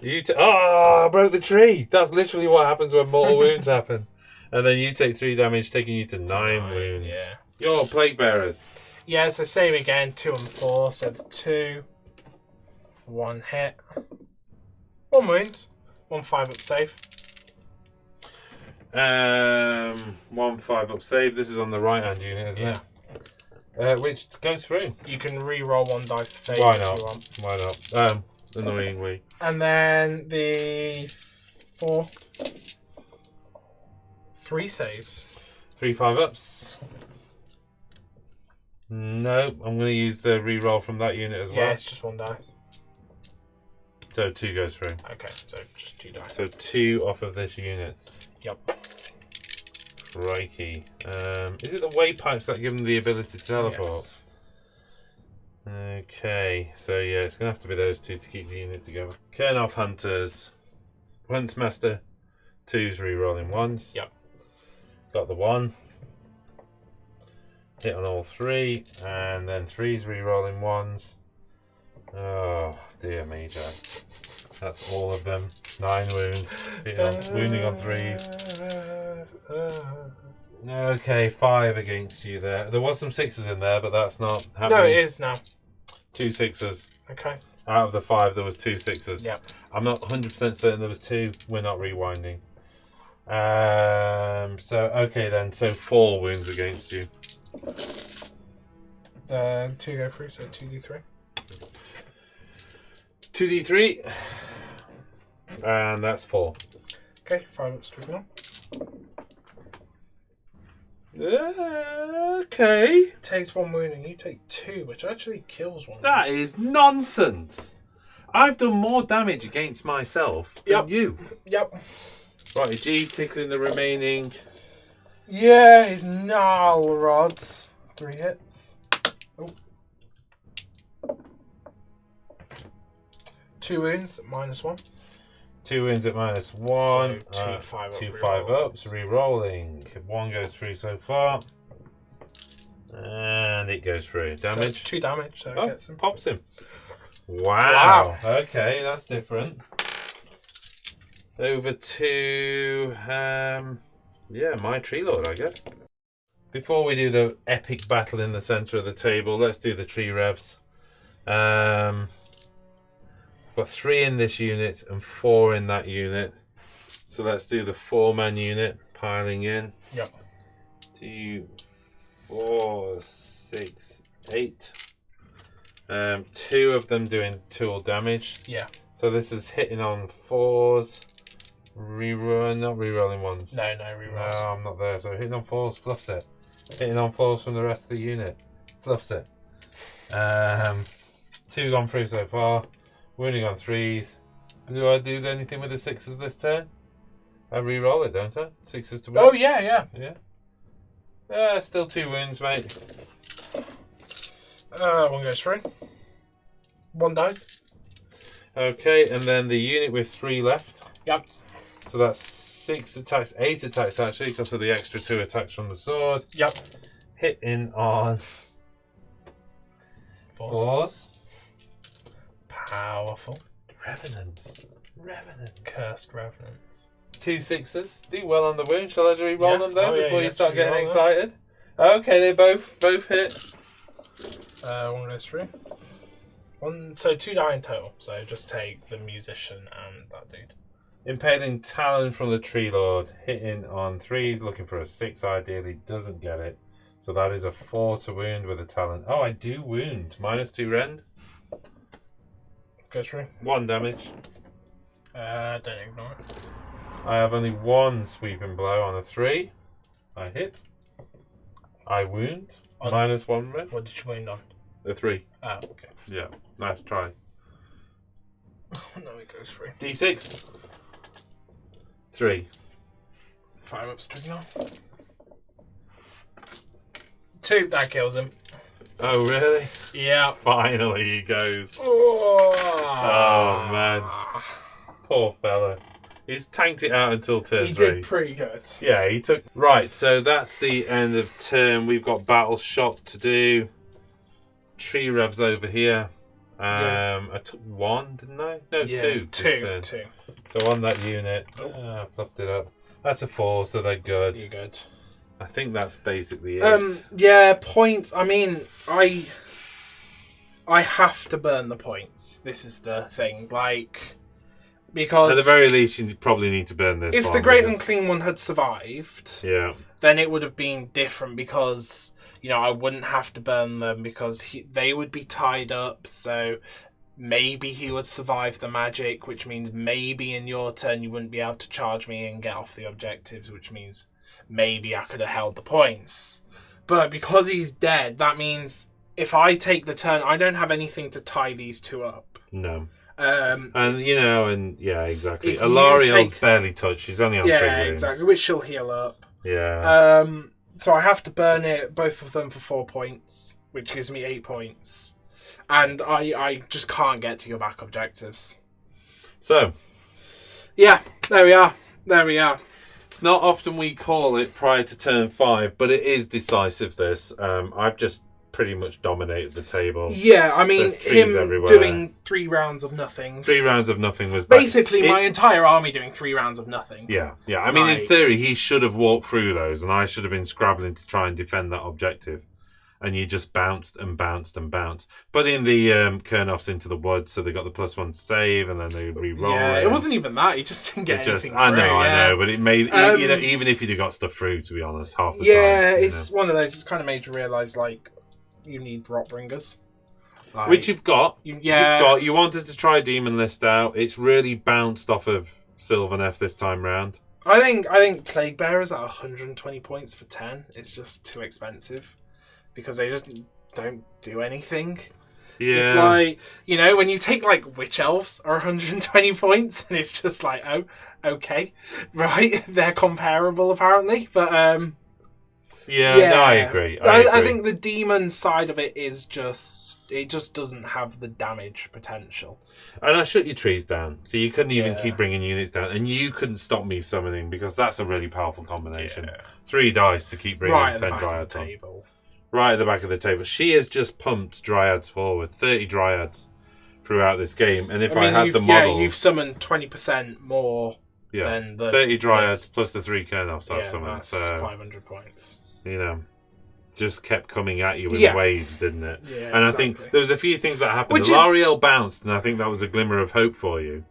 I broke the tree. That's literally what happens when mortal wounds happen. And then you take 3 damage, taking you to 9 wounds. Yeah. You're plague bearers. Yeah, so same again, 2 and 4. So the 2, 1 hit, 1 wound, 1 5 up save. 1 5 up save. This is on the right hand unit, isn't it? Which goes through. You can re-roll 1 dice to face Why if not? you want. Why not? Annoyingly. And then the 4, 3 saves. 3 5 ups. No, I'm going to use the re-roll from that unit as well. Yeah, it's just 1 die. So 2 goes through. Okay, so just 2 dice. So 2 off of this unit. Yep. Crikey. Is it the wave pipes that give them the ability to teleport? Yes. Okay, so yeah, it's going to have to be those 2 to keep the unit together. Kernoff Hunters. Huntsmaster. 2s re-rolling 1s. Yep. Got the 1. Hit on all 3. And then 3s re-rolling 1s. Oh, dear me, Jack. That's all of them. 9 wounds. Wounding on 3s. Okay, 5 against you there. There was some 6s in there, but that's not happening. No, it is now. 2 6s. Okay. Out of the 5, there was 2 6s. Yep. I'm not 100% certain there was 2. We're not rewinding. Okay then. So 4 wounds against you. 2 go through, so 2d3. 2d3. And that's 4. Okay, 5 ups to go. Okay. Takes 1 wound and you take 2, which actually kills 1. That is nonsense. I've done more damage against myself than you. Yep. Right, G tickling the remaining. Yeah, his gnarl rods. 3 hits. Oh. 2 wounds, -1. 2 wounds at -1. So 2 5 2 up, 5 ups. Re-rolling. 1 goes through so far. And it goes through. So Damage. it's 2 damage, so it Oh, gets him. pops him. Wow. Okay, that's different. Over to, my Tree Lord, I guess. Before we do the epic battle in the centre of the table, let's do the tree revs. Got 3 in this unit and 4 in that unit. So let's do the 4-man unit, piling in. Yep. 2, 4, 6, 8. 2 of them doing tool damage. Yeah. So this is hitting on 4s. Not re-rolling 1s. No, rerolls. No, I'm not there. So hitting on 4s, fluffs it. Hitting on 4s from the rest of the unit, fluffs it. 2 gone through so far. Wounding on 3s. Do I do anything with the 6s this turn? I re-roll it, don't I? 6s to wound. Oh, yeah. Yeah, still 2 wounds, mate. 1 goes through. 1 dies. Okay, and then the unit with 3 left. Yep. So that's 6 attacks, 8 attacks actually, because of the extra 2 attacks from the sword. Yep. Hitting on 4s. Powerful. Revenants. Cursed revenants. 2 6s. Do well on the wound. Shall I re-roll them though before you start getting re-roll excited? Okay, they both hit. 1 goes through. 2 die in total. So just take the musician and that dude. Impaling Talon from the Tree Lord. Hitting on 3s, looking for a 6 ideally. Doesn't get it. So that is a 4 to wound with a Talon. Oh, I do wound. -2 rend. Goes through. 1 damage. Don't ignore it. I have only 1 sweeping blow on a 3. I hit. I wound. -1 red. What did you wound on? A 3. Oh, okay. Yeah, nice try. No, it goes through. D6. 3. 5 ups to ignore. 2. That kills him. Oh, really? Yeah. Finally he goes. Oh, man. Poor fella. He's tanked it out until turn 3. He did pretty good. Yeah, he took... Right, so that's the end of turn. We've got battle shot to do. Tree revs over here. I took 1, didn't I? No, 2. 2. So on that unit, I fluffed it up. That's a 4, so they're good. You're good. I think that's basically it. Yeah, points. I mean, I have to burn the points. This is the thing. Like, because... At the very least, you probably need to burn this if one. the Great Unclean One had survived, yeah, then it would have been different because, you know, I wouldn't have to burn them because they would be tied up, so maybe he would survive the magic, which means maybe in your turn you wouldn't be able to charge me and get off the objectives, which means maybe I could have held the points. But because he's dead, that means if I take the turn, I don't have anything to tie these 2 up. no. And yeah, exactly. if you Alariel's take- barely touched. She's only on 3 yeah, wounds. exactly, which she'll heal up. Yeah. So I have to burn it, both of them for 4 points, which gives me 8 points. And I just can't get to your back objectives. So, yeah, there we are. it's not often we call it prior to turn 5, but it is decisive, this. I've just pretty much dominated the table. Yeah, I mean, There's trees him everywhere. doing 3 rounds of nothing. 3 rounds of nothing was... Basically, my entire army doing 3 rounds of nothing. Yeah. I mean, in Like- theory, he should have walked through those, and I should have been scrabbling to try and defend that objective. And you just bounced and bounced and bounced. But in the Kernoffs into the woods, so they got the +1 to save, and then they re-roll. Yeah, it wasn't even that. He just didn't get anything I through. know, but it made you know, even if you'd have got stuff through, to be honest, half the time. Yeah, it's one of those. It's kind of made you realise, like, you need Rotbringers. Like, Which you've got. yeah. You've got. You wanted to try Demon List out. It's really bounced off of Sylvaneth this time round. I think Plague Bearers at 120 points for 10 is just too expensive because they just don't do anything. Yeah. It's like, you know, when you take like Witch Elves are 120 points and it's just like, oh, okay, right, they're comparable apparently, but Yeah, yeah, no, I agree. I think the demon side of it is it just doesn't have the damage potential. And I shut your trees down, so you couldn't even Yeah. keep bringing units down, and you couldn't stop me summoning because that's a really powerful combination. Yeah. 3 dice to keep bringing Right at the 10 back of dryads the on. table. Right at the back of the table. She has just pumped dryads forward, 30 dryads throughout this game, and if I had the models, you've summoned 20% more than the 30 dryads plus the 3 Kernoffs I've yeah, summoned. that's So 500 points. you know, just kept coming at you in Yeah. waves, didn't it? Yeah, And I exactly. think there was a few things that happened. Which is- Lariel bounced, and I think that was a glimmer of hope for you.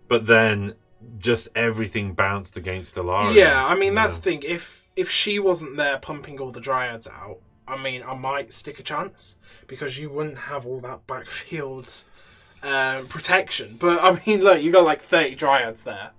But then just everything bounced against Lariel. Yeah, I mean, you that's know. the thing. If she wasn't there pumping all the dryads out, I mean, I might stick a chance because you wouldn't have all that backfield protection. But I mean, look, you got like 30 dryads there.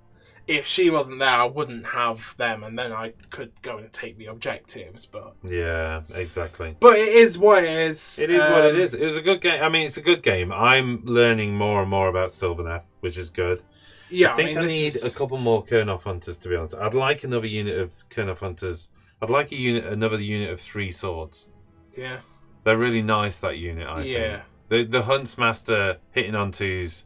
If she wasn't there, I wouldn't have them, and then I could go and take the objectives. But Yeah, exactly. it is what it is. It is what it is. It was a good game. I mean, it's a good game. I'm learning more and more about Sylvaneth, which is good. Yeah, I think I this need is- a couple more Kernoff Hunters, to be honest. I'd like another unit of Kernoff Hunters. I'd like another unit of 3 swords. Yeah. They're really nice, that unit, I Yeah. think. The Huntsmaster hitting on 2s,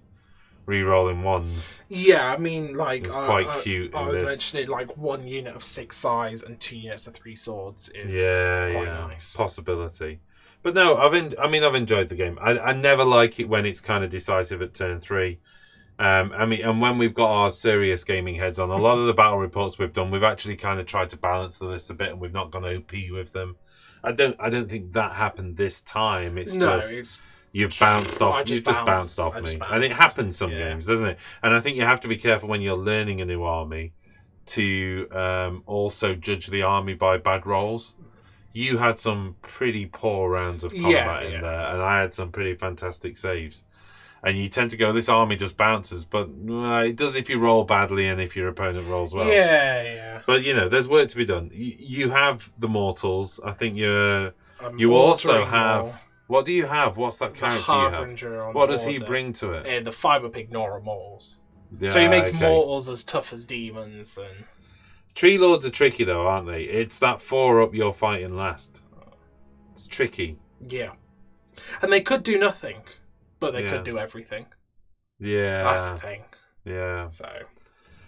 re-rolling 1s. Yeah, I mean, like... It's quite cute I in was this. mentioning, like, 1 unit of 6 thighs and 2 units of 3 swords is quite Yeah. nice. Possibility. But no, I've enjoyed the game. I never like it when it's kind of decisive at turn 3. I mean, and when we've got our serious gaming heads on, a lot of the battle reports we've done, we've actually kind of tried to balance the list a bit, and we've not gone OP with them. I don't think that happened this time. It's just you've bounced off. You've just bounced off me, and it happens some games, doesn't it? And I think you have to be careful when you're learning a new army to also judge the army by bad rolls. You had some pretty poor rounds of combat in there, and I had some pretty fantastic saves. And you tend to go, this army just bounces, but it does if you roll badly and if your opponent rolls well. Yeah. But, there's work to be done. You have the mortals. I think you also have... More. What do you have? What's that character you have? What does he bring to it? The 5-up Ignora Mortals. Yeah, so he makes okay. mortals as tough as demons. And Tree Lords are tricky, though, aren't they? It's that 4-up you're fighting last. It's tricky. Yeah. And they could do nothing, but they could do everything. Yeah. That's the thing. Yeah. So...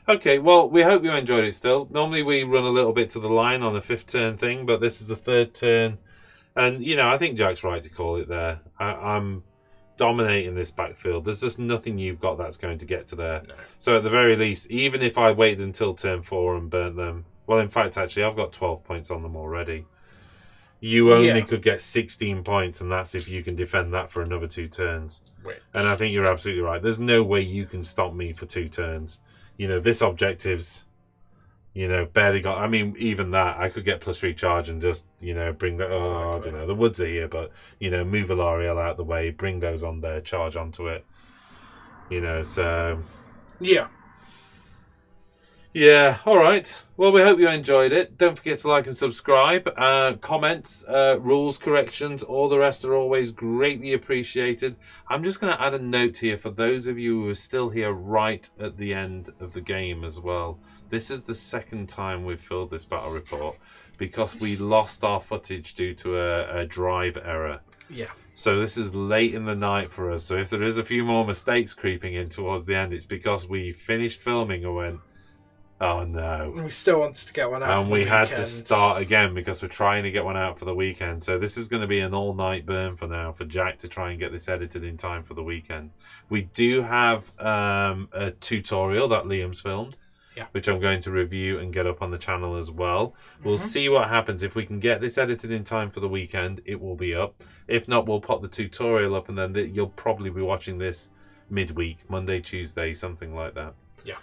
Okay, well, we hope you enjoyed it still. Normally we run a little bit to the line on the 5th turn thing, but this is the 3rd turn. And, I think Jack's right to call it there. I'm dominating this backfield. There's just nothing you've got that's going to get to there. No. So at the very least, even if I waited until turn 4 and burnt them... Well, in fact, actually, I've got 12 points on them already. You only could get 16 points, and that's if you can defend that for another 2 turns. And I think you're absolutely right. There's no way you can stop me for 2 turns. This objective's, barely got... I mean, even that, I could get +3 charge and just, bring that... Exactly. I don't know, the woods are here, but, move Valariel out of the way, bring those on there, charge onto it. So... Yeah. Yeah, all right. Well, we hope you enjoyed it. Don't forget to like and subscribe. Comments, rules corrections, all the rest are always greatly appreciated. I'm just going to add a note here for those of you who are still here right at the end of the game as well. This is the 2nd time we've filled this battle report because we lost our footage due to a drive error. Yeah. So this is late in the night for us. So if there is a few more mistakes creeping in towards the end, it's because we finished filming and went... Oh no. We still wanted to get one out and for the we weekend. had to start again because we're trying to get one out for the weekend. So this is going to be an all-night burn for now for Jack to try and get this edited in time for the weekend. We do have a tutorial that Liam's filmed, which I'm going to review and get up on the channel as well. We'll see what happens. If we can get this edited in time for the weekend, it will be up. If not, we'll pop the tutorial up and then you'll probably be watching this midweek, Monday, Tuesday, something like that. Yeah.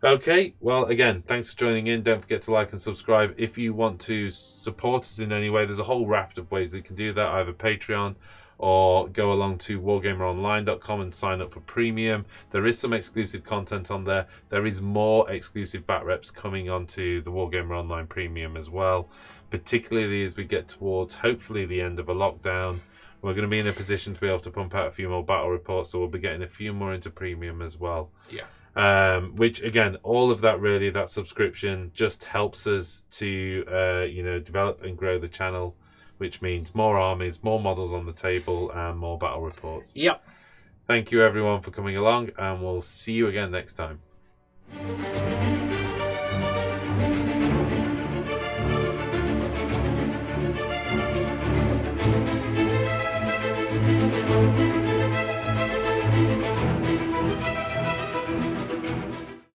Okay, well, again, thanks for joining in. Don't forget to like and subscribe. If you want to support us in any way, there's a whole raft of ways that you can do that. Either Patreon or go along to wargameronline.com and sign up for premium. There is some exclusive content on there. There is more exclusive Batreps coming onto the Wargamer Online premium as well, particularly as we get towards, hopefully, the end of a lockdown. We're going to be in a position to be able to pump out a few more battle reports, so we'll be getting a few more into premium as well. Yeah. Which again, all of that really, that subscription just helps us to develop and grow the channel, which means more armies, more models on the table, and more battle reports. Yep. Thank you everyone for coming along, and we'll see you again next time.